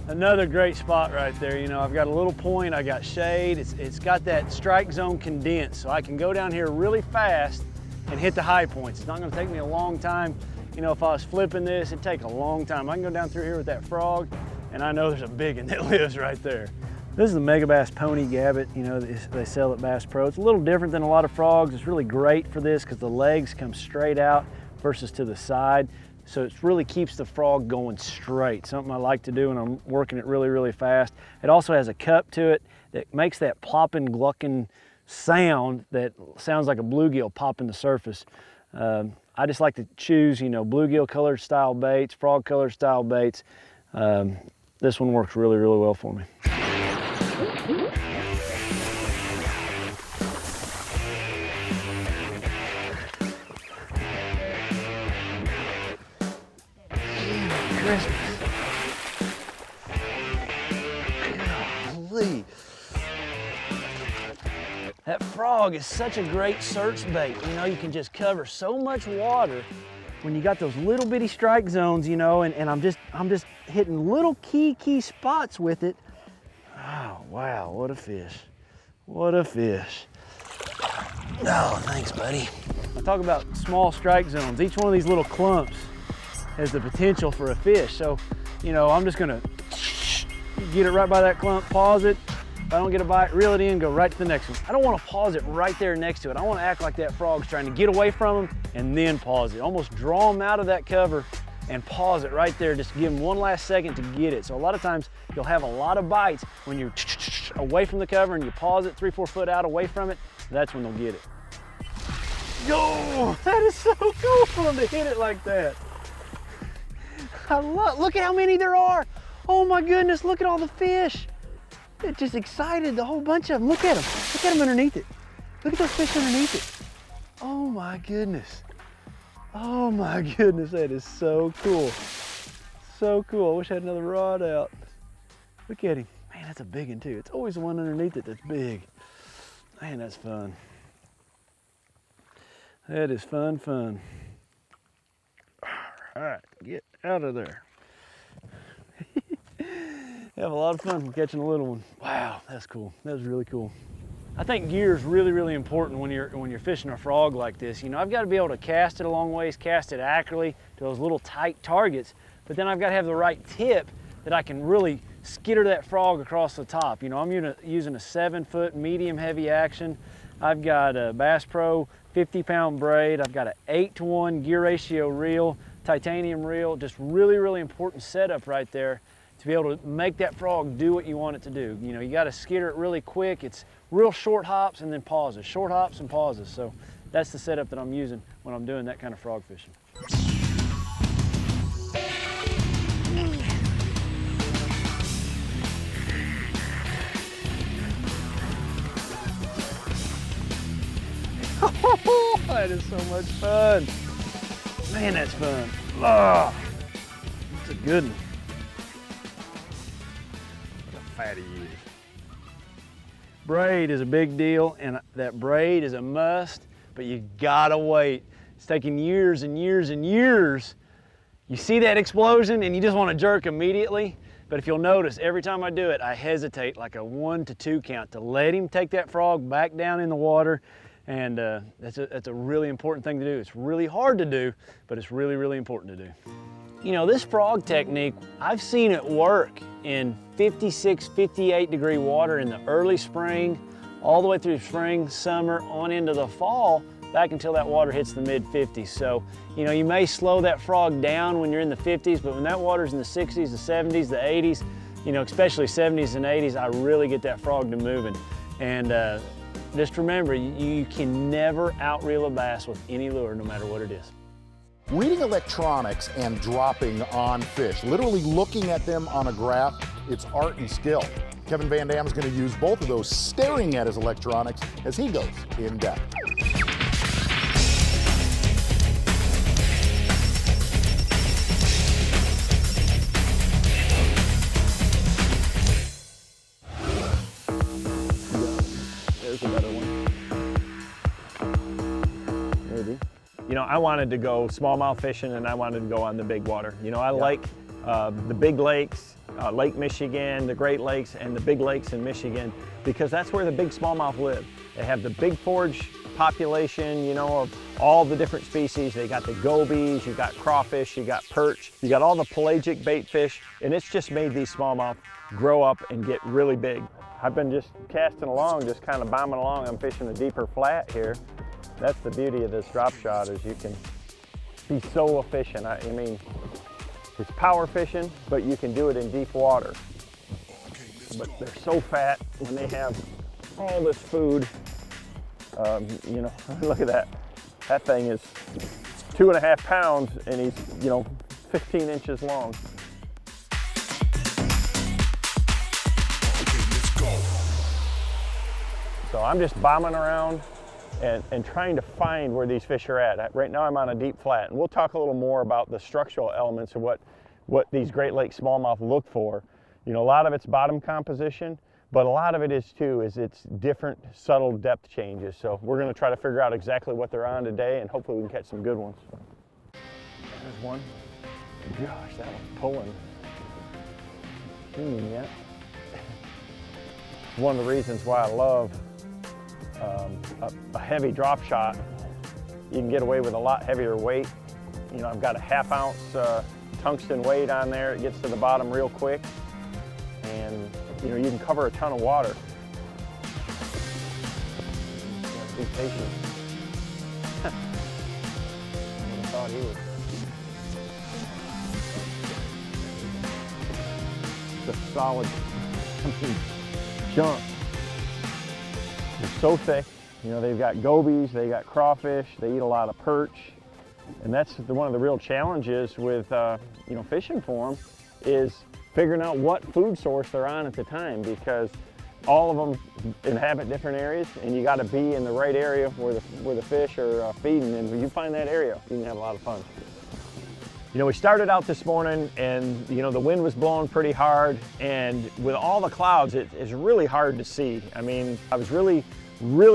Another great spot right there. You know, I've got a little point, I got shade. It's got that strike zone condensed, so I can go down here really fast and hit the high points. It's not gonna take me a long time. You know, if I was flipping this, it'd take a long time. I can go down through here with that frog, and I know there's a big one that lives right there. This is the Megabass Pony Gabbit, you know, they sell at Bass Pro. It's a little different than a lot of frogs. It's really great for this because the legs come straight out versus to the side. So it really keeps the frog going straight. Something I like to do when I'm working it really, really fast. It also has a cup to it that makes that plopping, glucking sound that sounds like a bluegill popping the surface. I just like to choose, you know, bluegill colored style baits, frog colored style baits. This one works really, really well for me. Christmas. Golly. That frog is such a great search bait. You know, you can just cover so much water when you got those little bitty strike zones, you know, and I'm just hitting little key spots with it. Oh, wow, what a fish. What a fish. Oh, thanks, buddy. I talk about small strike zones. Each one of these little clumps has the potential for a fish. So, you know, I'm just gonna get it right by that clump, pause it. If I don't get a bite, reel it in, go right to the next one. I don't wanna pause it right there next to it. I wanna act like that frog's trying to get away from him and then pause it. Almost draw him out of that cover and pause it right there, just give him one last second to get it. So a lot of times you'll have a lot of bites when you're away from the cover and you pause it 3-4 foot out away from it, that's when they'll get it. Yo, that is so cool for them to hit it like that. Look at how many there are. Oh my goodness, look at all the fish. It just excited the whole bunch of them. Look at them. Look at them underneath it. Look at those fish underneath it. Oh my goodness. Oh my goodness, that is so cool. So cool. I wish I had another rod out. Look at him. Man, that's a big one too. It's always the one underneath it that's big. Man, that's fun. That is fun. All right, get out of there. have a lot of fun from catching a little one. Wow, that's cool. That was really cool. I think gear is really, really important when you're fishing a frog like this. You know, I've got to be able to cast it a long ways, cast it accurately to those little tight targets, but then I've got to have the right tip that I can really skitter that frog across the top. You know, I'm using a 7-foot medium heavy action. I've got a Bass Pro 50-pound braid. I've got an 8-to-1 gear ratio reel, titanium reel. Just really, really important setup right there to be able to make that frog do what you want it to do. You know, you got to skitter it really quick. It's real short hops and then pauses, short hops and pauses. So that's the setup that I'm using when I'm doing that kind of frog fishing. That is so much fun. Man, that's fun. Oh, that's a good one. What a fatty he is. Braid is a big deal, and that braid is a must, but you gotta wait. It's taking years and years and years. You see that explosion and you just want to jerk immediately, but if you'll notice, every time I do it, I hesitate like a 1 to 2 count to let him take that frog back down in the water. And that's a really important thing to do. It's really hard to do, but it's really, really important to do. You know, this frog technique, I've seen it work in 56, 58 degree water in the early spring, all the way through spring, summer, on into the fall, back until that water hits the mid 50s. So, you know, you may slow that frog down when you're in the 50s, but when that water's in the 60s, the 70s, the 80s, you know, especially 70s and 80s, I really get that frog to moving. And just remember, you can never outreel a bass with any lure, no matter what it is. Reading electronics and dropping on fish, literally looking at them on a graph, it's art and skill. Kevin Van Dam is going to use both of those, staring at his electronics as he goes in depth. There's a better one. Maybe. You know, I wanted to go smallmouth fishing and I wanted to go on the big water. You know, I like the big lakes, Lake Michigan, the Great Lakes, and the big lakes in Michigan, because that's where the big smallmouth live. They have the big forage population, you know, of all the different species. They got the gobies, you got crawfish, you got perch, you got all the pelagic bait fish, and it's just made these smallmouth grow up and get really big. I've been just casting along, just kind of bombing along. I'm fishing a deeper flat here. That's the beauty of this drop shot, is you can be so efficient. I mean, it's power fishing, but you can do it in deep water. But they're so fat when they have all this food. You know, look at that. That thing is 2.5 pounds and he's, you know, 15 inches long. So I'm just bombing around and trying to find where these fish are at. Right now I'm on a deep flat, and we'll talk a little more about the structural elements of what these Great Lakes smallmouth look for. You know, a lot of it's bottom composition, but a lot of it is too, is it's different subtle depth changes. So we're gonna try to figure out exactly what they're on today, and hopefully we can catch some good ones. There's one. Gosh, that one's pulling. Yeah. One of the reasons why I love a heavy drop shot. You can get away with a lot heavier weight. You know, I've got a 1/2 ounce tungsten weight on there. It gets to the bottom real quick, and you know, you can cover a ton of water. Be patient. I would have thought he was just solid junk. They're so thick. You know, they've got gobies, they got crawfish, they eat a lot of perch. And that's one of the real challenges with, you know, fishing for them, is figuring out what food source they're on at the time, because all of them inhabit different areas, and you got to be in the right area where the fish are feeding. And when you find that area, you can have a lot of fun. You know, we started out this morning and, you know, the wind was blowing pretty hard, and with all the clouds, it's really hard to see. I mean, I was really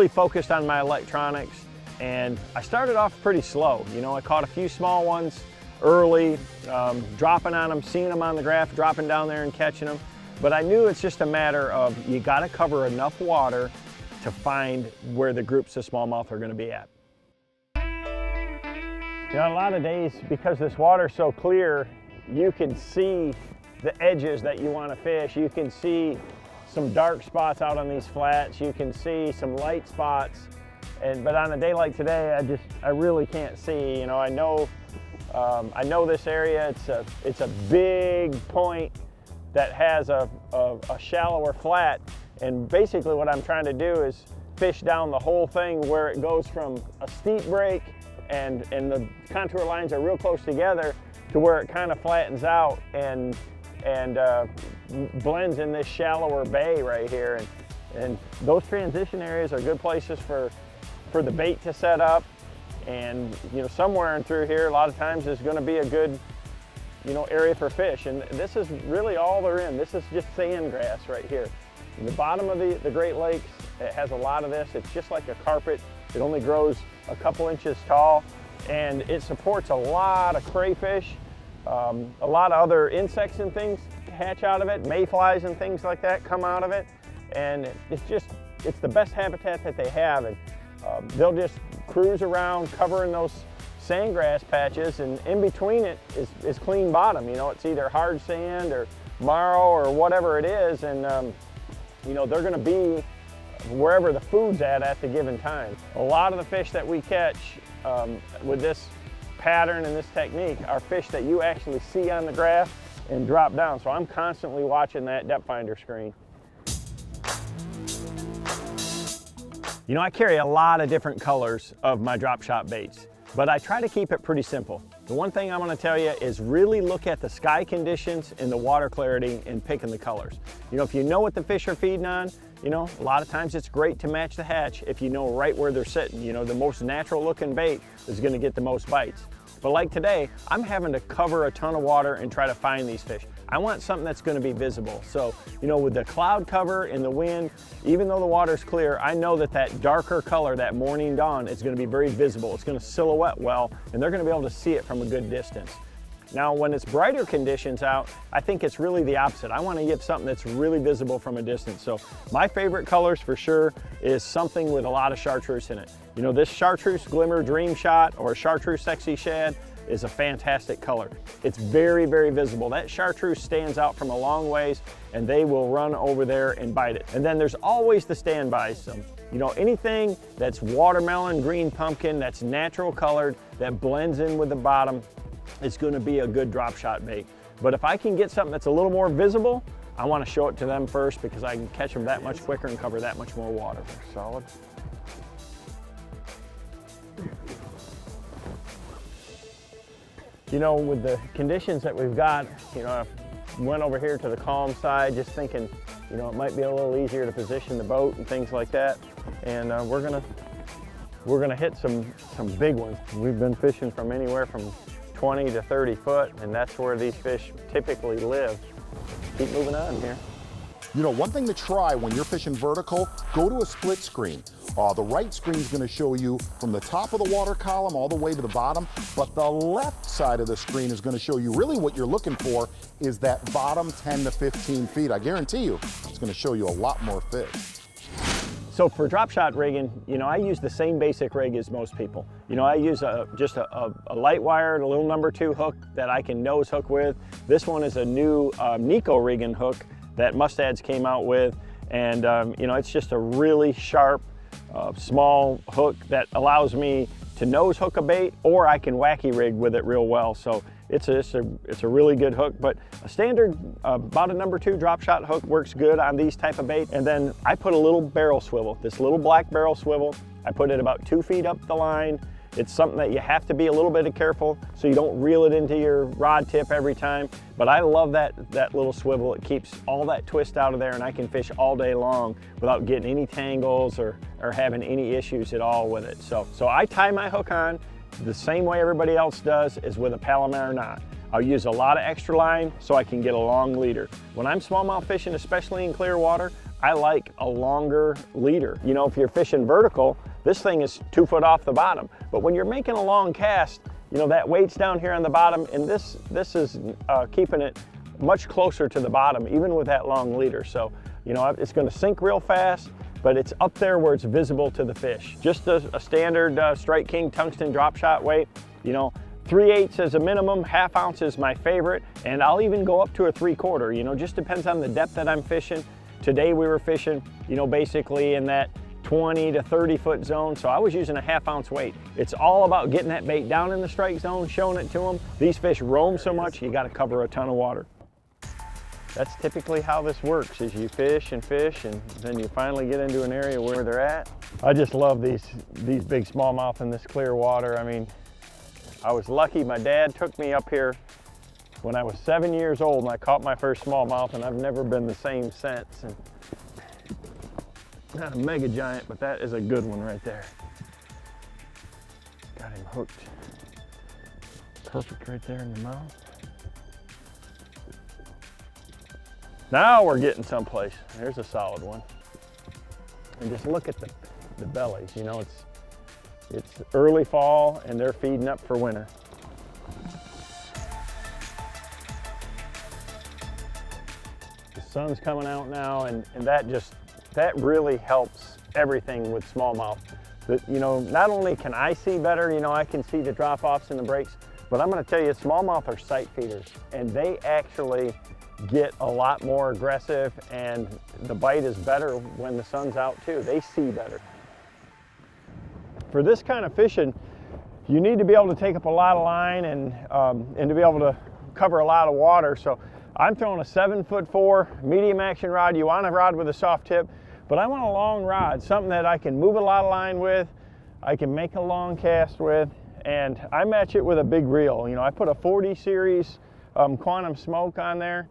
focused on my electronics, and I started off pretty slow. You know, I caught a few small ones early, dropping on them, seeing them on the graph, dropping down there and catching them. But I knew it's just a matter of you got to cover enough water to find where the groups of smallmouth are going to be at. You know, a lot of days, because this water's so clear, you can see the edges that you want to fish. You can see some dark spots out on these flats. You can see some light spots. But on a day like today, I really can't see. You know, I know this area. It's a big point that has a shallower flat. And basically what I'm trying to do is fish down the whole thing where it goes from a steep break and the contour lines are real close together to where it kind of flattens out and blends in this shallower bay right here. And those transition areas are good places for the bait to set up. And you know, somewhere in through here, a lot of times is going to be a good, you know, area for fish. And this is really all they're in. This is just sandgrass right here. In the bottom of the Great Lakes, it has a lot of this. It's just like a carpet. It only grows a couple inches tall, and it supports a lot of crayfish, a lot of other insects and things hatch out of it, mayflies and things like that come out of it. And it's the best habitat that they have. And they'll just cruise around covering those sandgrass patches, and in between it is clean bottom. You know, it's either hard sand or marl or whatever it is, and you know, they're going to be wherever the food's at the given time. A lot of the fish that we catch with this pattern and this technique are fish that you actually see on the graph and drop down. So I'm constantly watching that depth finder screen. You know, I carry a lot of different colors of my drop shot baits, but I try to keep it pretty simple. The one thing I'm going to tell you is really look at the sky conditions and the water clarity in picking the colors. You know, if you know what the fish are feeding on, you know, a lot of times it's great to match the hatch if you know right where they're sitting. You know, the most natural looking bait is going to get the most bites. But like today, I'm having to cover a ton of water and try to find these fish. I want something that's going to be visible. So, you know, with the cloud cover and the wind, even though the water's clear, I know that darker color, that morning dawn, is going to be very visible. It's going to silhouette well, and they're going to be able to see it from a good distance. Now, when it's brighter conditions out, I think it's really the opposite. I want to get something that's really visible from a distance. So my favorite colors for sure is something with a lot of chartreuse in it. You know, this chartreuse glimmer dream shot or chartreuse sexy shad is a fantastic color. It's very, very visible. That chartreuse stands out from a long ways, and they will run over there and bite it. And then there's always the standbys. You know, anything that's watermelon, green pumpkin, that's natural colored, that blends in with the bottom, it's going to be a good drop shot bait. But if I can get something that's a little more visible, I want to show it to them first because I can catch them that much quicker and cover that much more water. Solid. You know, with the conditions that we've got, you know, I went over here to the calm side just thinking, you know, it might be a little easier to position the boat and things like that. And we're gonna hit some big ones. We've been fishing from anywhere from 20 to 30 foot, and that's where these fish typically live. Keep moving on here. You know, one thing to try when you're fishing vertical, go to a split screen. The right screen is going to show you from the top of the water column all the way to the bottom, but the left side of the screen is going to show you really what you're looking for is that bottom 10 to 15 feet. I guarantee you it's going to show you a lot more fish. So for drop shot rigging, you know, I use the same basic rig as most people. You know, I use just a light wired, a little #2 hook that I can nose hook with. This one is a new Nico rigging hook that Mustads came out with. And, you know, it's just a really sharp, small hook that allows me to nose hook a bait, or I can wacky rig with it real well. So it's a really good hook, but a standard about a #2 drop shot hook works good on these type of bait. And then I put a little barrel swivel, this little black barrel swivel. I put it about 2 feet up the line. It's something that you have to be a little bit careful so you don't reel it into your rod tip every time. But I love that little swivel. It keeps all that twist out of there, and I can fish all day long without getting any tangles or having any issues at all with it. So I tie my hook on the same way everybody else does, is with a Palomar knot. I'll use a lot of extra line so I can get a long leader. When I'm smallmouth fishing, especially in clear water, I like a longer leader. You know, if you're fishing vertical, this thing is 2 foot off the bottom. But when you're making a long cast, you know, that weight's down here on the bottom, and this is keeping it much closer to the bottom, even with that long leader. So, you know, it's gonna sink real fast, but it's up there where it's visible to the fish. Just a standard Strike King tungsten drop shot weight, you know, 3/8 is a minimum, 1/2 ounce is my favorite, and I'll even go up to a 3/4, you know, just depends on the depth that I'm fishing. Today we were fishing, you know, basically in that 20 to 30 foot zone, so I was using a 1/2 ounce weight. It's all about getting that bait down in the strike zone, showing it to them. These fish roam so much, you gotta cover a ton of water. That's typically how this works, is you fish, and then you finally get into an area where they're at. I just love these big smallmouth in this clear water. I mean, I was lucky, my dad took me up here when I was 7 years old and I caught my first smallmouth, and I've never been the same since. And not a mega giant, but that is a good one right there. Got him hooked. Perfect right there in the mouth. Now we're getting someplace. There's a solid one. And just look at the bellies, you know, it's early fall and they're feeding up for winter. The sun's coming out now, and that really helps everything with smallmouth. You know, not only can I see better, you know, I can see the drop-offs and the breaks, but I'm gonna tell you, smallmouth are sight feeders, and they actually get a lot more aggressive, and the bite is better when the sun's out too. They see better. For this kind of fishing, you need to be able to take up a lot of line and to be able to cover a lot of water. So I'm throwing a 7'4" medium action rod. You want a rod with a soft tip, but I want a long rod, something that I can move a lot of line with, I can make a long cast with, and I match it with a big reel. You know, I put a 40 series Quantum Smoke on there,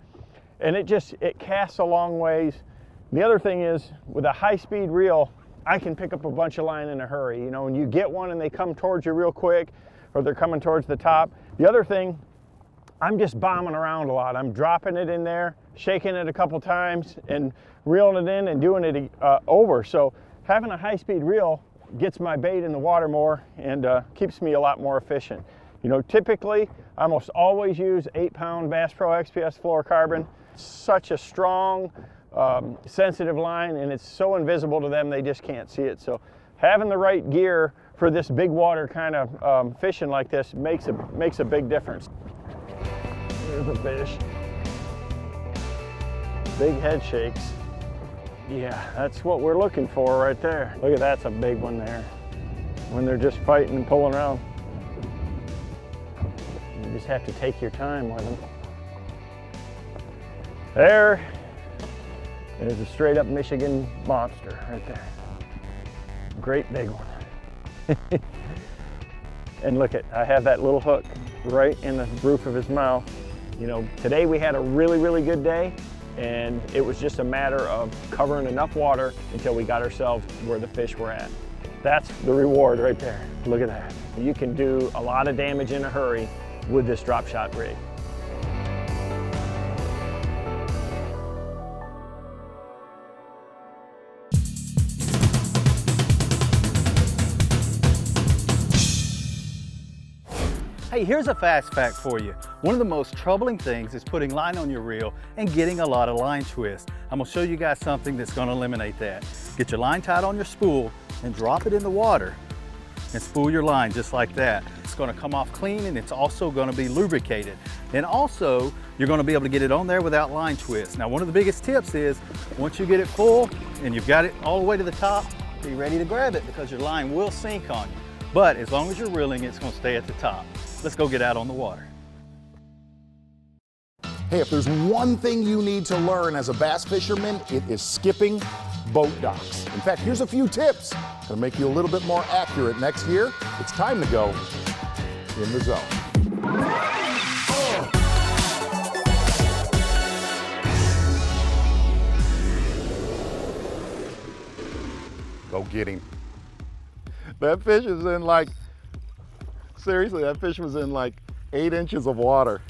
and it casts a long ways. The other thing is, with a high-speed reel, I can pick up a bunch of line in a hurry. You know, when you get one and they come towards you real quick, or they're coming towards the top. The other thing, I'm just bombing around a lot. I'm dropping it in there, shaking it a couple times, and reeling it in and doing it over. So having a high-speed reel gets my bait in the water more and keeps me a lot more efficient. You know, typically, I almost always use 8-pound Bass Pro XPS fluorocarbon. Such a strong, sensitive line, and it's so invisible to them they just can't see it. So having the right gear for this big water kind of fishing like this makes a big difference. There's a fish. Big head shakes. Yeah, that's what we're looking for right there. Look at that's a big one there. When they're just fighting and pulling around. You just have to take your time with them. There's a straight up Michigan monster right there. Great big one. And look I have that little hook right in the roof of his mouth. You know, today we had a really, really good day, and it was just a matter of covering enough water until we got ourselves where the fish were at. That's the reward right there. Look at that. You can do a lot of damage in a hurry with this drop shot rig. Hey, here's a fast fact for you. One of the most troubling things is putting line on your reel and getting a lot of line twist. I'm gonna show you guys something that's gonna eliminate that. Get your line tied on your spool and drop it in the water and spool your line just like that. It's gonna come off clean, and it's also gonna be lubricated. And also, you're gonna be able to get it on there without line twist. Now, one of the biggest tips is, once you get it full and you've got it all the way to the top, be ready to grab it, because your line will sink on you. But as long as you're reeling, it's gonna stay at the top. Let's go get out on the water. Hey, if there's one thing you need to learn as a bass fisherman, it is skipping boat docks. In fact, here's a few tips that'll make you a little bit more accurate next year. It's time to go in the zone. Go get him. That fish is in like, seriously, that fish was in like 8 inches of water.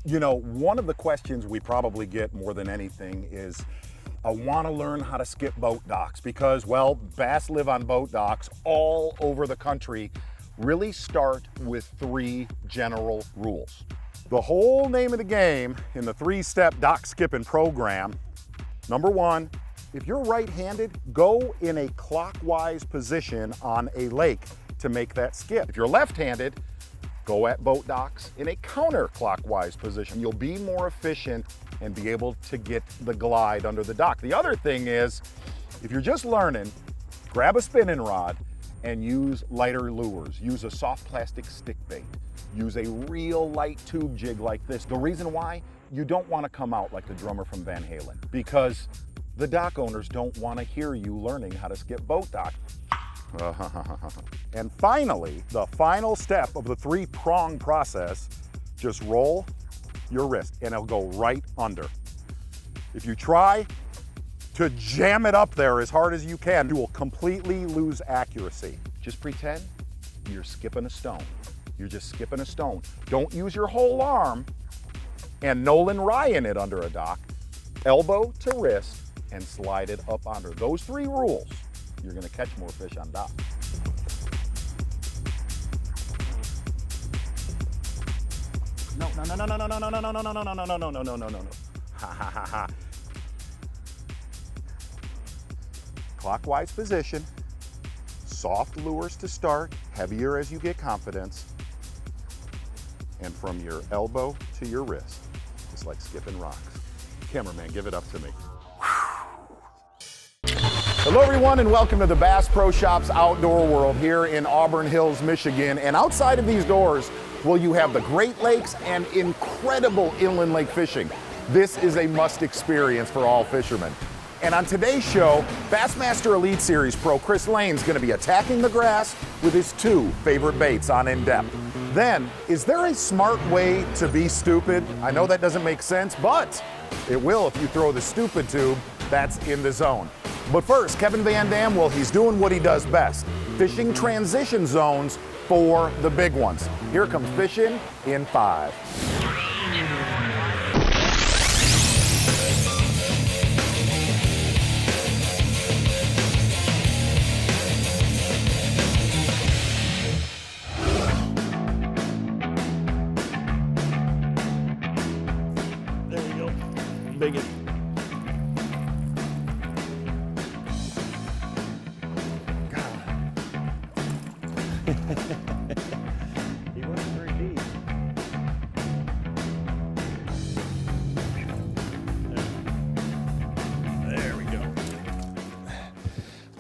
You know, one of the questions we probably get more than anything is, I want to learn how to skip boat docks, because, well, bass live on boat docks all over the country. Really start with 3 general rules. The whole name of the game in the 3-step dock skipping program, number 1, if you're right-handed, go in a clockwise position on a lake to make that skip. If you're left-handed, go at boat docks in a counterclockwise position. You'll be more efficient and be able to get the glide under the dock. The other thing is, if you're just learning, grab a spinning rod and use lighter lures. Use a soft plastic stick bait. Use a real light tube jig like this. The reason why, you don't want to come out like the drummer from Van Halen, because the dock owners don't want to hear you learning how to skip boat dock. And finally, the final step of the 3-prong process, just roll your wrist and it'll go right under. If you try to jam it up there as hard as you can, you will completely lose accuracy. Just pretend you're skipping a stone. You're just skipping a stone. Don't use your whole arm and Nolan Ryan it under a dock. Elbow to wrist and slide it up under. Those 3 rules, you're gonna catch more fish on dock. No. Ha. Clockwise position, soft lures to start, heavier as you get confidence, and from your elbow to your wrist, just like skipping rocks. Cameraman, give it up to me. Hello everyone and welcome to the Bass Pro Shops Outdoor World here in Auburn Hills, Michigan. And outside of these doors, well, you have the Great Lakes and incredible inland lake fishing. This is a must experience for all fishermen. And on today's show, Bassmaster Elite Series Pro Chris Lane's gonna be attacking the grass with his 2 favorite baits on In Depth. Then, is there a smart way to be stupid? I know that doesn't make sense, but it will if you throw the stupid tube that's in the zone. But first, Kevin Van Dam, well, he's doing what he does best, fishing transition zones for the big ones. Here comes fishing in 5. There we go. Biggest. He wasn't very deep. There we go.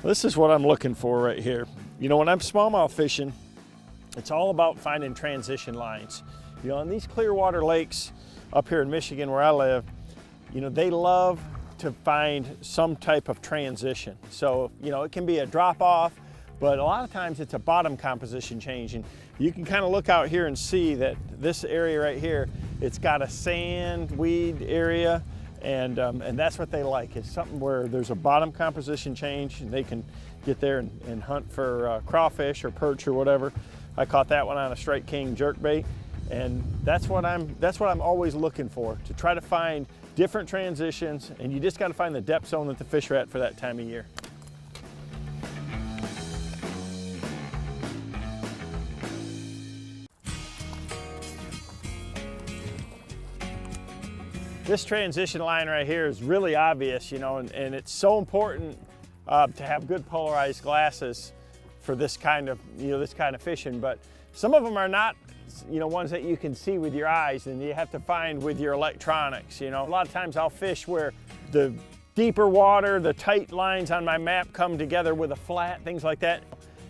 This is what I'm looking for right here. You know, when I'm smallmouth fishing, it's all about finding transition lines. You know, on these clear water lakes up here in Michigan where I live, you know, they love to find some type of transition. So, you know, it can be a drop off, but a lot of times it's a bottom composition change. And you can kind of look out here and see that this area right here, it's got a sand weed area, and that's what they like. It's something where there's a bottom composition change and they can get there and hunt for crawfish or perch or whatever. I caught that one on a Strike King jerkbait, and that's what I'm always looking for, to try to find different transitions, and you just got to find the depth zone that the fish are at for that time of year. This transition line right here is really obvious, you know, and it's so important to have good polarized glasses for this kind of, this kind of fishing. But some of them are not, ones that you can see with your eyes, and you have to find with your electronics. A lot of times I'll fish where the deeper water, the tight lines on my map come together with a flat, things like that.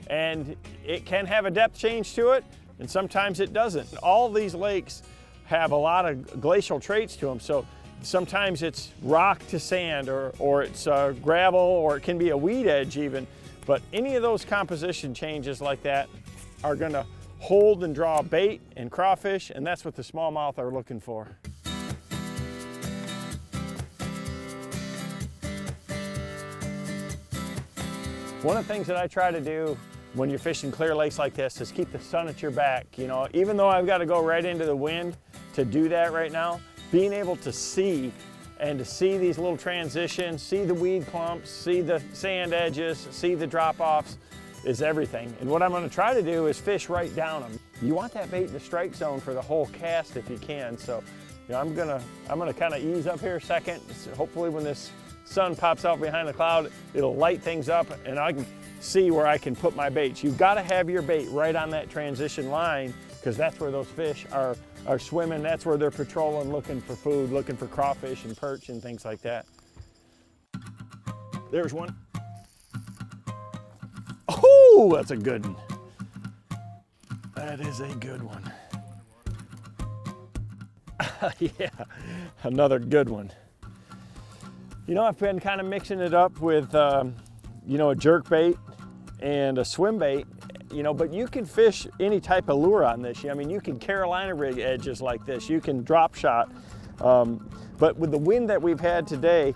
And it can have a depth change to it, and sometimes it doesn't. All these lakes have a lot of glacial traits to them. So sometimes it's rock to sand, or it's gravel, or it can be a weed edge even. But any of those composition changes like that are gonna hold and draw bait and crawfish, and that's what the smallmouth are looking for. One of the things that I try to do when you're fishing clear lakes like this is keep the sun at your back. Even though I've got to go right into the wind to do that right now, being able to see these little transitions, see the weed clumps, see the sand edges, see the drop-offs is everything. And what I'm going to try to do is fish right down them. you want that bait in the strike zone for the whole cast if you can. So, you know, I'm gonna kind of ease up here a second. So hopefully when this sun pops out behind the cloud, it'll light things up and I can see where I can put my baits. You've got to have your bait right on that transition line, because that's where those fish are swimming. That's where they're patrolling, looking for food, looking for crawfish and perch and things like that. There's one. Oh, that's a good one. That is a good one. Yeah, another good one. You know, I've been kind of mixing it up with, you know, a jerkbait and a swim bait, you know, but you can fish any type of lure on this. I mean, you can Carolina rig edges like this. You can drop shot. But with the wind that we've had today,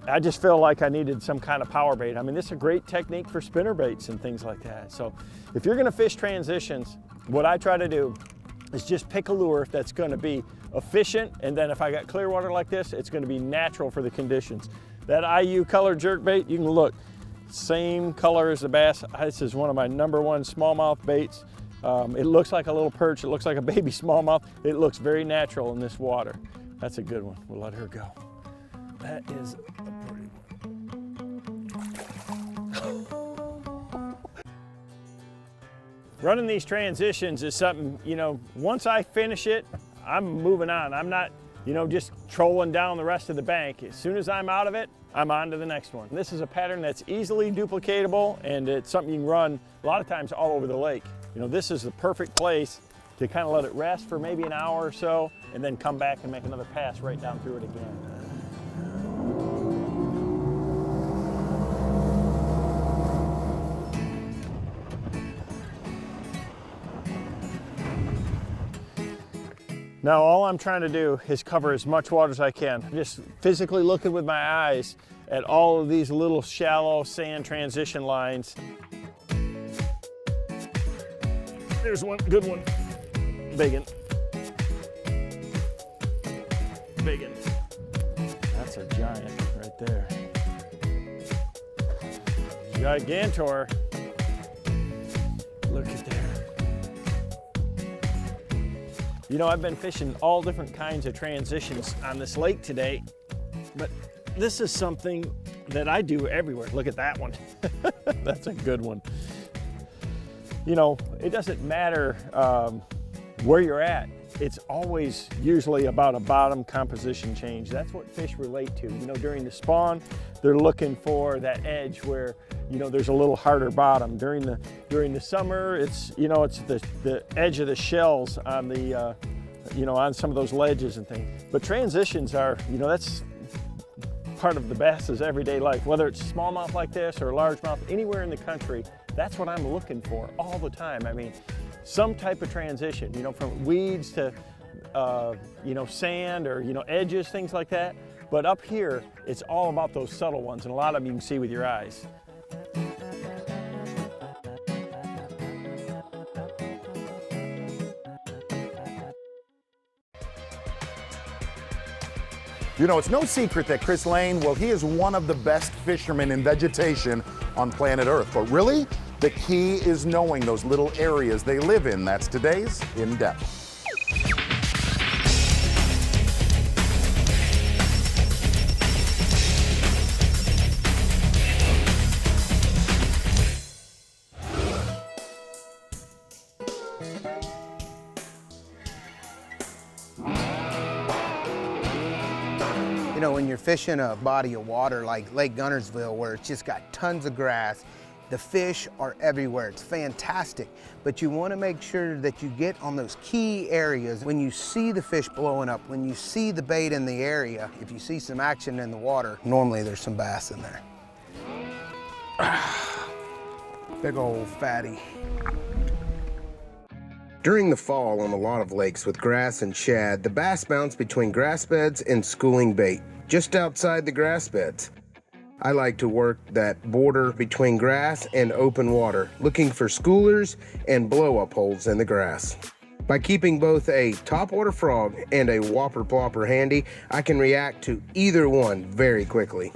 I just feel like I needed some kind of power bait. I mean, this is a great technique for spinner baits and things like that. So if you're gonna fish transitions, what I try to do is just pick a lure that's gonna be efficient, and then if I got clear water like this, it's gonna be natural for the conditions. That IU color jerkbait, you can look, same color as the bass. This is one of my #1 smallmouth baits. It looks like a little perch, it looks like a baby smallmouth. It looks very natural in this water. That's a good one, we'll let her go. That is a pretty one. Running these transitions is something, you know, once I finish it, I'm moving on. I'm not, you know, just trolling down the rest of the bank. As soon as I'm out of it, I'm on to the next one. This is a pattern that's easily duplicatable, and it's something you can run a lot of times all over the lake. You know, this is the perfect place to kind of let it rest for maybe an hour or so, and then come back and make another pass right down through it again. Now all I'm trying to do is cover as much water as I can. Just physically looking with my eyes at all of these little shallow sand transition lines. There's one, good one. Biggin. Biggin. That's a giant right there. Gigantor. Look at there. You know, I've been fishing all different kinds of transitions on this lake today, but this is something that I do everywhere. Look at that one. That's a good one. You know, it doesn't matter where you're at. It's always usually about a bottom composition change. That's what fish relate to. You know, during the spawn, they're looking for that edge where, you know, there's a little harder bottom. During the summer, it's, you know, it's the edge of the shells on the, you know, on some of those ledges and things. But transitions are, you know, that's part of the bass's everyday life. Whether it's smallmouth like this or largemouth, anywhere in the country, that's what I'm looking for all the time. I mean, some type of transition, you know, from weeds to, you know, sand or, you know, edges, things like that. But up here, it's all about those subtle ones, and a lot of them you can see with your eyes. You know, it's no secret that Chris Lane, well, he is one of the best fishermen in vegetation on planet Earth. But really, the key is knowing those little areas they live in. That's today's In Depth. You know, when you're fishing a body of water like Lake Guntersville, where it's just got tons of grass, the fish are everywhere. It's fantastic, but you want to make sure that you get on those key areas. When you see the fish blowing up, when you see the bait in the area, if you see some action in the water, normally there's some bass in there. Big old fatty. During the fall on a lot of lakes with grass and shad, the bass bounce between grass beds and schooling bait, just outside the grass beds. I like to work that border between grass and open water, looking for schoolers and blow-up holes in the grass. By keeping both a topwater frog and a whopper plopper handy, I can react to either one very quickly.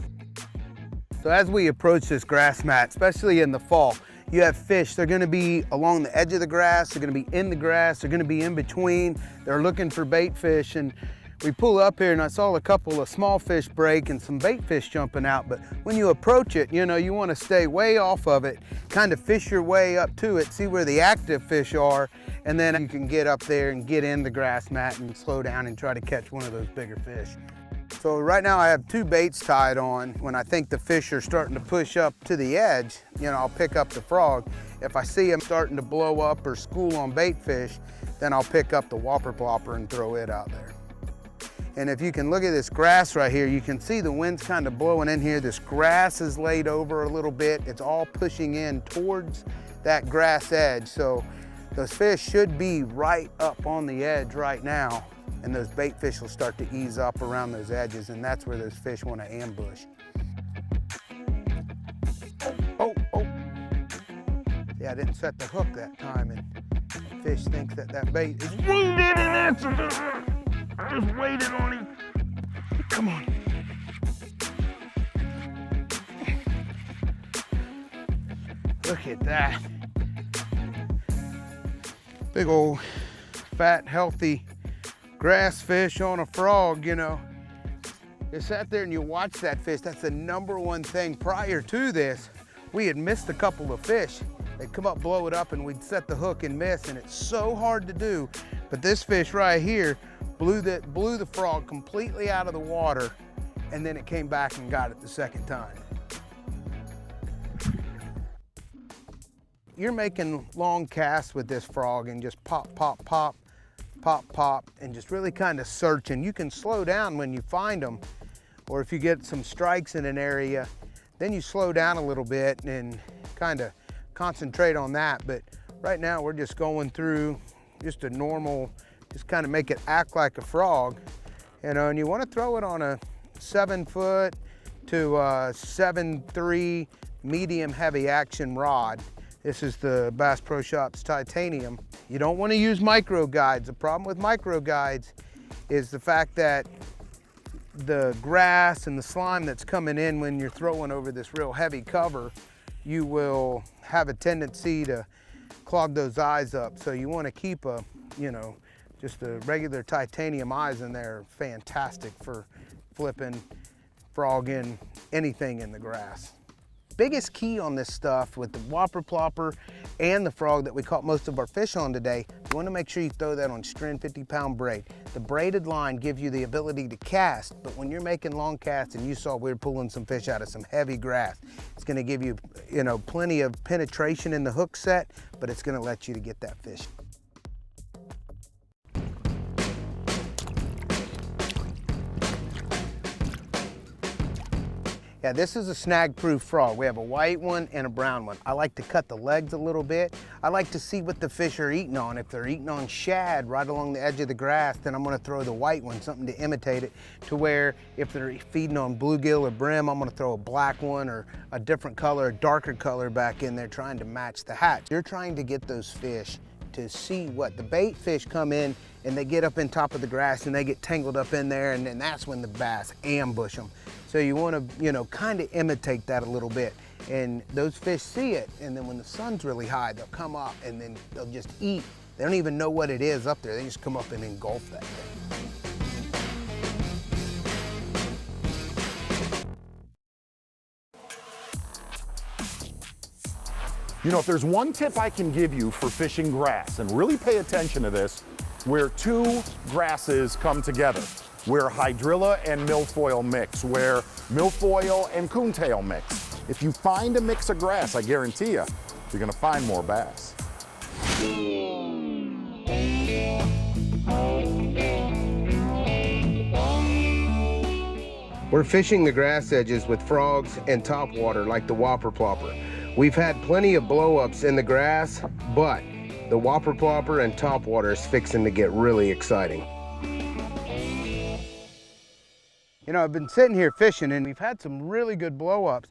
So as we approach this grass mat, especially in the fall, You have fish, they're gonna be along the edge of the grass, they're gonna be in the grass, they're gonna be in between, they're looking for bait fish. And we pull up here and I saw a couple of small fish break and some bait fish jumping out, but when you approach it, you know, you wanna stay way off of it, kind of fish your way up to it, see where the active fish are, and then you can get up there and get in the grass mat and slow down and try to catch one of those bigger fish. So right now I have 2 baits tied on. When I think the fish are starting to push up to the edge, you know, I'll pick up the frog. If I see them starting to blow up or school on bait fish, then I'll pick up the whopper plopper and throw it out there. And if you can look at this grass right here, you can see the wind's kind of blowing in here. This grass is laid over a little bit. It's all pushing in towards that grass edge. So those fish should be right up on the edge right now, and those bait fish will start to ease up around those edges, and that's where those fish want to ambush. Oh. Yeah, I didn't set the hook that time, and the fish thinks that that bait is wounded, and that's I just waited on him. Come on. Look at that. Big old fat, healthy grass fish on a frog, you know. You sat there and you watch that fish. That's the #1 thing. Prior to this, we had missed a couple of fish. They'd come up, blow it up, and we'd set the hook and miss, and it's so hard to do. But this fish right here blew the frog completely out of the water, and then it came back and got it the second time. You're making long casts with this frog and just pop, pop, pop, pop, pop, and just really kind of searching. You can slow down when you find them, or if you get some strikes in an area, then you slow down a little bit and kind of concentrate on that. But right now we're just going through just a normal, just kind of make it act like a frog, you know, and you want to throw it on a 7-foot to 7.3 medium heavy action rod. This is the Bass Pro Shops titanium. You don't want to use micro guides. The problem with micro guides is the fact that the grass and the slime that's coming in when you're throwing over this real heavy cover, you will have a tendency to clog those eyes up. So you want to keep a, you know, just the regular titanium eyes in there. Fantastic for flipping, frogging, anything in the grass. Biggest key on this stuff with the whopper plopper and the frog that we caught most of our fish on today, you want to make sure you throw that on string 50-pound braid. The braided line gives you the ability to cast, but when you're making long casts, and you saw we were pulling some fish out of some heavy grass, it's going to give you, you know, plenty of penetration in the hook set, but it's going to let you to get that fish. Yeah, this is a snag-proof frog. We have a white one and a brown one. I like to cut the legs a little bit. I like to see what the fish are eating on. If they're eating on shad right along the edge of the grass, then I'm gonna throw the white one, something to imitate it, to where if they're feeding on bluegill or brim, I'm gonna throw a black one or a different color, a darker color back in there, trying to match the hatch. You're trying to get those fish to see what the bait fish come in, and they get up in top of the grass and they get tangled up in there, and then that's when the bass ambush them. So you want to, you know, kind of imitate that a little bit. And those fish see it, and then when the sun's really high, they'll come up and then they'll just eat. They don't even know what it is up there. They just come up and engulf that thing. You know, if there's one tip I can give you for fishing grass, and really pay attention to this, where 2 grasses come together, where hydrilla and milfoil mix, where milfoil and coontail mix. If you find a mix of grass, I guarantee you, you're gonna find more bass. We're fishing the grass edges with frogs and topwater like the whopper plopper. We've had plenty of blow-ups in the grass, but the whopper plopper and topwater is fixing to get really exciting. You know, I've been sitting here fishing and we've had some really good blow-ups.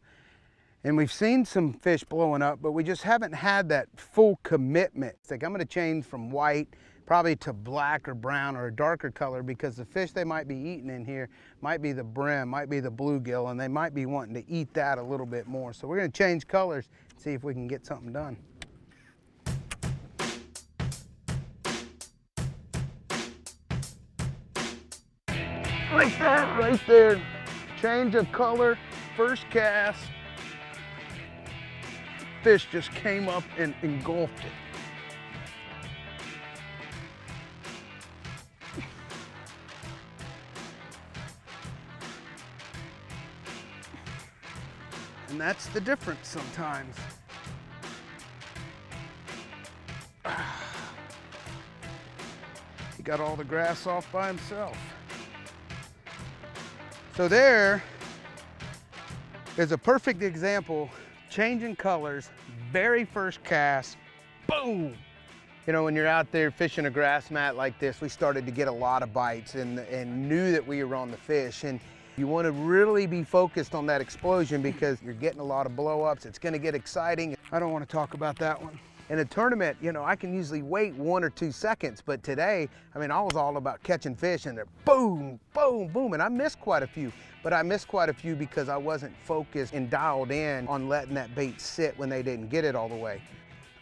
And we've seen some fish blowing up, but we just haven't had that full commitment. It's like I'm gonna change from white probably to black or brown or a darker color, because the fish they might be eating in here might be the brim, might be the bluegill, and they might be wanting to eat that a little bit more. So we're gonna change colors and see if we can get something done. Like that right there. Change of color, first cast. Fish just came up and engulfed it. And that's the difference sometimes. He got all the grass off by himself. So there is a perfect example, changing colors, very first cast, boom. You know, when you're out there fishing a grass mat like this, we started to get a lot of bites and knew that we were on the fish. And you want to really be focused on that explosion because you're getting a lot of blow-ups. It's going to get exciting. I don't want to talk about that one. In a tournament, you know, I can usually wait 1 or 2 seconds, but today, I mean, I was all about catching fish and they're boom, boom, boom, and I missed quite a few. But I missed quite a few because I wasn't focused and dialed in on letting that bait sit when they didn't get it all the way.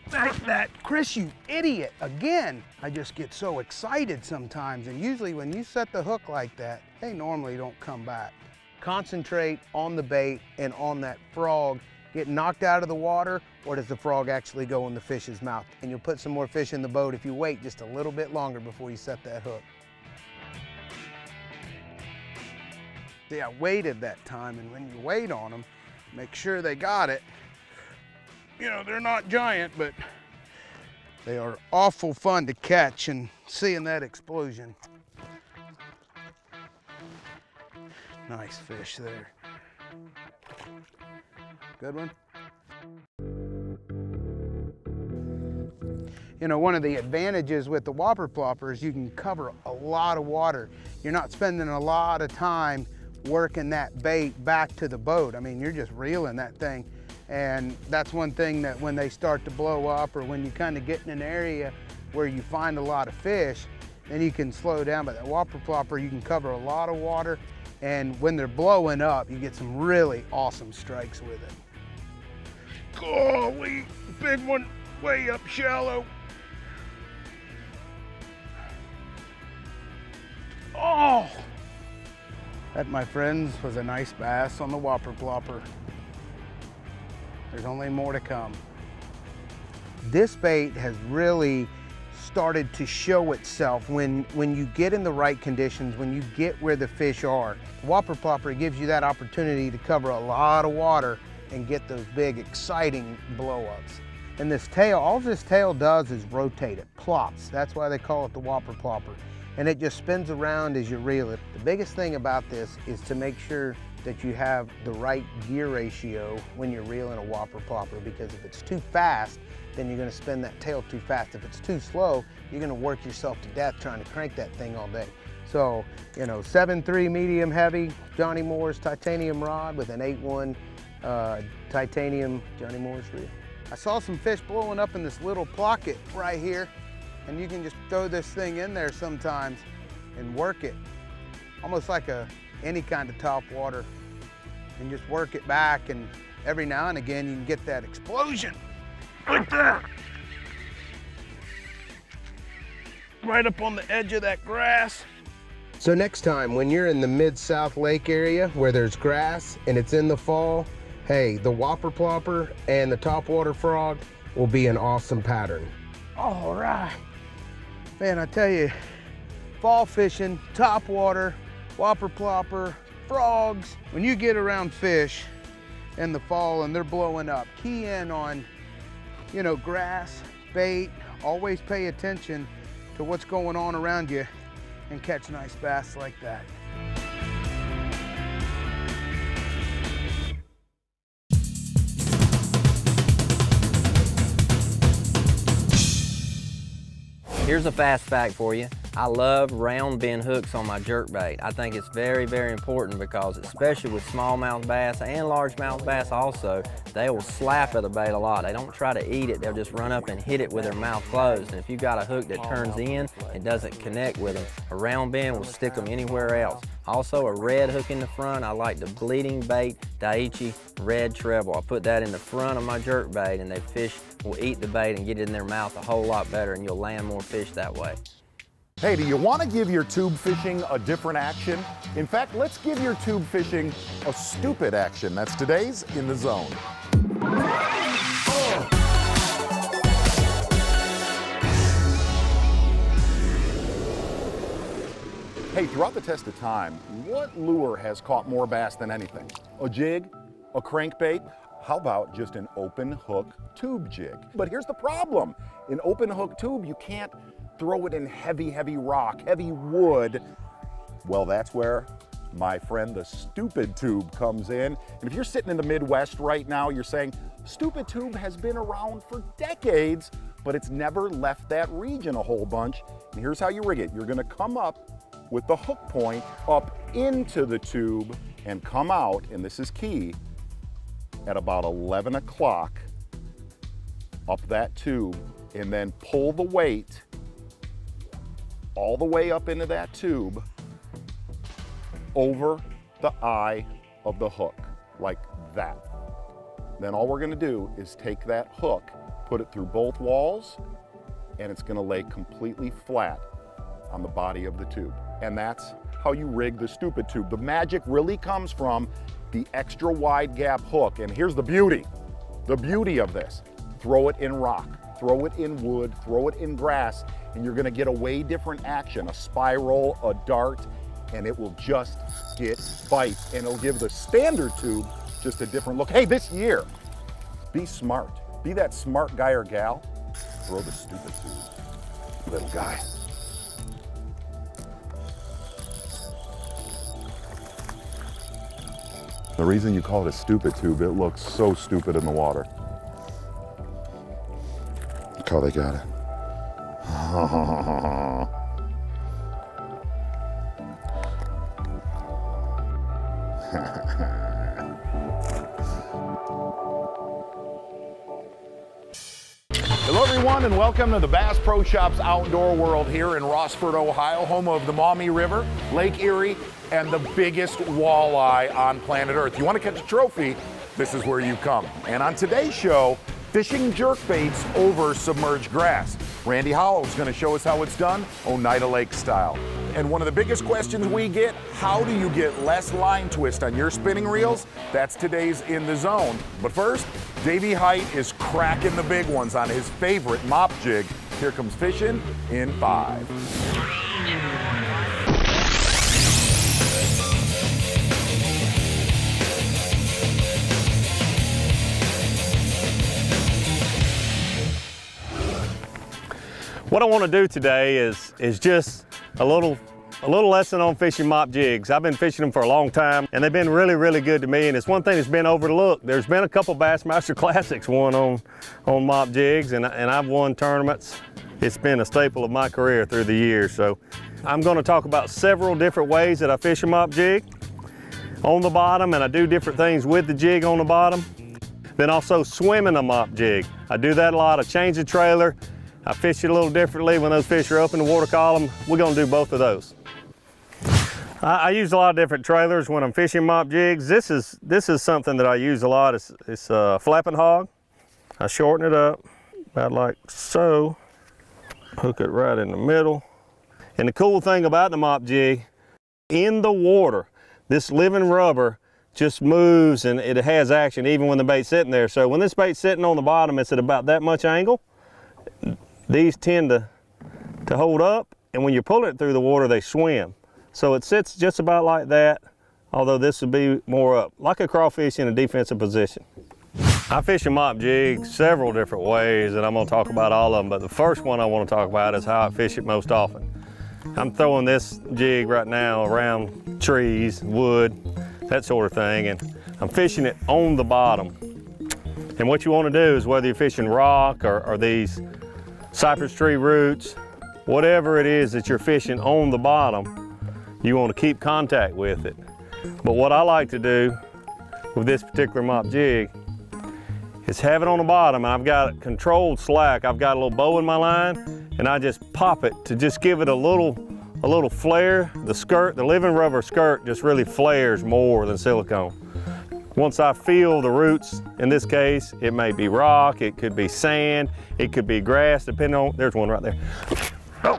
That, Chris, you idiot, again. I just get so excited sometimes, and usually when you set the hook like that, they normally don't come back. Concentrate on the bait and on that frog. Get knocked out of the water, or does the frog actually go in the fish's mouth? And you'll put some more fish in the boat if you wait just a little bit longer before you set that hook. See, I waited that time, and when you wait on them, make sure they got it. You know, they're not giant, but they are awful fun to catch, and seeing that explosion. Nice fish there. Good one. You know, one of the advantages with the whopper plopper is you can cover a lot of water. You're not spending a lot of time working that bait back to the boat. I mean, you're just reeling that thing. And that's one thing that when they start to blow up, or when you kind of get in an area where you find a lot of fish, then you can slow down. But that whopper plopper, you can cover a lot of water. And when they're blowing up, you get some really awesome strikes with it. Golly, big one, way up shallow. Oh! That, my friends, was a nice bass on the whopper plopper. There's only more to come. This bait has really started to show itself when you get in the right conditions, when you get where the fish are. The whopper plopper gives you that opportunity to cover a lot of water and get those big, exciting blow-ups. And this tail, all this tail does is rotate, it plops. That's why they call it the whopper plopper. And it just spins around as you reel it. The biggest thing about this is to make sure that you have the right gear ratio when you're reeling a whopper plopper, because if it's too fast, then you're gonna spin that tail too fast. If it's too slow, you're gonna work yourself to death trying to crank that thing all day. So, you know, 7.3 medium heavy, Johnny Moore's titanium rod with an 8.1 titanium Johnny Moore's reel. I saw some fish blowing up in this little pocket right here, and you can just throw this thing in there sometimes and work it, almost like any kind of top water, and just work it back, and every now and again you can get that explosion like that, right up on the edge of that grass. So next time when you're in the Mid-South Lake area where there's grass and it's in the fall, hey, the whopper plopper and the topwater frog will be an awesome pattern. All right. Man, I tell you, fall fishing, topwater, whopper plopper, frogs, when you get around fish in the fall and they're blowing up, key in on, you know, grass, bait, always pay attention to what's going on around you and catch nice bass like that. Here's a fast fact for you. I love round bend hooks on my jerkbait. I think it's very, very important because especially with smallmouth bass and largemouth bass also, they will slap at the bait a lot. They don't try to eat it, they'll just run up and hit it with their mouth closed. And if you've got a hook that turns in and doesn't connect with them, a round bend will stick them anywhere else. Also a red hook in the front. I like the Bleeding Bait Daiichi Red Treble. I put that in the front of my jerkbait and the fish will eat the bait and get it in their mouth a whole lot better, and you'll land more fish that way. Hey, do you want to give your tube fishing a different action? In fact, let's give your tube fishing a stupid action. That's today's In the Zone. Hey, throughout the test of time, what lure has caught more bass than anything? A jig? A crankbait? How about just an open hook tube jig? But here's the problem. In open hook tube, you can't throw it in heavy, heavy rock, heavy wood. Well, that's where my friend the Stupid Tube comes in. And if you're sitting in the Midwest right now, you're saying, Stupid Tube has been around for decades, but it's never left that region a whole bunch. And here's how you rig it. You're gonna come up with the hook point up into the tube and come out, and this is key, at about 11 o'clock up that tube, and then pull the weight all the way up into that tube over the eye of the hook, like that. Then all we're gonna do is take that hook, put it through both walls, and it's gonna lay completely flat on the body of the tube. And that's how you rig the Stupid Tube. The magic really comes from the extra wide gap hook. And here's the beauty of this. Throw it in rock, throw it in wood, throw it in grass, and you're gonna get a way different action, a spiral, a dart, and it will just get bites, and it'll give the standard tube just a different look. Hey, this year, be smart. Be that smart guy or gal. Throw the Stupid Tube, little guy. The reason you call it a Stupid Tube, it looks so stupid in the water. Look how they got it. Hello everyone, and welcome to the Bass Pro Shops Outdoor World here in Rossford, Ohio, home of the Maumee River, Lake Erie, and the biggest walleye on planet Earth. You want to catch a trophy, this is where you come. And on today's show, fishing jerkbaits over submerged grass. Randy Howell's going to show us how it's done, Oneida Lake style. And one of the biggest questions we get, how do you get less line twist on your spinning reels? That's today's In the Zone. But first, Davey Height is cracking the big ones on his favorite mop jig. Here comes fishing in 5. What I want to do today is just a little lesson on fishing mop jigs. I've been fishing them for a long time, and they've been really, really good to me, and it's one thing that's been overlooked. There's been a couple Bassmaster Classics won on mop jigs, and I've won tournaments. It's been a staple of my career through the years. So I'm going to talk about several different ways that I fish a mop jig on the bottom, and I do different things with the jig on the bottom. Then also swimming a mop jig. I do that a lot. I change the trailer. I fish it a little differently when those fish are up in the water column. We're gonna do both of those. I use a lot of different trailers when I'm fishing mop jigs. This is something that I use a lot. It's a flapping hog. I shorten it up about like so. Hook it right in the middle. And the cool thing about the mop jig, in the water, this living rubber just moves and it has action even when the bait's sitting there. So when this bait's sitting on the bottom, it's at about that much angle. These tend to hold up, and when you pull it through the water, they swim. So it sits just about like that, although this would be more up, like a crawfish in a defensive position. I fish a mop jig several different ways, and I'm gonna talk about all of them, but the first one I wanna talk about is how I fish it most often. I'm throwing this jig right now around trees, wood, that sort of thing, and I'm fishing it on the bottom. And what you wanna do is, whether you're fishing rock or these cypress tree roots, whatever it is that you're fishing on the bottom, you want to keep contact with it. But what I like to do with this particular mop jig is have it on the bottom, and I've got controlled slack. I've got a little bow in my line, and I just pop it to just give it a little flare. The skirt, the living rubber skirt, just really flares more than silicone. Once I feel the roots, in this case, it may be rock, it could be sand, it could be grass, depending on, there's one right there. Oh,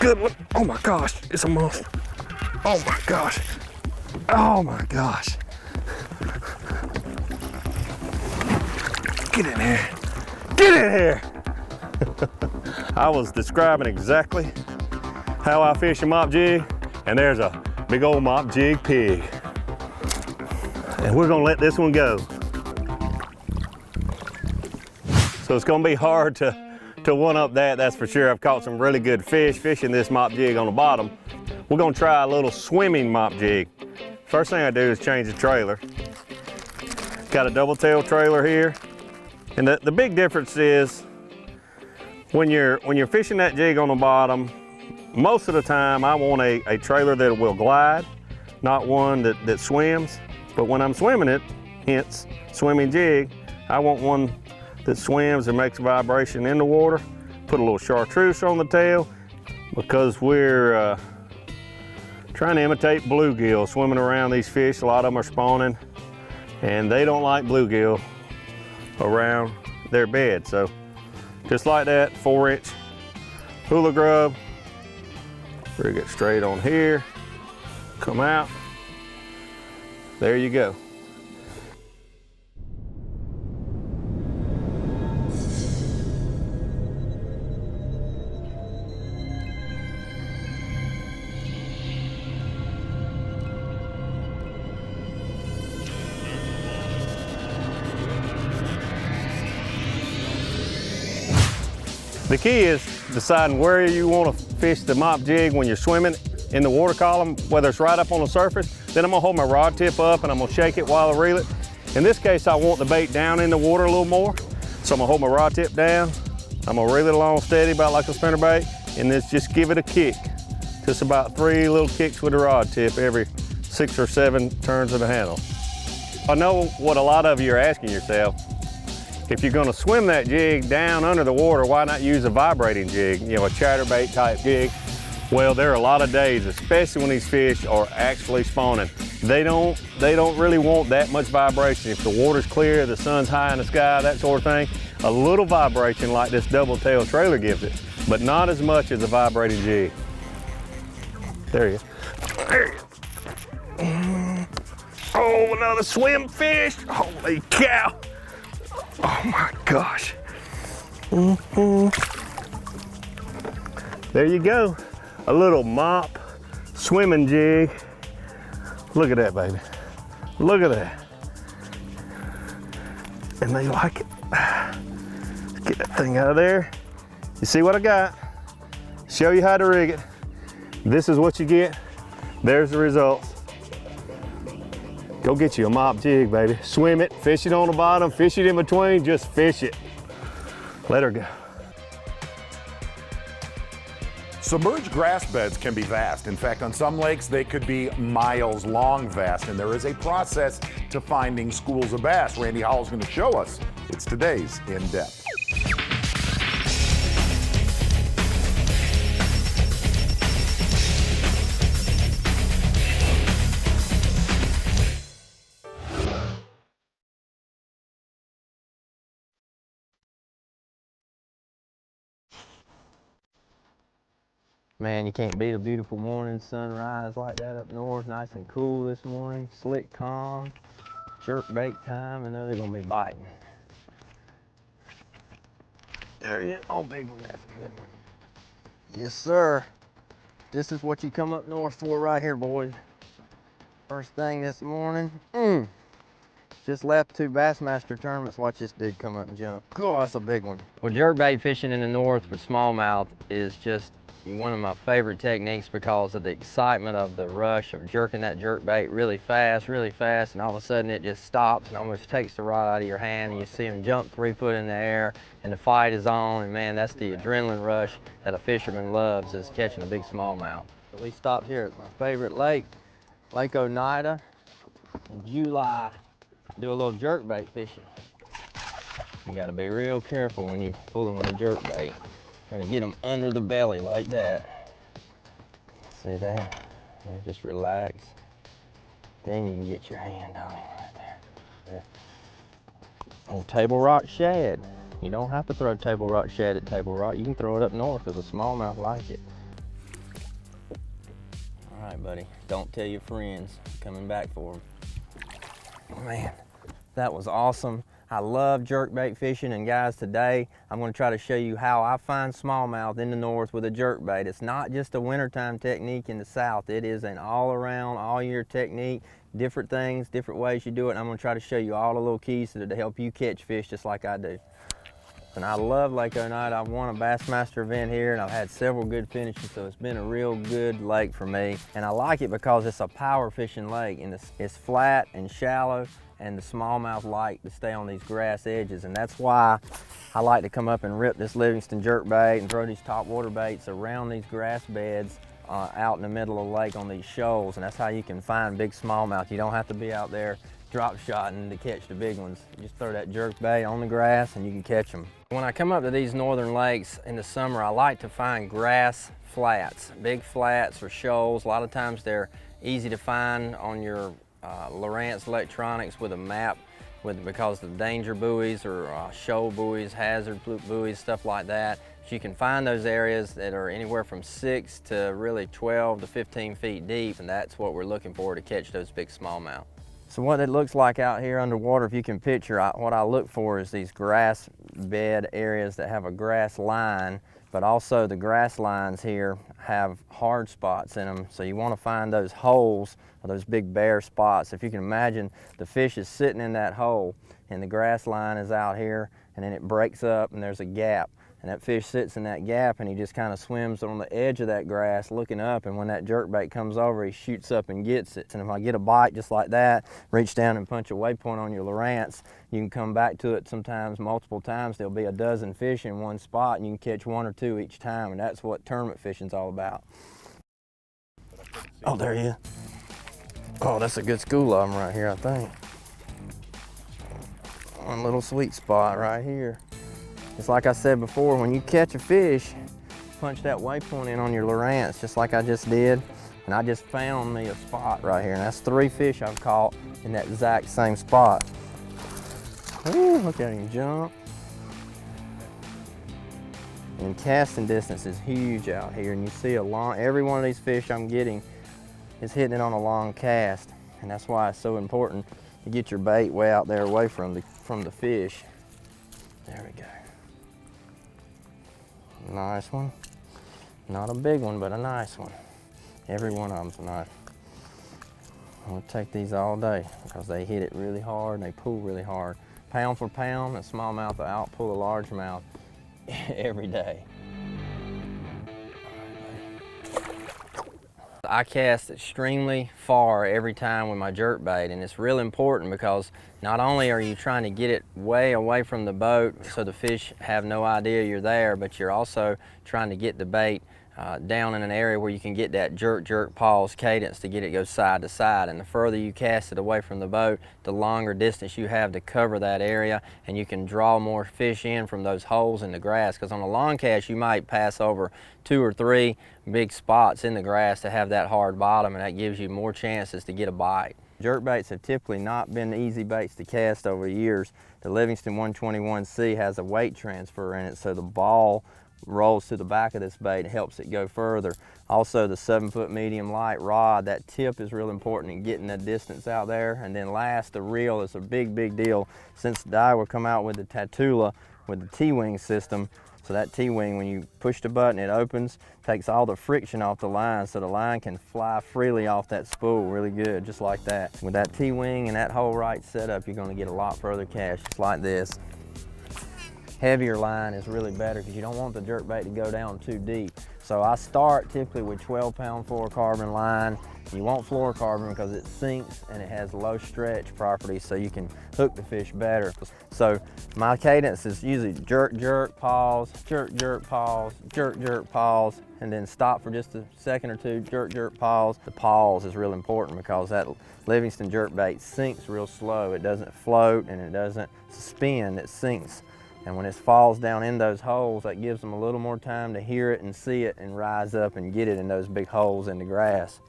good look. Oh my gosh, it's a monster. Oh my gosh. Oh my gosh. Get in here. Get in here. I was describing exactly how I fish a mop jig, and there's a big old mop jig pig. And we're gonna let this one go. So it's gonna be hard to one up that, that's for sure. I've caught some really good fish fishing this mop jig on the bottom. We're gonna try a little swimming mop jig. First thing I do is change the trailer. Got a double tail trailer here. And the big difference is when you're fishing that jig on the bottom, most of the time I want a trailer that will glide, not one that swims. But when I'm swimming it, hence swimming jig, I want one that swims and makes a vibration in the water. Put a little chartreuse on the tail because we're trying to imitate bluegill swimming around these fish. A lot of them are spawning and they don't like bluegill around their bed. So just like that, 4-inch hula grub. Rig it straight on here, come out. There you go. The key is deciding where you want to fish the mop jig when you're swimming in the water column, whether it's right up on the surface. Then I'm gonna hold my rod tip up and I'm gonna shake it while I reel it. In this case, I want the bait down in the water a little more. So I'm gonna hold my rod tip down. I'm gonna reel it along steady, about like a spinnerbait, and then just give it a kick. Just about 3 little kicks with the rod tip every 6 or 7 turns of the handle. I know what a lot of you are asking yourself. If you're gonna swim that jig down under the water, why not use a vibrating jig? You know, a chatterbait type jig. Well, there are a lot of days, especially when these fish are actually spawning. They don't really want that much vibration. If the water's clear, the sun's high in the sky, that sort of thing, a little vibration like this double tail trailer gives it, but not as much as a vibrating jig. There he is. There he is. Oh, another swim fish. Holy cow. Oh my gosh. There you go. A little mop swimming jig. Look at that, baby. Look at that. And they like it. Let's get that thing out of there. You see what I got? Show you how to rig it. This is what you get. There's the results. Go get you a mop jig, baby. Swim it, fish it on the bottom, fish it in between, just fish it. Let her go. Submerged grass beds can be vast. In fact, on some lakes, they could be miles long vast, and there is a process to finding schools of bass. Randy Howell's going to show us. It's today's In Depth. Man, you can't beat a beautiful morning sunrise like that up north. Nice and cool this morning. Slick, calm. Jerkbait time. I know they're gonna be biting. There he is. Oh, big one. That's a good one. Yes, sir. This is what you come up north for right here, boys. First thing this morning. Just left 2 Bassmaster tournaments. Watch this dude come up and jump. Oh, that's a big one. Well, jerkbait fishing in the north with smallmouth is just One of my favorite techniques because of the excitement of the rush of jerking that jerk bait really fast, and all of a sudden it just stops and almost takes the rod out of your hand, and you see them jump 3 foot in the air and the fight is on, and man, that's the adrenaline rush that a fisherman loves, is catching a big smallmouth. We stopped here at my favorite lake, Lake Oneida, in July, do a little jerk bait fishing. You gotta be real careful when you pull them with a jerk bait. Trying to get them under the belly like that. See that? Just relax. Then you can get your hand on him right there. Oh, table rock shad. You don't have to throw table rock shad at table rock. You can throw it up north because the smallmouth like it. All right, buddy. Don't tell your friends. I'm coming back for them. Man, that was awesome. I love jerkbait fishing, and guys, today I'm going to try to show you how I find smallmouth in the north with a jerkbait. It's not just a wintertime technique in the south. It is an all-around, all-year technique, different things, different ways you do it, and I'm going to try to show you all the little keys to help you catch fish just like I do. And I love Lake Oneida. I've won a Bassmaster event here, and I've had several good finishes, so it's been a real good lake for me. And I like it because it's a power fishing lake, and it's flat and shallow, and the smallmouth like to stay on these grass edges, and that's why I like to come up and rip this Livingston jerkbait and throw these topwater baits around these grass beds out in the middle of the lake on these shoals, and that's how you can find big smallmouth. You don't have to be out there drop shotting to catch the big ones. You just throw that jerkbait on the grass and you can catch them. When I come up to these northern lakes in the summer, I like to find grass flats, big flats or shoals. A lot of times they're easy to find on your Lowrance electronics with a map, because the danger buoys or shoal buoys, hazard buoys, stuff like that. So you can find those areas that are anywhere from 6 to really 12 to 15 feet deep, and that's what we're looking for to catch those big smallmouth. So what it looks like out here underwater, if you can picture, what I look for is these grass bed areas that have a grass line, but also the grass lines here have hard spots in them. So you want to find those holes, or those big bare spots. If you can imagine, the fish is sitting in that hole and the grass line is out here, and then it breaks up and there's a gap. And that fish sits in that gap and he just kind of swims on the edge of that grass looking up, and when that jerkbait comes over, he shoots up and gets it. And if I get a bite just like that, reach down and punch a waypoint on your Lowrance, you can come back to it sometimes, multiple times. There'll be a dozen fish in one spot and you can catch 1 or 2 each time, and that's what tournament fishing's all about. Oh, there he is. Oh, that's a good school of them right here, I think. One little sweet spot right here. Just like I said before, when you catch a fish, punch that waypoint in on your Lowrance, just like I just did, and I just found me a spot right here, and that's 3 fish I've caught in that exact same spot. Ooh, look at him jump. And casting distance is huge out here, and you see every one of these fish I'm getting is hitting it on a long cast, and that's why it's so important to get your bait way out there away from the fish. There we go. Nice one. Not a big one, but a nice one. Every one of them's nice. I'm gonna take these all day because they hit it really hard and they pull really hard. Pound for pound, a smallmouth will outpull a largemouth every day. I cast extremely far every time with my jerkbait, and it's real important because not only are you trying to get it way away from the boat so the fish have no idea you're there, but you're also trying to get the bait down in an area where you can get that jerk, jerk, pause cadence to get it go side to side. And the further you cast it away from the boat, the longer distance you have to cover that area, and you can draw more fish in from those holes in the grass. Because on a long cast, you might pass over 2 or 3 big spots in the grass to have that hard bottom, and that gives you more chances to get a bite. Jerkbaits have typically not been easy baits to cast over years. The Livingston 121C has a weight transfer in it, so the ball rolls to the back of this bait and helps it go further. Also, the 7-foot medium light rod, that tip is real important in getting the distance out there. And then last, the reel is a big deal. Since Daiwa come out with the Tatula with the T-wing system, so that T-wing, when you push the button, it opens, takes all the friction off the line, so the line can fly freely off that spool really good, just like that. With that T-wing and that whole right setup, you're gonna get a lot further cast, just like this. heavier line is really better because you don't want the jerkbait to go down too deep. So I start typically with 12-pound fluorocarbon line. You want fluorocarbon because it sinks and it has low stretch properties, so you can hook the fish better. So my cadence is usually jerk, jerk, pause, jerk, jerk, pause, jerk, jerk, pause, and then stop for just a second or two, jerk, jerk, pause. The pause is real important because that Livingston jerkbait sinks real slow. It doesn't float and it doesn't spin, it sinks. And when it falls down in those holes, that gives them a little more time to hear it and see it and rise up and get it in those big holes in the grass.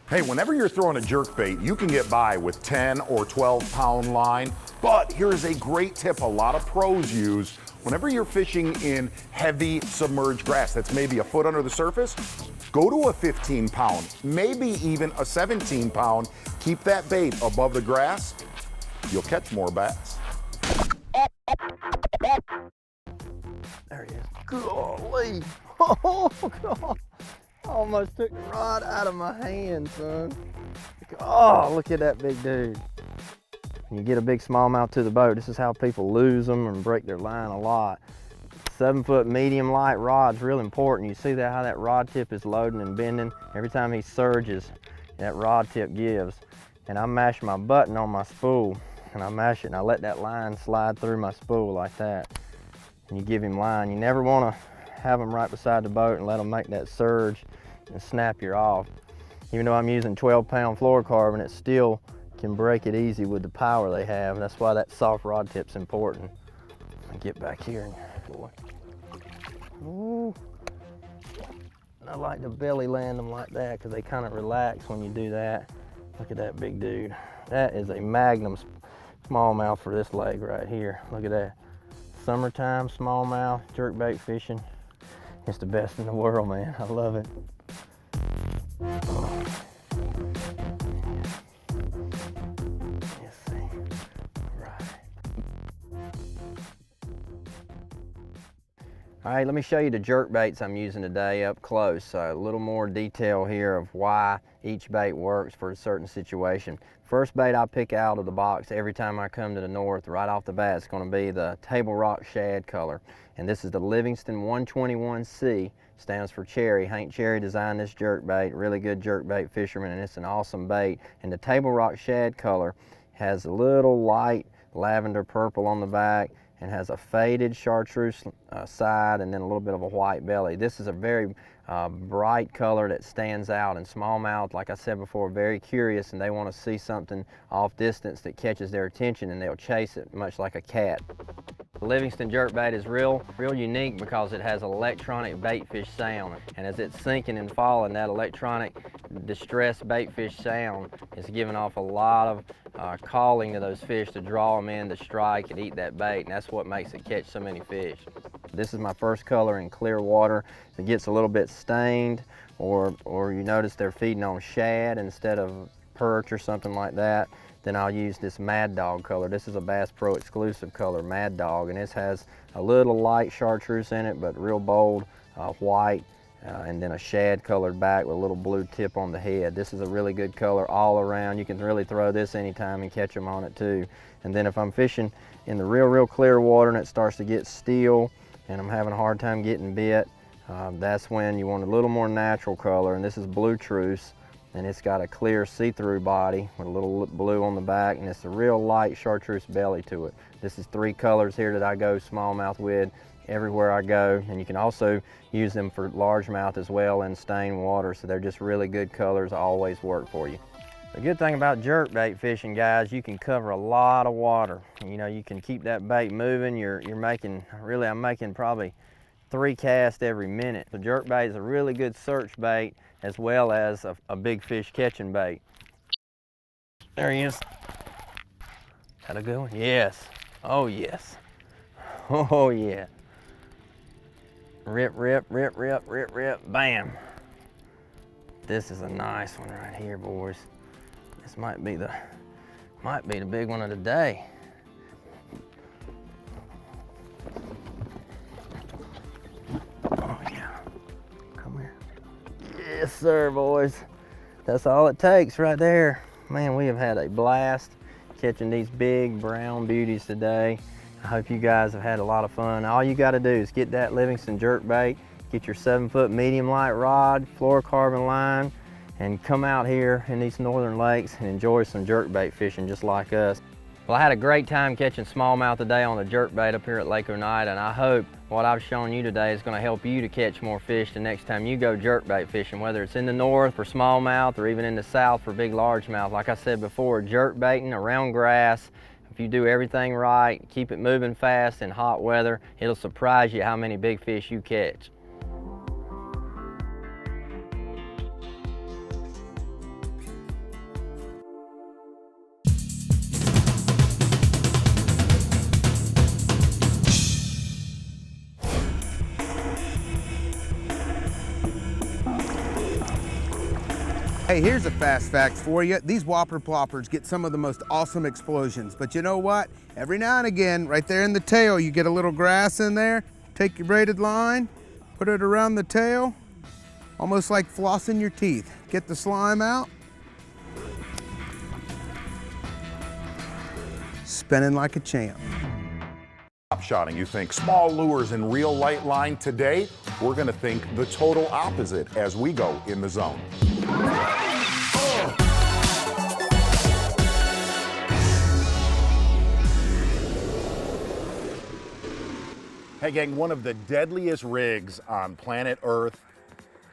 Hey, whenever you're throwing a jerkbait, you can get by with 10 or 12-pound line, but here's a great tip a lot of pros use. Whenever you're fishing in heavy submerged grass that's maybe a foot under the surface, go to a 15-pound, maybe even a 17-pound. Keep that bait above the grass, you'll catch more bass. There he is. Golly. Oh, God. I almost took the rod out of my hand, son. Oh, look at that big dude. When you get a big smallmouth to the boat, this is how people lose them and break their line a lot. 7-foot medium light rod's real important. You see that how that rod tip is loading and bending? Every time he surges, that rod tip gives. And I mash my button on my spool, and I mash it and I let that line slide through my spool like that. And you give him line. You never want to have them right beside the boat and let them make that surge and snap you off. Even though I'm using 12-pound fluorocarbon, it still can break it easy with the power they have. That's why that soft rod tip's important. Get back here, boy. Ooh. I like to belly land them like that because they kind of relax when you do that. Look at that big dude. That is a magnum smallmouth for this leg right here. Look at that. Summertime smallmouth jerkbait fishing. It's the best in the world, man. I love it. Oh. Let's see. Right. All right, let me show you the jerkbaits I'm using today up close. So a little more detail here of why each bait works for a certain situation. First bait I pick out of the box every time I come to the north, right off the bat, it's going to be the Table Rock Shad color. And this is the Livingston 121C, stands for cherry. Hank Cherry designed this jerkbait, really good jerkbait fisherman, and it's an awesome bait. And the Table Rock Shad color has a little light lavender purple on the back and has a faded chartreuse side and then a little bit of a white belly. This is a very bright color that stands out, and smallmouth, like I said before, very curious, and they want to see something off distance that catches their attention and they'll chase it, much like a cat. The Livingston jerkbait is real unique because it has electronic baitfish sound, and as it's sinking and falling, that electronic distressed baitfish sound is giving off a lot of calling to those fish to draw them in to strike and eat that bait, and that's what makes it catch so many fish. This is my first color in clear water. If it gets a little bit stained, or you notice they're feeding on shad instead of perch or something like that, then I'll use this Mad Dog color. This is a Bass Pro exclusive color, Mad Dog, and this has a little light chartreuse in it, but real bold white, and then a shad colored back with a little blue tip on the head. This is a really good color all around. You can really throw this anytime and catch them on it too. And then if I'm fishing in the real clear water and it starts to get still and I'm having a hard time getting bit, that's when you want a little more natural color, and this is Blue Truce, and it's got a clear see-through body with a little blue on the back, and it's a real light chartreuse belly to it. This is 3 colors here that I go smallmouth with everywhere I go, and you can also use them for largemouth as well in stained water, so they're just really good colors, always work for you. The good thing about jerkbait fishing, guys, you can cover a lot of water. You know, you can keep that bait moving. I'm making probably 3 casts every minute. The jerkbait is a really good search bait as well as a big fish catching bait. There he is. That a good one? Yes. Oh, yes. Oh, yeah. Rip, rip, rip, rip, rip, rip, bam. This is a nice one right here, boys. This might be the big one of the day. Oh yeah, come here. Yes sir, boys. That's all it takes right there. Man, we have had a blast catching these big brown beauties today. I hope you guys have had a lot of fun. All you got to do is get that Livingston jerkbait, get your 7-foot medium light rod, fluorocarbon line, and come out here in these northern lakes and enjoy some jerkbait fishing just like us. Well, I had a great time catching smallmouth today on the jerkbait up here at Lake Oneida, and I hope what I've shown you today is going to help you to catch more fish the next time you go jerkbait fishing, whether it's in the north for smallmouth or even in the south for big largemouth. Like I said before, jerkbaiting around grass, if you do everything right, keep it moving fast in hot weather, it'll surprise you how many big fish you catch. Hey, here's a fast fact for you. These whopper ploppers get some of the most awesome explosions, but you know what? Every now and again, right there in the tail, you get a little grass in there. Take your braided line, put it around the tail, almost like flossing your teeth. Get the slime out. Spinning like a champ. Top shotting, you think small lures and real light line. Today, we're gonna think the total opposite as we go in the zone. Hey gang, one of the deadliest rigs on planet Earth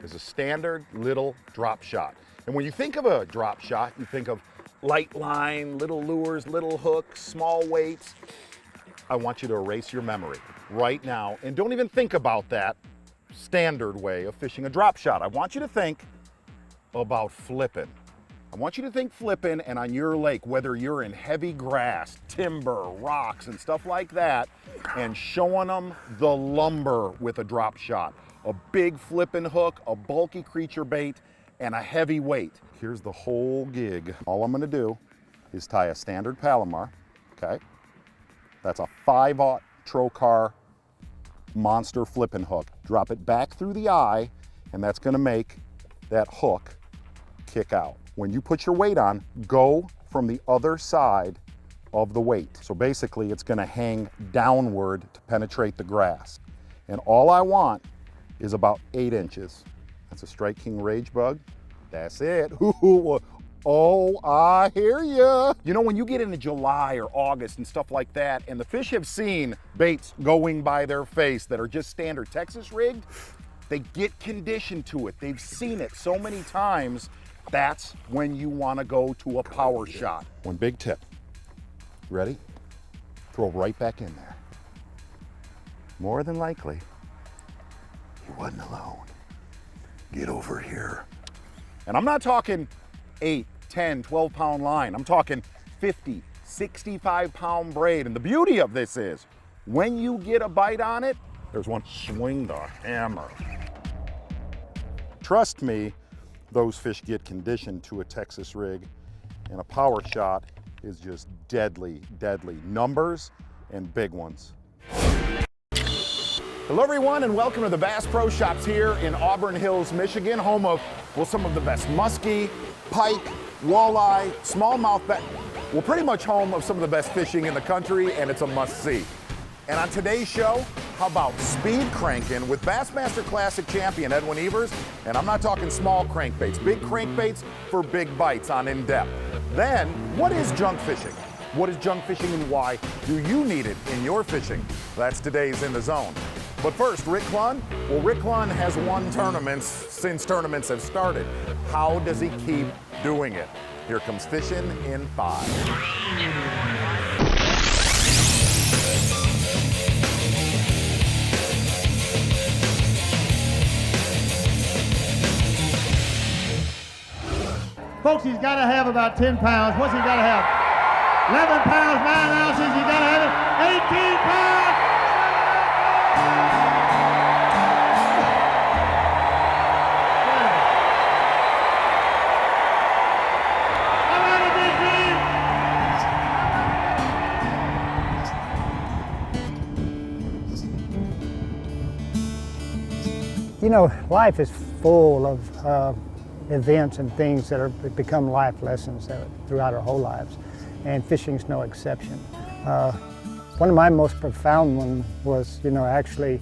is a standard little drop shot. And when you think of a drop shot, you think of light line, little lures, little hooks, small weights. I want you to erase your memory right now and don't even think about that standard way of fishing a drop shot. I want you to think about flipping. I want you to think flipping, and on your lake, whether you're in heavy grass, timber, rocks, and stuff like that, and showing them the lumber with a drop shot. A big flipping hook, a bulky creature bait, and a heavy weight. Here's the whole gig. All I'm gonna do is tie a standard Palomar, okay? That's a 5/0 Trocar monster flipping hook. Drop it back through the eye, and that's gonna make that hook kick out. When you put your weight on, go from the other side of the weight. So basically it's gonna hang downward to penetrate the grass. And all I want is about 8 inches. That's a Strike King Rage Bug. That's it. Oh, I hear ya. You know, when you get into July or August and stuff like that, and the fish have seen baits going by their face that are just standard Texas rigged, they get conditioned to it. They've seen it so many times. That's when you want to go to a power shot. One big tip. Ready? Throw right back in there. More than likely, he wasn't alone. Get over here. And I'm not talking 8, 10, 12 pound line. I'm talking 50, 65 pound braid. And the beauty of this is, when you get a bite on it, there's one, swing the hammer. Trust me, those fish get conditioned to a Texas rig, and a power shot is just deadly, deadly. Numbers and big ones. Hello everyone, and welcome to the Bass Pro Shops here in Auburn Hills, Michigan, home of, well, some of the best muskie, pike, walleye, smallmouth, well, pretty much home of some of the best fishing in the country, and it's a must-see. And on today's show, how about speed cranking with Bassmaster Classic champion Edwin Evers? And I'm not talking small crankbaits, big crankbaits for big bites on In Depth. Then, what is junk fishing? What is junk fishing and why do you need it in your fishing? That's today's In the Zone. But first, Rick Clunn. Well, Rick Clunn has won tournaments since tournaments have started. How does he keep doing it? Here comes fishing in 5. Folks, he's got to have about 10 pounds. What's he got to have? 11 pounds, 9 ounces. He's got to have it. 18 pounds. All right, big team. You know, life is full of events and things that are become life lessons throughout our whole lives, and fishing's no exception. One of my most profound ones was, actually,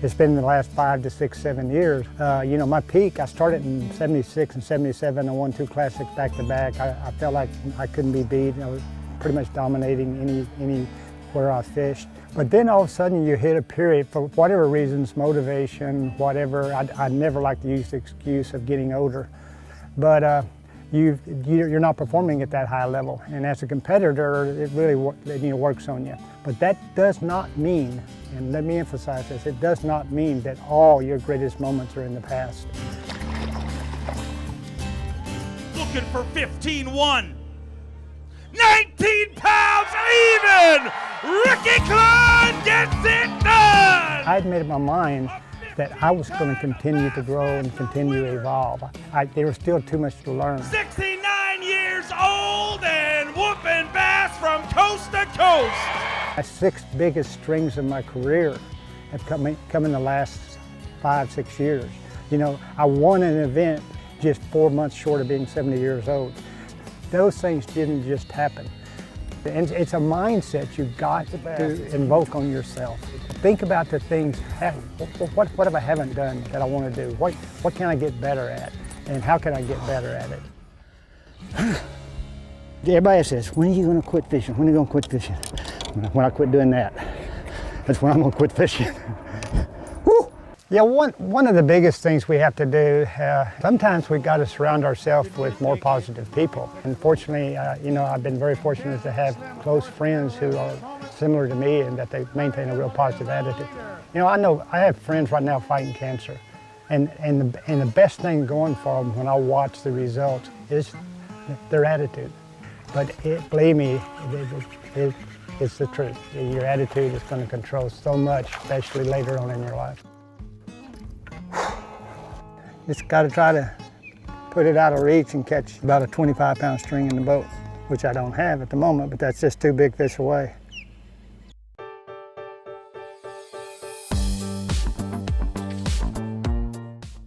it's been the last 5 to 6, 7 years. My peak, I started in 76 and 77. I won 2 classics back to back. I felt like I couldn't be beat. I was pretty much dominating anywhere I fished. But then all of a sudden you hit a period, for whatever reasons, motivation, whatever. I never like to use the excuse of getting older. But you're not performing at that high level. And as a competitor, it really works on you. But that does not mean, and let me emphasize this, it does not mean that all your greatest moments are in the past. Looking for 15-1. 19 pounds even! Ricky Klein gets it done! I'd made up my mind that I was going to continue to grow and continue to evolve. There was still too much to learn. 69 years old and whooping bass from coast to coast. My 6 biggest strings of my career have come in the last 5, 6 years. I won an event just 4 months short of being 70 years old. Those things didn't just happen. And it's a mindset you've got to invoke on yourself. Think about the things, what have I haven't done that I want to do? What can I get better at? And how can I get better at it? Everybody says, when are you going to quit fishing? When are you going to quit fishing? When I quit doing that. That's when I'm going to quit fishing. Woo! Yeah, one of the biggest things we have to do, sometimes we've got to surround ourselves with more positive people. And fortunately, I've been very fortunate to have close friends who are similar to me and that they maintain a real positive attitude. I know I have friends right now fighting cancer. And the best thing going for them when I watch the results is their attitude. But believe me, it's the truth. Your attitude is going to control so much, especially later on in your life. Just got to try to put it out of reach and catch about a 25-pound string in the boat, which I don't have at the moment, but that's just 2 big fish away.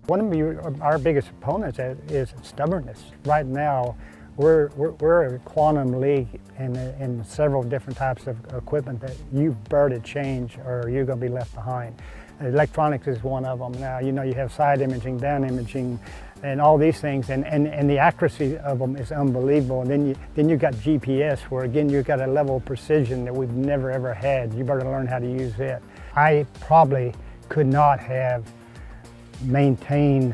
One of our biggest opponents is stubbornness. Right now, we're a quantum league in several different types of equipment that you better change or you're going to be left behind. Electronics is one of them. Now, you have side imaging, down imaging, and all these things, and the accuracy of them is unbelievable. And then you've got GPS, where again, you've got a level of precision that we've never ever had. You better learn how to use it. I probably could not have maintained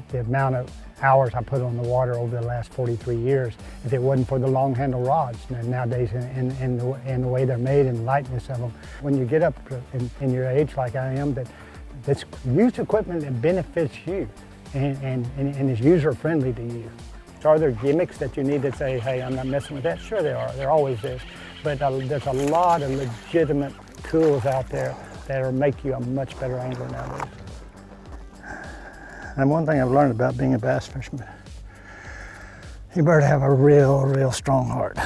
the amount of hours I put on the water over the last 43 years if it wasn't for the long handle rods nowadays and the way they're made and lightness of them. When you get up in your age like I am, that's used equipment that benefits you and is user friendly to you. Are there gimmicks that you need to say, hey, I'm not messing with that? Sure there are, there always is. But there's a lot of legitimate tools out there that'll make you a much better angler nowadays. And one thing I've learned about being a bass fisherman, you better have a real strong heart.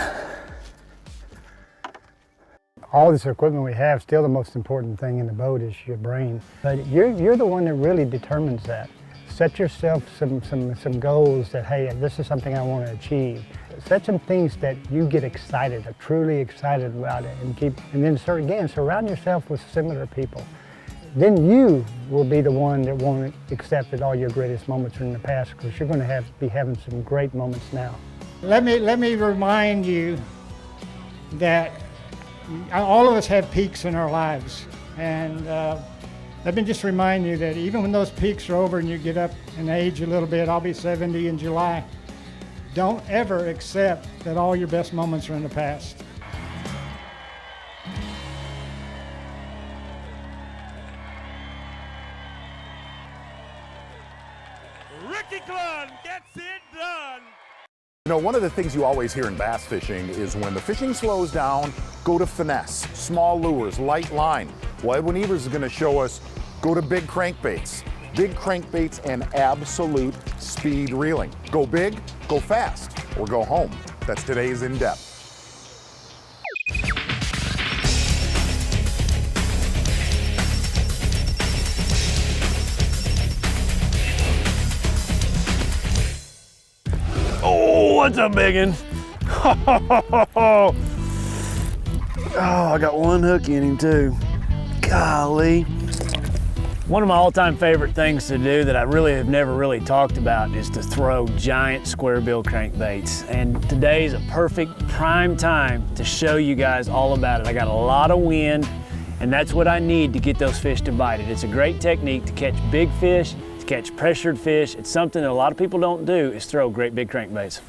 All this equipment we have, still the most important thing in the boat is your brain. But you're the one that really determines that. Set yourself some goals that, hey, this is something I want to achieve. Set some things that you get excited, or truly excited about it, and then surround yourself with similar people. Then you will be the one that won't accept that all your greatest moments are in the past, because you're going to be having some great moments now. Let me remind you that all of us have peaks in our lives, and let me just remind you that even when those peaks are over and you get up in age a little bit, I'll be 70 in July, don't ever accept that all your best moments are in the past. Ricky Klein gets it done. One of the things you always hear in bass fishing is when the fishing slows down, go to finesse, small lures, light line. Well, Edwin Evers is going to show us, go to big crankbaits. Big crankbaits and absolute speed reeling. Go big, go fast, or go home. That's today's In Depth. Oh, what's a biggin? Oh, I got one hook in him too. Golly. One of my all-time favorite things to do that I really have never really talked about is to throw giant square bill crankbaits. And today is a perfect prime time to show you guys all about it. I got a lot of wind, and that's what I need to get those fish to bite it. It's a great technique to catch big fish, to catch pressured fish. It's something that a lot of people don't do, is throw great big crankbaits.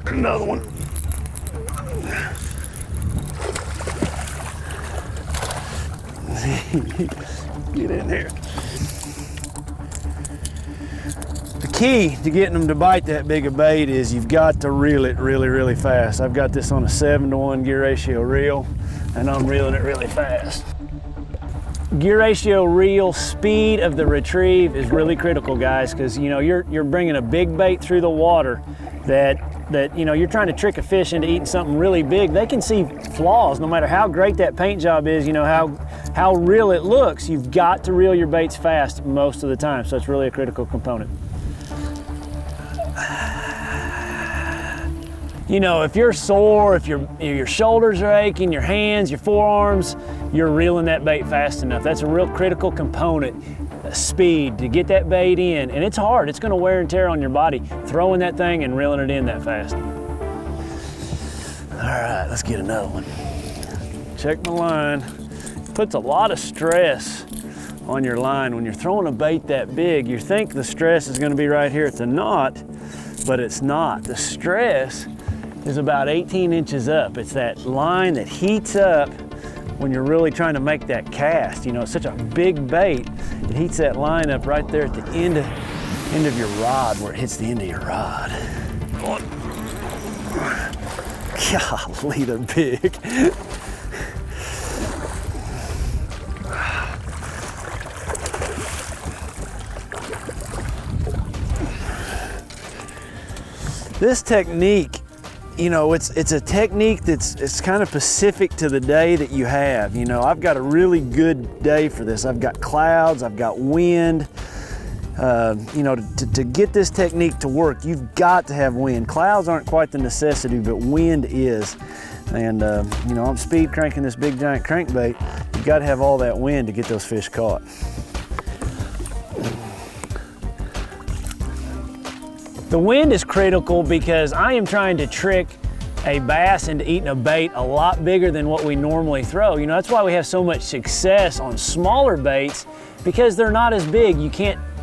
Another one. Get in here. The key to getting them to bite that big a bait is you've got to reel it really, really fast. I've got this on a 7-to-1 gear ratio reel, and I'm reeling it really fast. Gear ratio reel speed of the retrieve is really critical, guys, because you know you're bringing a big bait through the water that you know you're trying to trick a fish into eating something really big. They can see flaws no matter how great that paint job is, you know how real it looks. You've got to reel your baits fast most of the time, so it's really a critical component. You know, if you're sore, if your shoulders are aching, your hands, your forearms, you're reeling that bait fast enough. That's a real critical component, speed, to get that bait in. And it's hard, it's gonna wear and tear on your body, throwing that thing and reeling it in that fast. All right, let's get another one. Check my line. Puts a lot of stress on your line. When you're throwing a bait that big, you think the stress is gonna be right here at the knot, but it's not. The stress is about 18 inches up. It's that line that heats up when you're really trying to make that cast. You know, it's such a big bait, it heats that line up right there at the end of your rod, where it hits the end of your rod. Golly, they're big. This technique, you know, it's a technique it's kind of specific to the day that you have. You know, I've got a really good day for this. I've got clouds, I've got wind. You know, to get this technique to work, you've got to have wind. Clouds aren't quite the necessity, but wind is. And you know, I'm speed cranking this big giant crankbait. You've got to have all that wind to get those fish caught. The wind is critical because I am trying to trick a bass into eating a bait a lot bigger than what we normally throw. You know, that's why we have so much success on smaller baits, because they're not as big.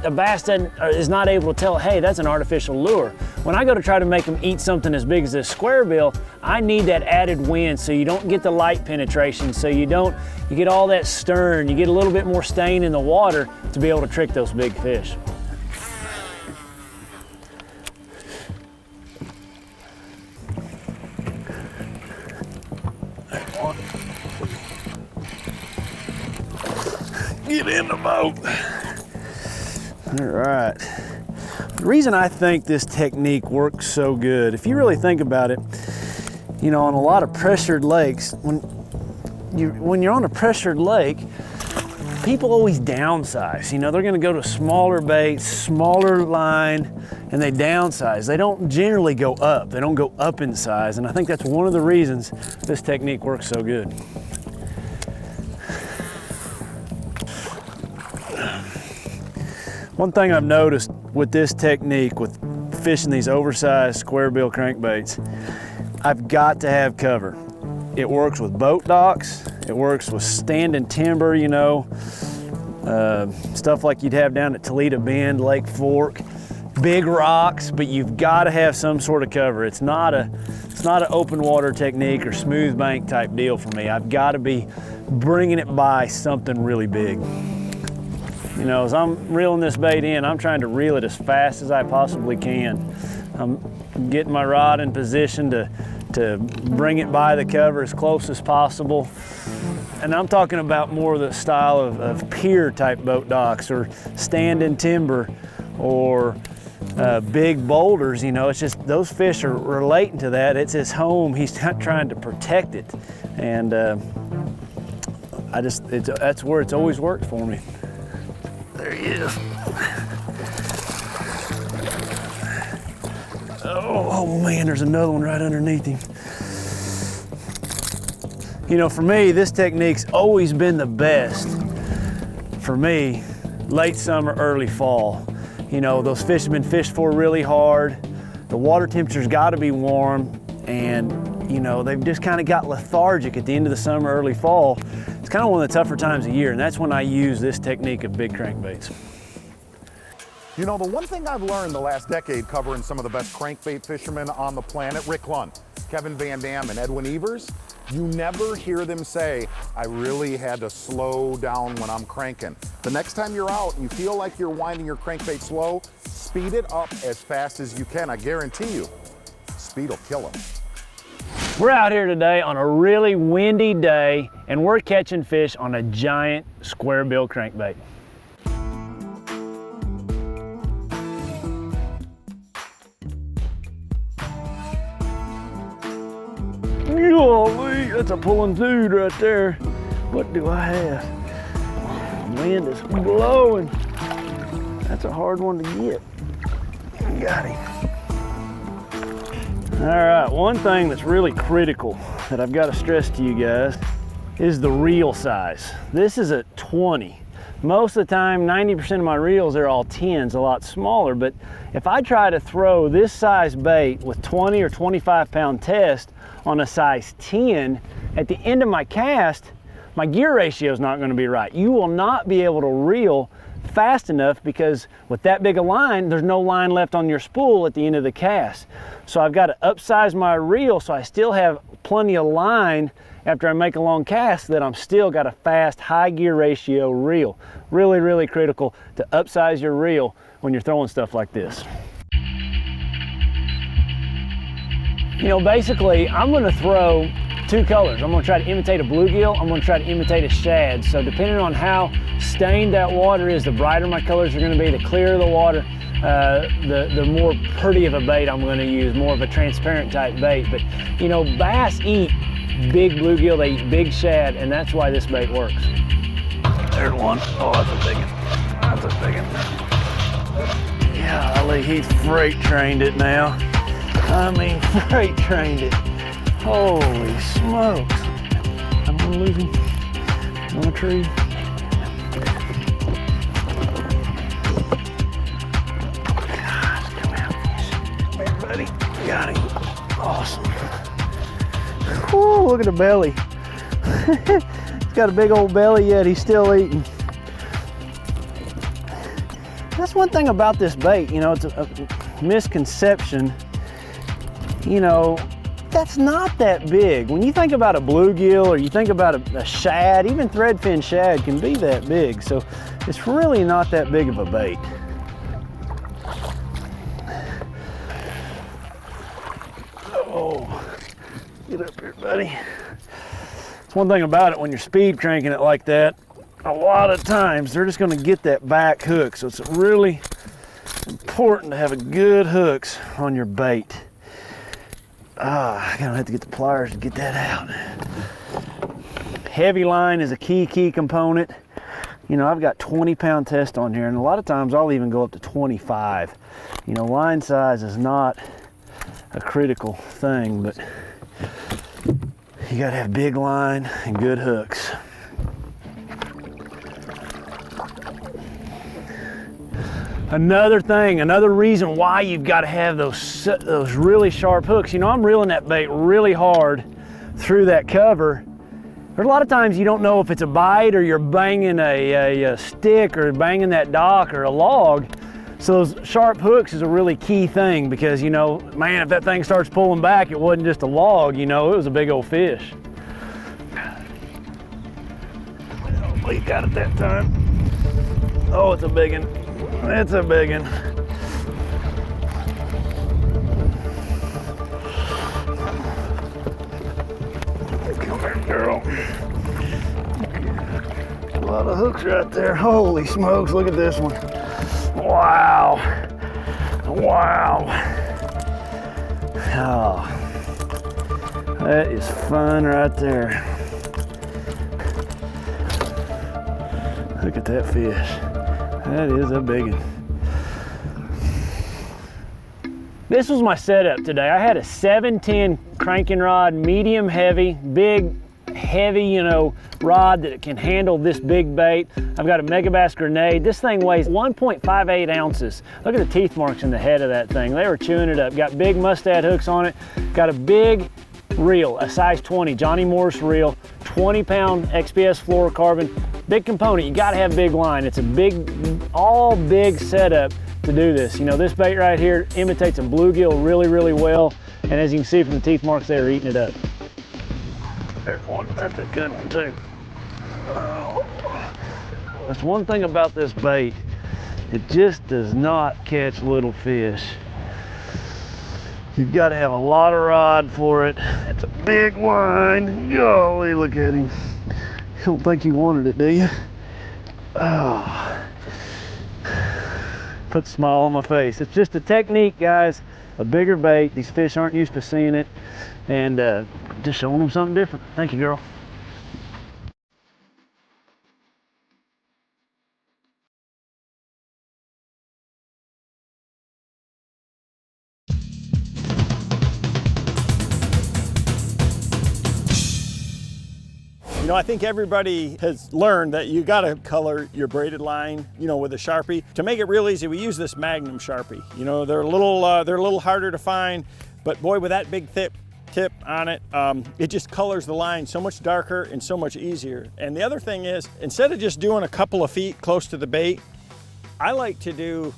A bass is not able to tell, hey, that's an artificial lure. When I go to try to make them eat something as big as this square bill, I need that added wind so you don't get the light penetration, so you get all that stern, you get a little bit more stain in the water to be able to trick those big fish. Get in the boat. All right. The reason I think this technique works so good, if you really think about it, you know, on a lot of pressured lakes, when you're on a pressured lake, people always downsize. You know, they're gonna go to smaller baits, smaller line, and they downsize. They don't generally go up. They don't go up in size, and I think that's one of the reasons this technique works so good. One thing I've noticed with this technique, with fishing these oversized square bill crankbaits, I've got to have cover. It works with boat docks, it works with standing timber, you know, stuff like you'd have down at Toledo Bend, Lake Fork, big rocks, but you've got to have some sort of cover. It's not an open water technique or smooth bank type deal for me. I've got to be bringing it by something really big. You know, as I'm reeling this bait in, I'm trying to reel it as fast as I possibly can. I'm getting my rod in position to bring it by the cover as close as possible. And I'm talking about more of the style of pier type boat docks or standing timber or big boulders. You know, it's just those fish are relating to that. It's his home. He's not trying to protect it. And that's where it's always worked for me. There he is. Oh man, there's another one right underneath him. You know, for me, this technique's always been the best. For me, late summer, early fall. You know, those fish have been fished for really hard. The water temperature's gotta be warm, and you know, they've just kind of got lethargic at the end of the summer, early fall. It's kind of one of the tougher times of year, and that's when I use this technique of big crankbaits. You know, the one thing I've learned the last decade covering some of the best crankbait fishermen on the planet, Rick Lund, Kevin Van Dam, and Edwin Evers, you never hear them say, I really had to slow down when I'm cranking. The next time you're out and you feel like you're winding your crankbait slow, speed it up as fast as you can. I guarantee you, speed will kill them. We're out here today on a really windy day, and we're catching fish on a giant square bill crankbait. Golly, that's a pulling dude right there. What do I have? The wind is blowing. That's a hard one to get. Got him. All right, one thing that's really critical that I've got to stress to you guys is the reel size. This is a 20. Most of the time, 90% of my reels are all 10s, a lot smaller, but if I try to throw this size bait with 20 or 25 pound test on a size 10, at the end of my cast, my gear ratio is not going to be right. You will not be able to reel fast enough because with that big a line, there's no line left on your spool at the end of the cast. So I've got to upsize my reel so I still have plenty of line after I make a long cast, that I'm still got a fast, high gear ratio reel. Really, really critical to upsize your reel when you're throwing stuff like this. You know, basically, I'm gonna throw two colors. I'm gonna try to imitate a bluegill, I'm gonna try to imitate a shad. So depending on how stained that water is, the brighter my colors are gonna be, the clearer the water, the more pretty of a bait I'm gonna use, more of a transparent type bait. But you know, bass eat big bluegill, they eat big shad, and that's why this bait works. There's one. Oh, that's a big one. That's a big one. Golly, he freight trained it now. I mean, freight trained it. Holy smokes. I'm gonna lose him on a tree. Gosh, come out. Here, buddy. Got him. Awesome. Whew, look at the belly. He's got a big old belly, yet he's still eating. That's one thing about this bait, you know, it's a misconception. You know, that's not that big. When you think about a bluegill or you think about a shad, even threadfin shad can be that big. So it's really not that big of a bait. Oh, get up here, buddy. It's one thing about it, when you're speed cranking it like that, a lot of times they're just gonna get that back hook. So it's really important to have a good hooks on your bait. I'm gonna have to get the pliers to get that out. Heavy line is a key component. You know, I've got 20 pound test on here, and a lot of times I'll even go up to 25. You know, line size is not a critical thing, but you gotta have big line and good hooks. Another thing, another reason why you've got to have those really sharp hooks. You know, I'm reeling that bait really hard through that cover. There's a lot of times you don't know if it's a bite or you're banging a stick or banging that dock or a log. So those sharp hooks is a really key thing, because, you know, man, if that thing starts pulling back, it wasn't just a log, you know, it was a big old fish. We got it that time. Oh, it's a big one. It's a big one. Come here, girl. A lot of hooks right there. Holy smokes, look at this one. Wow. Wow. Oh, that is fun right there. Look at that fish. That is a big one. This was my setup today. I had a 710 cranking rod, medium heavy, big, heavy, you know, rod that can handle this big bait. I've got a Megabass grenade. This thing weighs 1.58 ounces. Look at the teeth marks in the head of that thing. They were chewing it up. Got big mustad hooks on it. Got a big reel, a size 20, Johnny Morris reel, 20-pound XPS fluorocarbon. Big component, you gotta have big line. It's a big, all big setup to do this. You know, this bait right here imitates a bluegill really, really well. And as you can see from the teeth marks, they're eating it up. There's one, that's a good one too. Oh. That's one thing about this bait. It just does not catch little fish. You've got to have a lot of rod for it. It's a big line. Golly, look at him. You don't think he wanted it, do you? Oh. Put a smile on my face. It's just a technique, guys. A bigger bait. These fish aren't used to seeing it. And just showing them something different. Thank you, girl. You know, I think everybody has learned that you gotta color your braided line, you know, with a Sharpie. To make it real easy, we use this Magnum Sharpie. You know, they're a little harder to find, but boy, with that big tip on it, it just colors the line so much darker and so much easier. And the other thing is, instead of just doing a couple of feet close to the bait, I like to do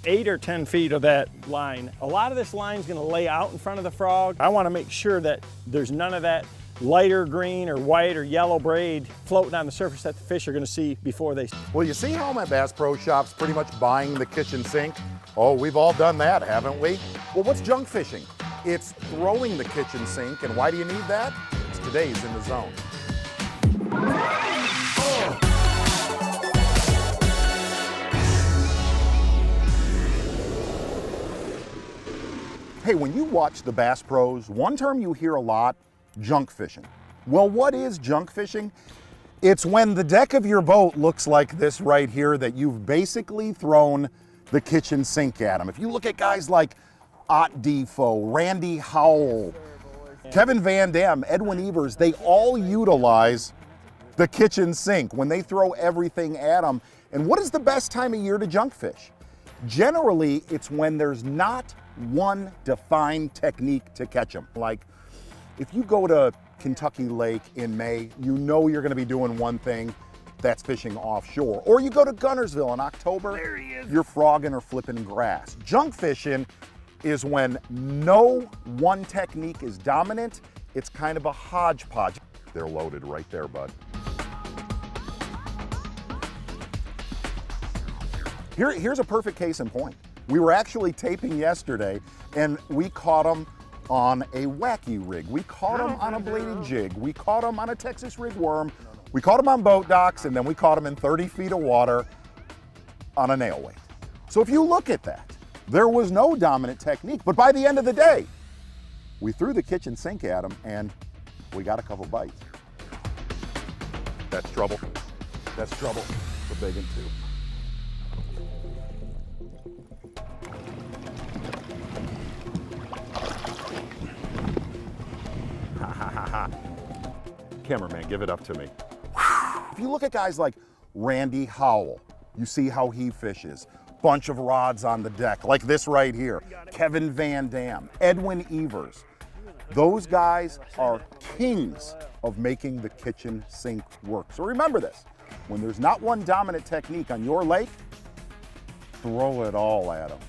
8 or 10 feet of that line. A lot of this line is gonna lay out in front of the frog. I wanna make sure that there's none of that lighter green or white or yellow braid floating on the surface that the fish are gonna see before they... Well, you see how my Bass Pro Shop's pretty much buying the kitchen sink? Oh, we've all done that, haven't we? Well, what's junk fishing? It's throwing the kitchen sink, and why do you need that? It's today's In the Zone. Hey, when you watch the Bass Pros, one term you hear a lot, junk fishing. Well, what is junk fishing? It's when the deck of your boat looks like this right here, that you've basically thrown the kitchen sink at them. If you look at guys like Ott Defoe, Randy Howell, Kevin Van Dam, Edwin Evers, they all utilize the kitchen sink when they throw everything at them. And what is the best time of year to junk fish? Generally, it's when there's not one defined technique to catch them. Like, if you go to Kentucky Lake in May, you know you're gonna be doing one thing, that's fishing offshore. Or you go to Gunnersville in October, you're frogging or flipping grass. Junk fishing is when no one technique is dominant, it's kind of a hodgepodge. They're loaded right there, bud. Here's a perfect case in point. We were actually taping yesterday and we caught them on a Wacky rig. We caught them on a bladed jig. We caught them on a Texas rig worm. We caught them on boat docks, and then we caught them in 30 feet of water on a nail weight. So if you look at that, there was no dominant technique, but by the end of the day, we threw the kitchen sink at them and we got a couple bites. That's trouble. That's trouble. It's a big one too. Cameraman, give it up to me. If you look at guys like Randy Howell, you see how he fishes. Bunch of rods on the deck, like this right here. Kevin Van Dam, Edwin Evers. Those guys are kings of making the kitchen sink work. So remember this, when there's not one dominant technique on your lake, throw it all at them.